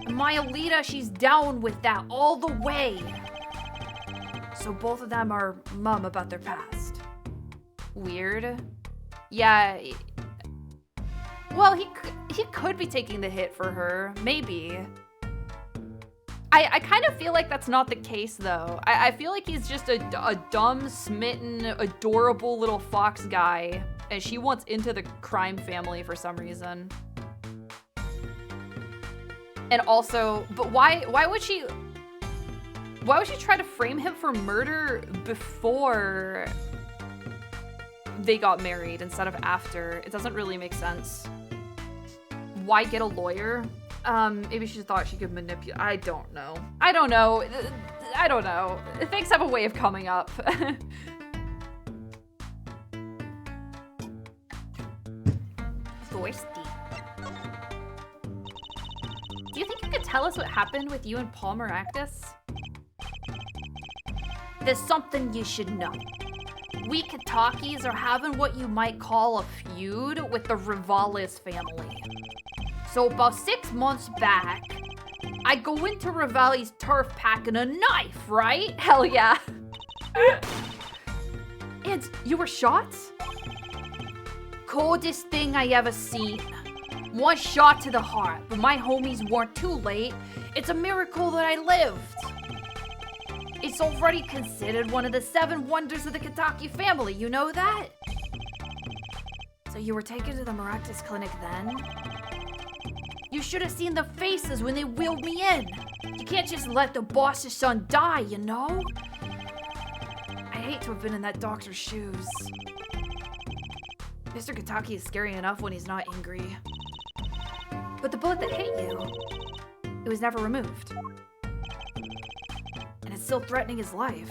And my Alita, she's down with that all the way. So both of them are mum about their past. Weird. Yeah. Well, he could be taking the hit for her, maybe. I kind of feel like that's not the case, though. I feel like he's just a dumb, smitten, adorable little fox guy, and she wants into the crime family for some reason. And also, but why would she try to frame him for murder before they got married instead of after? It doesn't really make sense. Why get a lawyer? Maybe she thought she could manipulate. I don't know. Things have a way of coming up. Thirsty. Do you think you could tell us what happened with you and Paul Maractus? There's something you should know. We Katakis are having what you might call a feud with the Rivales family. So about 6 months back, I go into Rivales' turf packing a knife, right? Hell yeah. And you were shot? Coldest thing I ever seen. One shot to the heart, but my homies weren't too late. It's a miracle that I lived. It's already considered one of the 7 wonders of the Kataki family, you know that? So you were taken to the Maractus clinic then? You should have seen the faces when they wheeled me in. You can't just let the boss's son die, you know? I hate to have been in that doctor's shoes. Mr. Kataki is scary enough when he's not angry. But the bullet that hit you, it was never removed. And it's still threatening his life.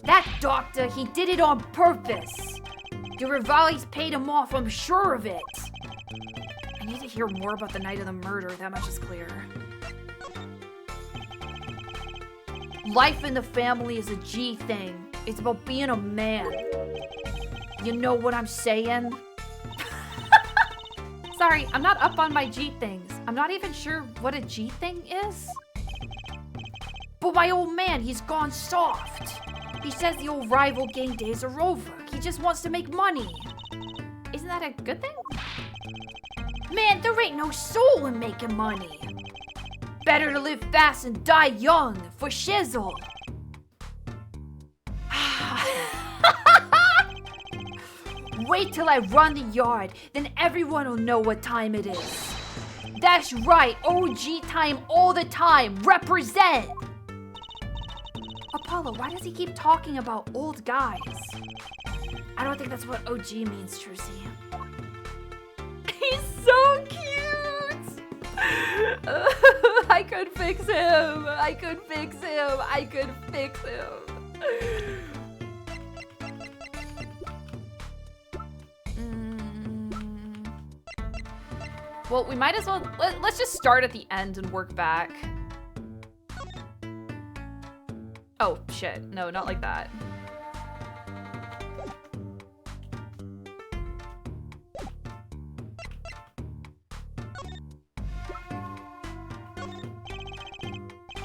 That doctor, he did it on purpose. The Rivalis paid him off, I'm sure of it. I need to hear more about the night of the murder, that much is clear. Life in the family is a G thing. It's about being a man. You know what I'm saying? Sorry, I'm not up on my G things. I'm not even sure what a G thing is. But my old man, he's gone soft. He says the old rival gang days are over. He just wants to make money. Isn't that a good thing? Man, there ain't no soul in making money. Better to live fast and die young, for shizzle. Wait till I run the yard, then everyone will know what time it is. That's right, OG time all the time, represent! Apollo, why does he keep talking about old guys? I don't think that's what OG means, Trucy. He's so cute! I could fix him! I could fix him! I could fix him! Well, we might as well, let's just start at the end and work back. Oh, shit. No, not like that.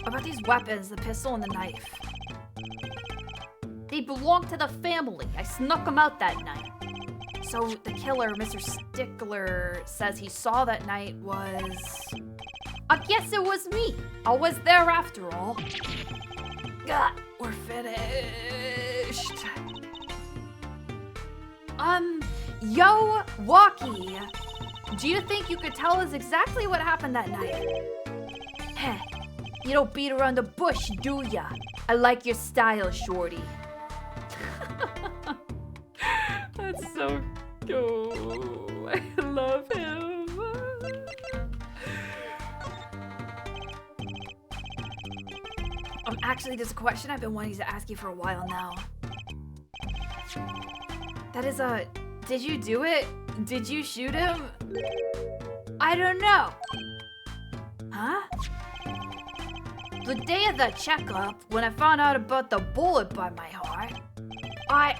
About these weapons, the pistol and the knife. They belong to the family. I snuck them out that night. So the killer, Mr. Stickler, says he saw that night was... I guess it was me. I was there after all. Gah, we're finished. Yo, Walkie. Do you think you could tell us exactly what happened that night? Heh, you don't beat around the bush, do ya? I like your style, shorty. That's so cool. I love him. Actually, there's a question I've been wanting to ask you for a while now. That is did you do it? Did you shoot him? I don't know. Huh? The day of the checkup, when I found out about the bullet by my heart, I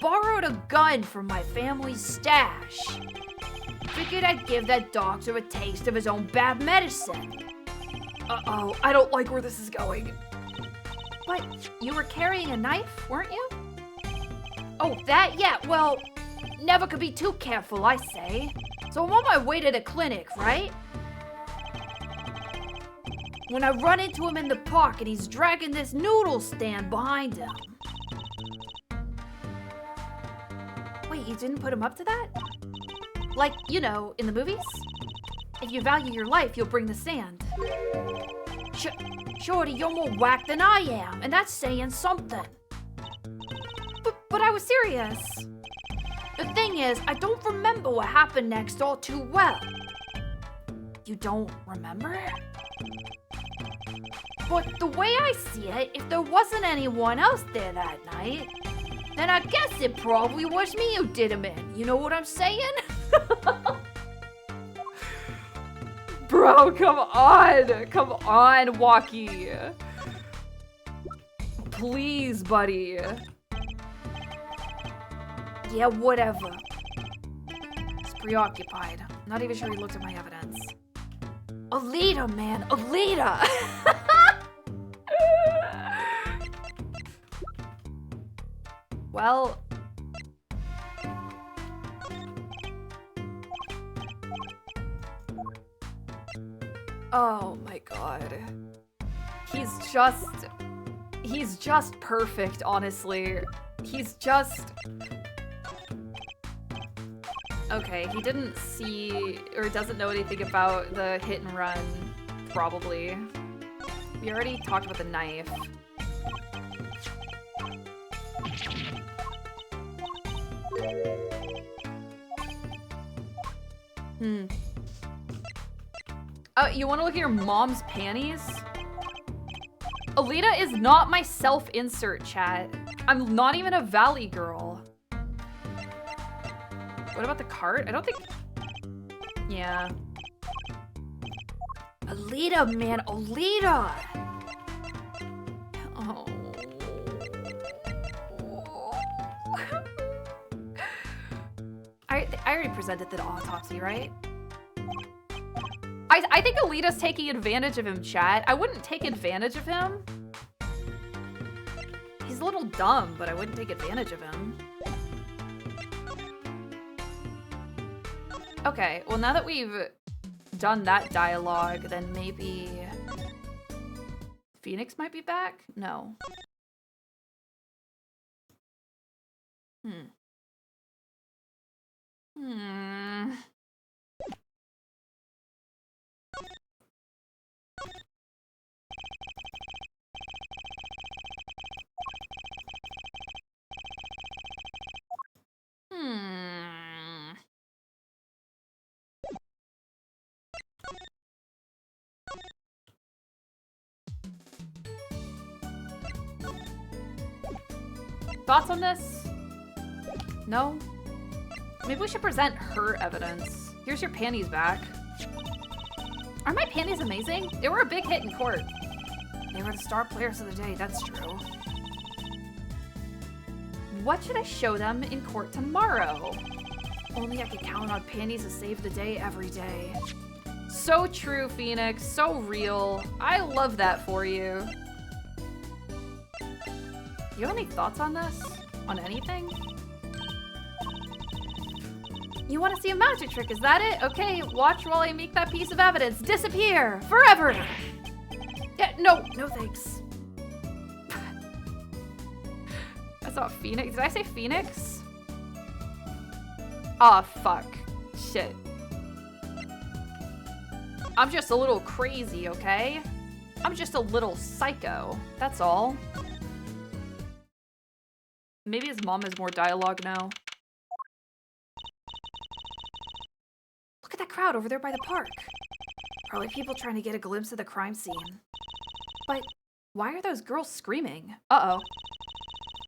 borrowed a gun from my family's stash. Figured I'd give that doctor a taste of his own bad medicine. Uh-oh, I don't like where this is going. But you were carrying a knife, weren't you? Oh, that? Yeah, well, never could be too careful, I say. So I'm on my way to the clinic, right? When I run into him in the park and he's dragging this noodle stand behind him. Wait, you didn't put him up to that? Like, you know, in the movies? If you value your life, you'll bring the stand. Shorty, you're more whack than I am, and that's saying something. But I was serious. The thing is, I don't remember what happened next all too well. You don't remember? But the way I see it, if there wasn't anyone else there that night, then I guess it probably was me who did him in. You know what I'm saying? Bro, come on! Come on, Walkie! Please, buddy. Yeah, whatever. He's preoccupied. Not even sure he looked at my evidence. Alita, man, Alita! Well... Oh my god. He's just perfect, honestly. He's just... Okay, he didn't see or doesn't know anything about the hit and run, probably. We already talked about the knife. You want to look at your mom's panties? Alita is not my self-insert, chat. I'm not even a Valley girl. What about the cart? I don't think... Yeah. Alita, man. Alita! Oh. I already presented the autopsy, right? I think Alita's taking advantage of him, chat. I wouldn't take advantage of him. He's a little dumb, but I wouldn't take advantage of him. Okay, well now that we've done that dialogue, then maybe... Phoenix might be back? No. Thoughts on this? No? Maybe we should present her evidence. Here's your panties back. Aren't my panties amazing? They were a big hit in court. They were the star players of the day, that's true. What should I show them in court tomorrow? Only I could count on panties to save the day every day. So true, Phoenix. So real. I love that for you. You have any thoughts on this? On anything? You want to see a magic trick, is that it? Okay, watch while I make that piece of evidence disappear forever. Yeah, no thanks. That's not Phoenix. Did I say Phoenix? Aw, fuck. Shit. I'm just a little crazy, okay? I'm just a little psycho. That's all. Maybe his mom has more dialogue now. Look at that crowd over there by the park. Probably people trying to get a glimpse of the crime scene. But why are those girls screaming? Uh-oh.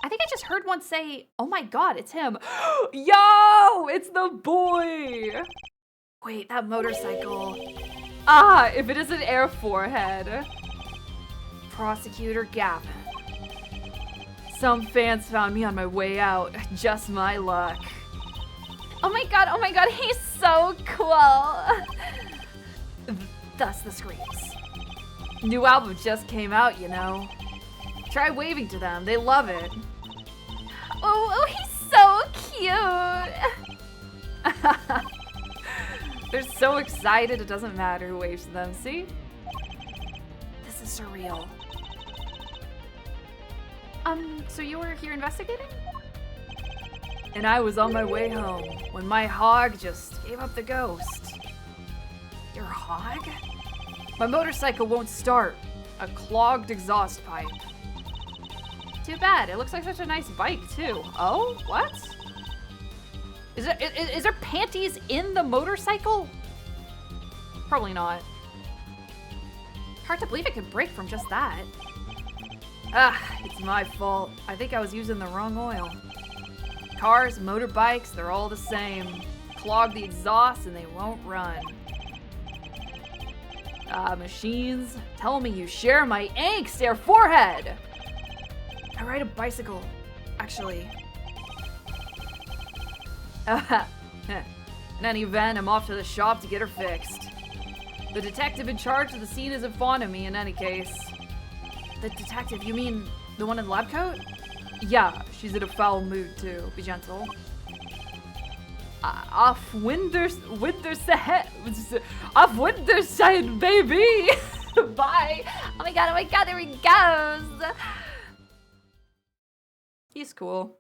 I think I just heard one say, oh my god, it's him. Yo, it's the boy. Wait, that motorcycle. Ah, if it isn't Air Forehead. Prosecutor Gavin. Some fans found me on my way out. Just my luck. Oh my god, he's so cool. Thus the screams. New album just came out, you know. Try waving to them, they love it. Oh, he's so cute. They're so excited it doesn't matter who waves to them, see? This is surreal. So you were here investigating? And I was on my way home when my hog just gave up the ghost. Your hog? My motorcycle won't start. A clogged exhaust pipe. Too bad. It looks like such a nice bike, too. Oh? What? Is there panties in the motorcycle? Probably not. Hard to believe it could break from just that. Ah, it's my fault. I think I was using the wrong oil. Cars, motorbikes, they're all the same. Clog the exhaust and they won't run. Machines, tell me you share my angst, Air Forehead! I ride a bicycle, actually. In any event, I'm off to the shop to get her fixed. The detective in charge of the scene isn't fond of me in any case. The detective, you mean the one in the lab coat? Yeah, she's in a foul mood too. Be gentle. Off Winterside, baby. Bye. Oh my god, there he goes. He's cool.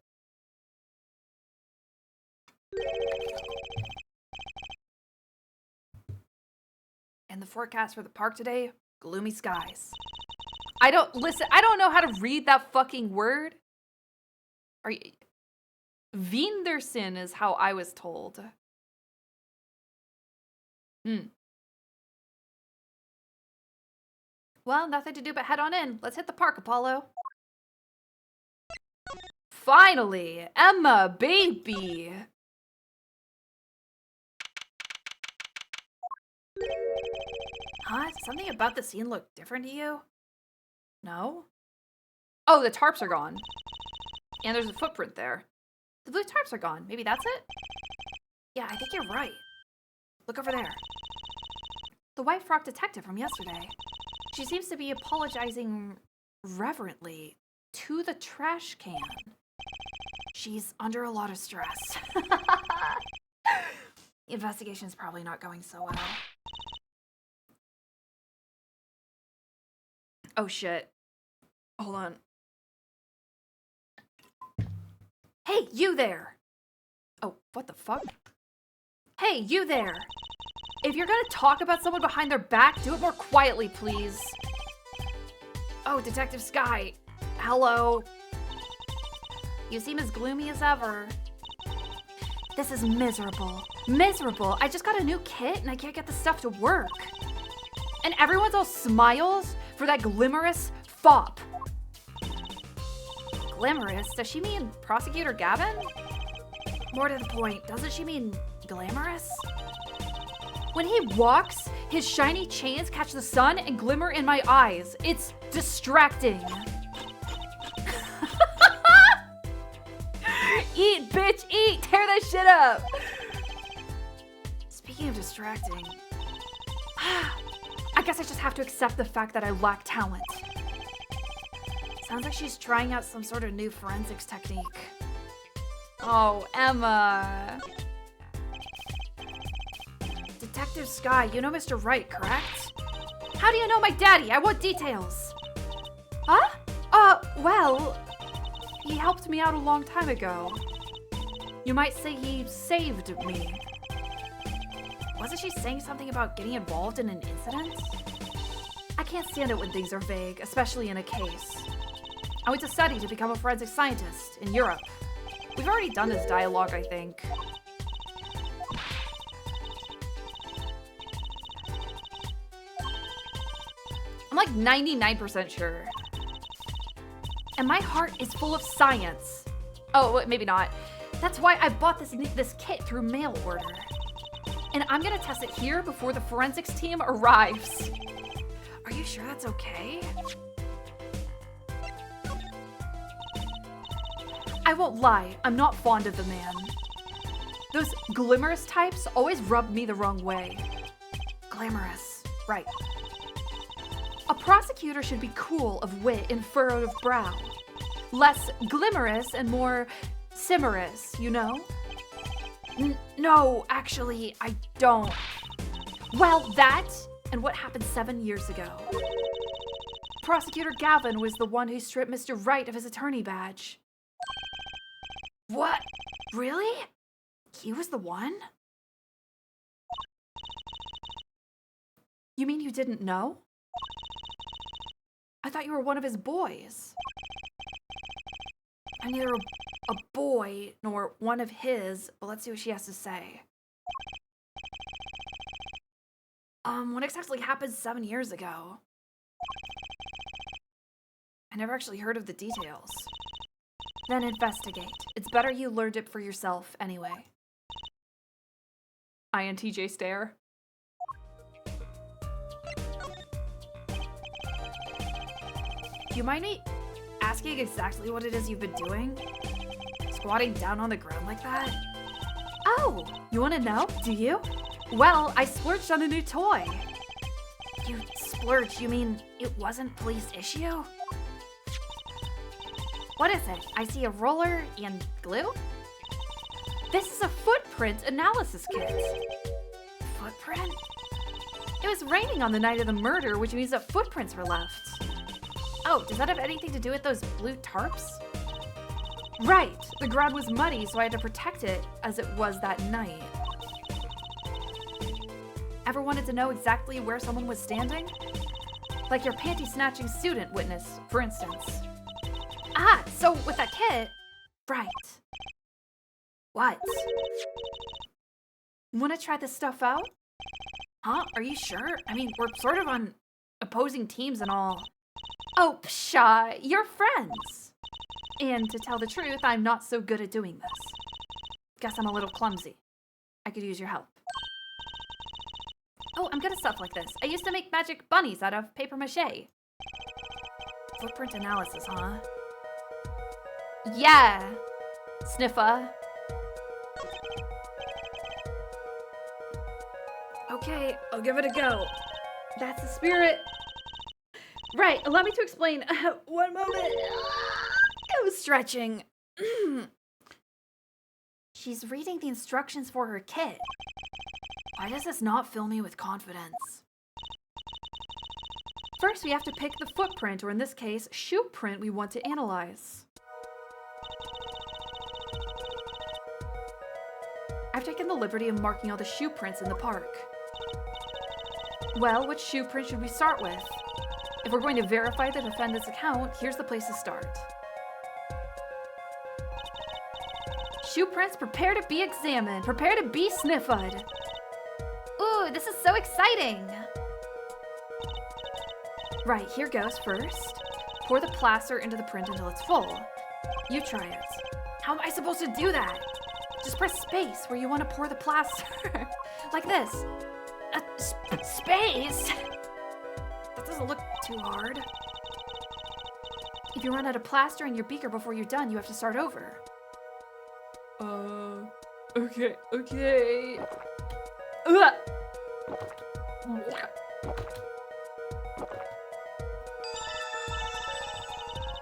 And the forecast for the park today, gloomy skies. I don't know how to read that fucking word. Are you... Vindersin is how I was told. Well, nothing to do but head on in. Let's hit the park, Apollo. Finally, Emma, baby. Huh? Does something about the scene look different to you? No? Oh, the tarps are gone. And there's a footprint there. The blue tarps are gone. Maybe that's it? Yeah, I think you're right. Look over there. The white frock detective from yesterday. She seems to be apologizing reverently to the trash can. She's under a lot of stress. The investigation's probably not going so well. Oh shit. Hold on. Hey, you there! Oh, what the fuck? Hey, you there! If you're gonna talk about someone behind their back, do it more quietly, please. Oh, Detective Sky. Hello. You seem as gloomy as ever. This is miserable. Miserable. I just got a new kit and I can't get the stuff to work. And everyone's all smiles for that glimmerous fop. Glimmerous? Does she mean Prosecutor Gavin? More to the point, doesn't she mean glamorous? When he walks, his shiny chains catch the sun and glimmer in my eyes. It's distracting. Eat, bitch, eat! Tear that shit up! Speaking of distracting, I guess I just have to accept the fact that I lack talent. Sounds like she's trying out some sort of new forensics technique. Oh, Emma. Detective Sky, you know Mr. Wright, correct? How do you know my daddy? I want details. Huh? Well, he helped me out a long time ago. You might say he saved me. Wasn't she saying something about getting involved in an incident? I can't stand it when things are vague, especially in a case. I went to study to become a forensic scientist in Europe. We've already done this dialogue, I think. I'm like 99% sure. And my heart is full of science. Oh, maybe not. That's why I bought this kit through mail order. And I'm gonna test it here before the forensics team arrives. Are you sure that's okay? I won't lie, I'm not fond of the man. Those glamorous types always rub me the wrong way. Glamorous, right. A prosecutor should be cool of wit and furrowed of brow. Less glimmerous and more simmerous, you know? No, actually, I don't. Well, that and what happened 7 years ago. Prosecutor Gavin was the one who stripped Mr. Wright of his attorney badge. What? Really? He was the one? You mean you didn't know? I thought you were one of his boys. I'm neither a boy nor one of his, but let's see what she has to say. What exactly happened 7 years ago? I never actually heard of the details. Then investigate. It's better you learned it for yourself anyway. INTJ stare. Do you mind me asking exactly what it is you've been doing? Squatting down on the ground like that? Oh, you want to know? Do you? Well, I splurged on a new toy. You splurged? You mean it wasn't police issue? What is it? I see a roller and glue? This is a footprint analysis kit. Footprint? It was raining on the night of the murder, which means that footprints were left. Oh, does that have anything to do with those blue tarps? Right, the ground was muddy, so I had to protect it as it was that night. Ever wanted to know exactly where someone was standing? Like your panty-snatching student witness, for instance. Ah, so with that kit... Right. What? Wanna try this stuff out? Huh? Are you sure? I mean, we're sort of on opposing teams and all. Oh, pshaw, you're friends. And to tell the truth, I'm not so good at doing this. Guess I'm a little clumsy. I could use your help. Oh, I'm good at stuff like this. I used to make magic bunnies out of paper mache. Footprint analysis, huh? Yeah, Sniffa. Okay, I'll give it a go. That's the spirit. Right, allow me to explain. One moment. I was stretching. She's reading the instructions for her kit. Why does this not fill me with confidence? First, we have to pick the footprint, or in this case, shoe print we want to analyze. I've taken the liberty of marking all the shoe prints in the park. Well, which shoe print should we start with? If we're going to verify the defendant's account, here's the place to start. Shoe prints, prepare to be examined. Prepare to be sniffed. Ooh, this is so exciting. Right, here goes first. Pour the plaster into the print until it's full. You try it. How am I supposed to do that? Just press space where you want to pour the plaster. Like this. Space? That doesn't look too hard. If you run out of plaster in your beaker before you're done, you have to start over. Okay. Ugh.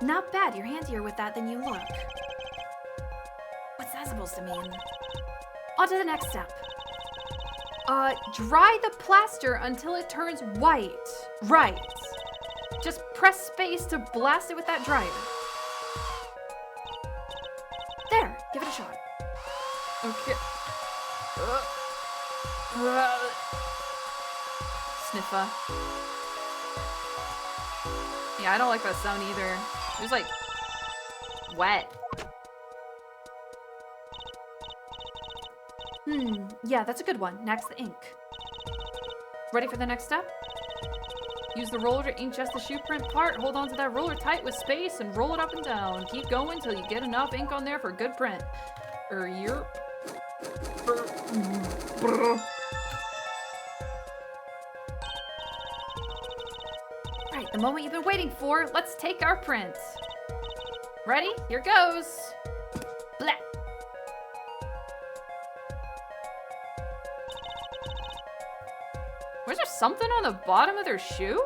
Not bad, you're handier with that than you look. What's that supposed to mean? On to the next step. Dry the plaster until it turns white. Right. Just press space to blast it with that dryer. There, give it a shot. Okay. Sniffa. Yeah, I don't like that sound either. It was like wet. Yeah, that's a good one. Next, the ink. Ready for the next step? Use the roller to ink just the shoe print part. Hold on to that roller tight with space and roll it up and down. Keep going till you get enough ink on there for a good print. Right, the moment you've been waiting for. Let's take our print. Ready? Here goes. Blah. Was there something on the bottom of their shoe?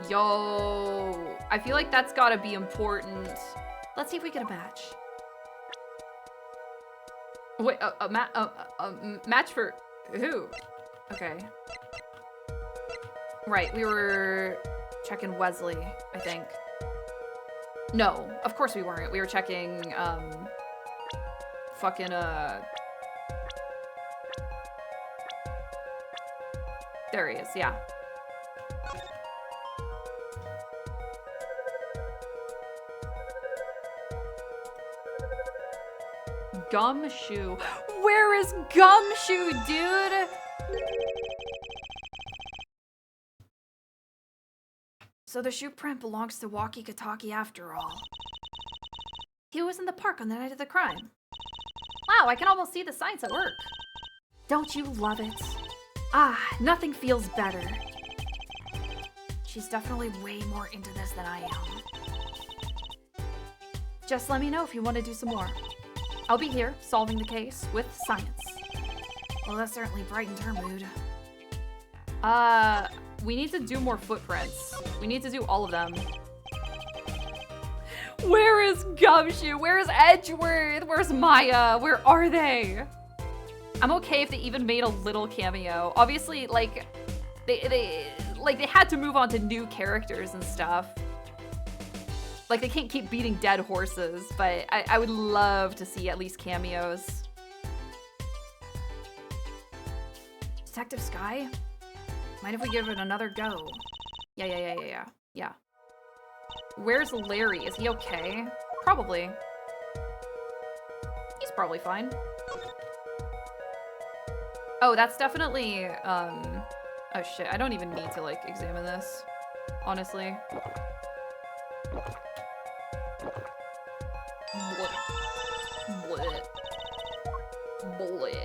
Yo, I feel like that's gotta be important. Let's see if we get a match. Wait, a match for who? Okay. Right, we were checking Wesley, I think. No, of course we weren't. We were checking, there he is, yeah. Gumshoe. Where is Gumshoe, dude? So the shoe print belongs to Walkie Kataki after all. He was in the park on the night of the crime. Wow, I can almost see the signs at work. Don't you love it? Ah, nothing feels better. She's definitely way more into this than I am. Just let me know if you want to do some more. I'll be here, solving the case with science. Well, that certainly brightened her mood. We need to do more footprints. We need to do all of them. Where is Gumshoe? Where's Edgeworth? Where's Maya? Where are they? I'm okay if they even made a little cameo. Obviously, like, they had to move on to new characters and stuff. Like, they can't keep beating dead horses, but I would love to see at least cameos. Detective Sky? Mind if we give it another go? Yeah. Where's Larry? Is he okay? Probably. He's probably fine. Oh, that's definitely, oh shit, I don't even need to, like, examine this, honestly. Blit.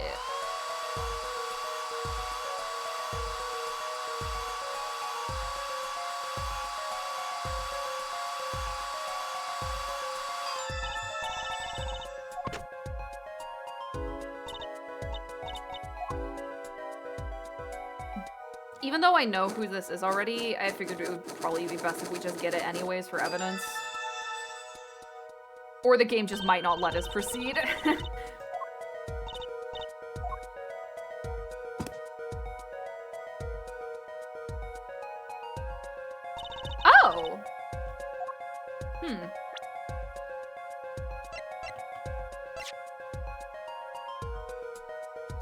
Even though I know who this is already, I figured it would probably be best if we just get it anyways for evidence. Or the game just might not let us proceed. Oh!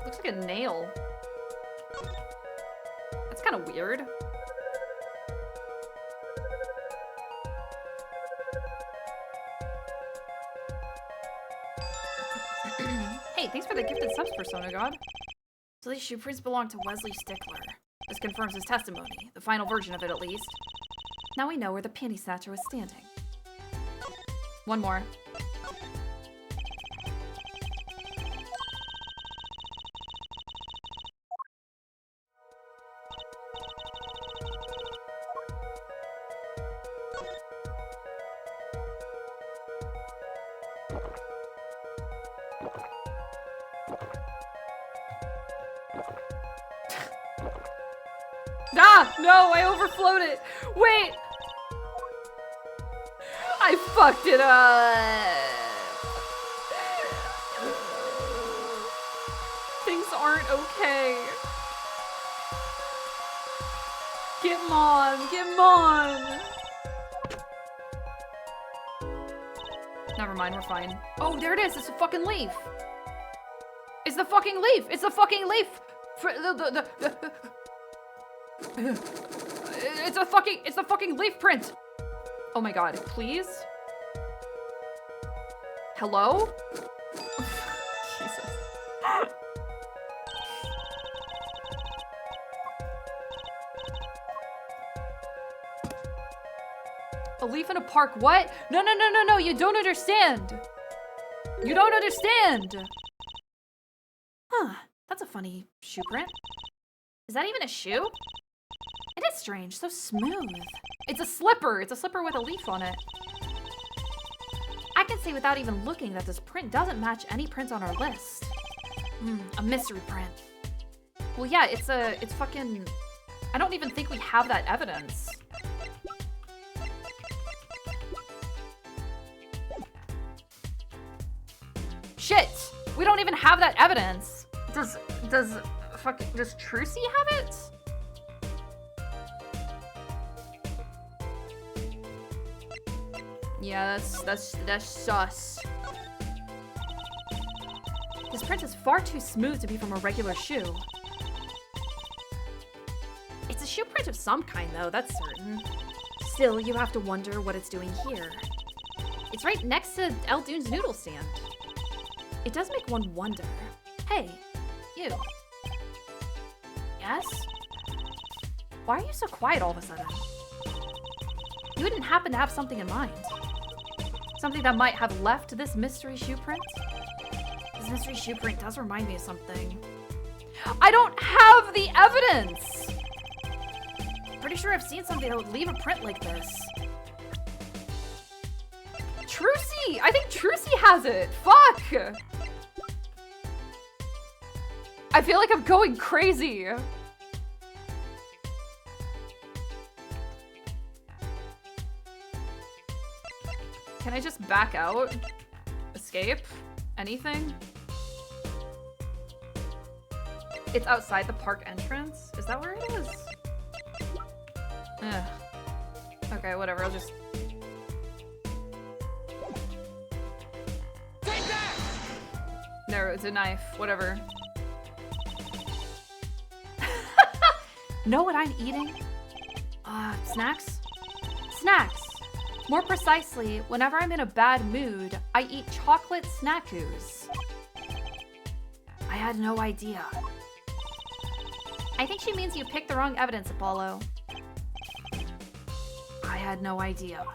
Looks like a nail. That's kind of weird. Hey, thanks for the gifted subs, Persona God. So these shoe prints belong to Wesley Stickler. This confirms his testimony, the final version of it at least. Now we know where the panty snatcher was standing. One more. Ah! No, I overflowed it! Wait! I fucked it up! Things aren't okay. Get Mom! Get Mom! Never mind, we're fine. Oh, there it is! It's a fucking leaf! It's the fucking leaf! It's the fucking leaf! It's the fucking leaf print! Oh my god, please? Hello? Jesus. A leaf in a park, what? No, you don't understand! You don't understand! Huh, that's a funny shoe print. Is that even a shoe? It is strange, so smooth. It's a slipper! It's a slipper with a leaf on it. I can say without even looking that this print doesn't match any prints on our list. A mystery print. Well, yeah, it's fucking... I don't even think we have that evidence. Shit! We don't even have that evidence! Does Trucy have it? Yeah, that's sus. This print is far too smooth to be from a regular shoe. It's a shoe print of some kind, though, that's certain. Still, you have to wonder what it's doing here. It's right next to Eldune's noodle stand. It does make one wonder. Hey, you. Yes? Why are you so quiet all of a sudden? You wouldn't happen to have something in mind? Something that might have left this mystery shoe print? This mystery shoe print does remind me of something. I don't have the evidence! Pretty sure I've seen something that would leave a print like this. Trucy! I think Trucy has it! Fuck! I feel like I'm going crazy. Can Can I just back out? Escape? Anything? It's outside the park entrance? Is that where it is? Ugh. Okay, whatever, I'll just... Take that! No, it's a knife. Whatever. Know what I'm eating? Snacks? Snacks! More precisely, whenever I'm in a bad mood, I eat chocolate snackoos. I had no idea. I think she means you picked the wrong evidence, Apollo. I had no idea.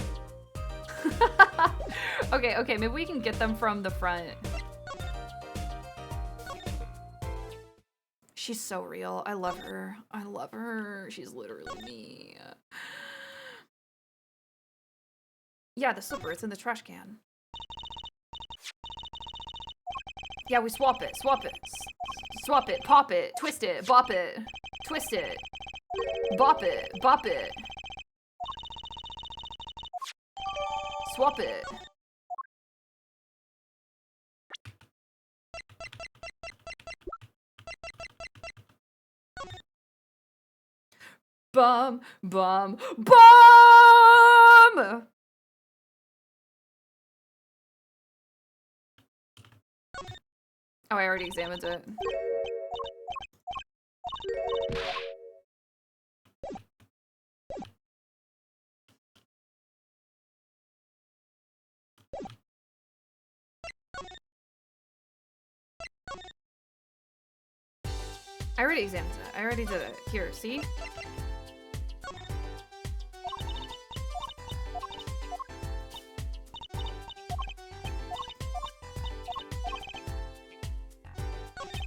Okay, maybe we can get them from the front. She's so real. I love her. I love her. She's literally me. Yeah, the slipper. It's in the trash can. Yeah, we swap it. Swap it. Swap it. Pop it. Twist it. Bop it. Twist it. Bop it. Bop it. Swap it. Bum, bum, bum! Oh, I already examined it. I already examined it. I already did it. Here, see?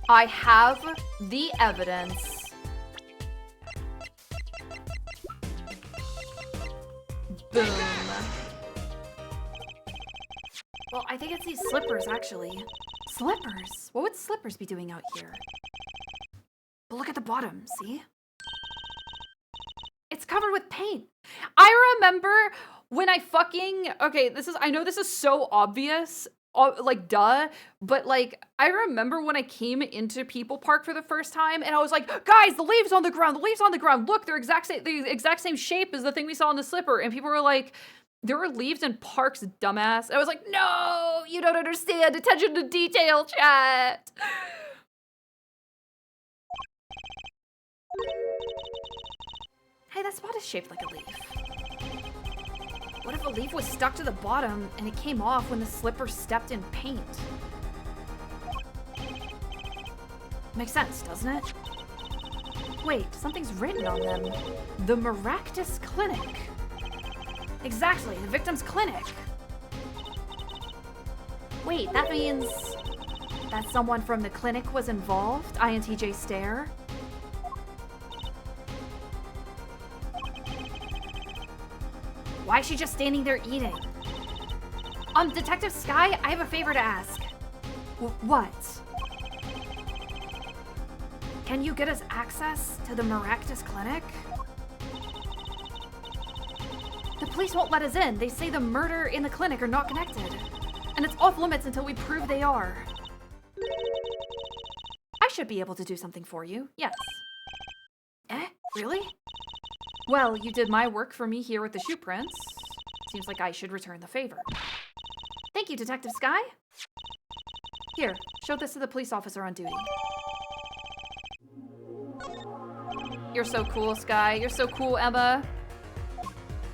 I have the evidence. Boom. Well, I think it's these slippers, actually. Slippers? What would slippers be doing out here? But look at the bottom, see? It's covered with paint. I remember when I fucking... Okay, I know this is so obvious. Like, duh. But, like, I remember when I came into People Park for the first time, and I was like, guys, the leaves on the ground, the leaves on the ground. Look, they're the exact same shape as the thing we saw in the slipper. And people were like, there were leaves in parks, dumbass. And I was like, no, you don't understand. Attention to detail, chat. Hey, that spot is shaped like a leaf. What if a leaf was stuck to the bottom and it came off when the slipper stepped in paint? Makes sense, doesn't it? Wait, something's written on them. The Maractus Clinic. Exactly, the victim's clinic. Wait, that means that someone from the clinic was involved? INTJ stare. Why is she just standing there eating? Detective Sky, I have a favor to ask. What? Can you get us access to the Maractus Clinic? The police won't let us in. They say the murder in the clinic are not connected. And it's off limits until we prove they are. I should be able to do something for you, yes. Eh? Really? Well, you did my work for me here with the shoe prints. Seems like I should return the favor. Thank you, Detective Sky. Here, show this to the police officer on duty. You're so cool, Sky. You're so cool, Emma.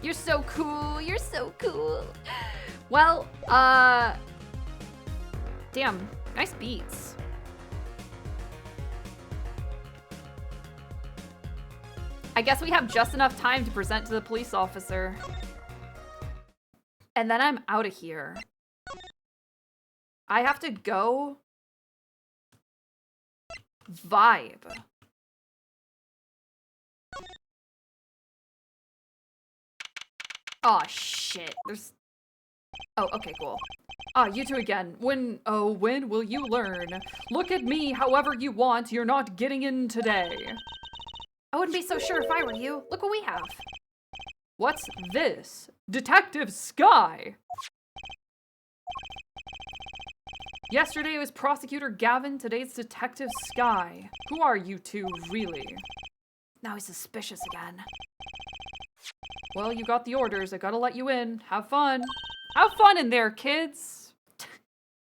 You're so cool. You're so cool. Well, damn, nice beats. I guess we have just enough time to present to the police officer. And then I'm out of here. I have to go. Vibe. Oh shit. There's... Oh, okay, cool. You two again. When will you learn? Look at me however you want. You're not getting in today. I wouldn't be so sure if I were you. Look what we have. What's this? Detective Sky! Yesterday was Prosecutor Gavin, today's Detective Sky. Who are you two, really? Now he's suspicious again. Well, you got the orders. I gotta let you in. Have fun. Have fun in there, kids.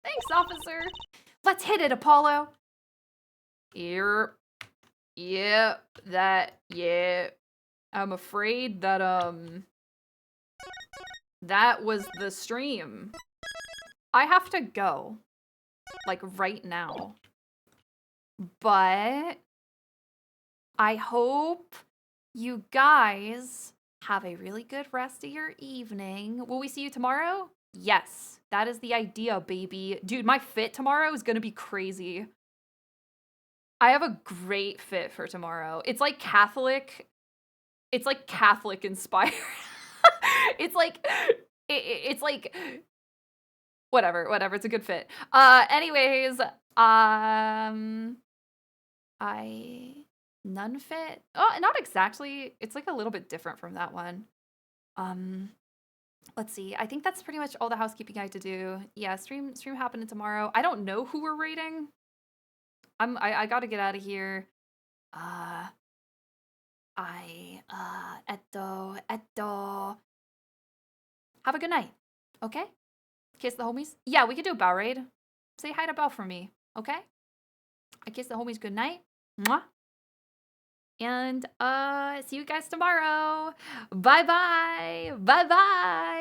Thanks, officer. Let's hit it, Apollo. Yeah. I'm afraid that, that was the stream. I have to go. Like, right now. But I hope you guys have a really good rest of your evening. Will we see you tomorrow? Yes, that is the idea, baby. Dude, my fit tomorrow is gonna be crazy. I have a great fit for tomorrow. It's like Catholic. It's like Catholic inspired. It's like, it's like, whatever. It's a good fit. Anyways, Nun fit? Oh, not exactly. It's like a little bit different from that one. Let's see. I think that's pretty much all the housekeeping I had to do. Yeah, stream happening tomorrow. I don't know who we're rating. I gotta get out of here. Etto. Have a good night. Okay? Kiss the homies. Yeah, we could do a bow raid. Say hi to Bow for me. Okay? I kiss the homies good night. Mwah. And see you guys tomorrow. Bye-bye. Bye-bye.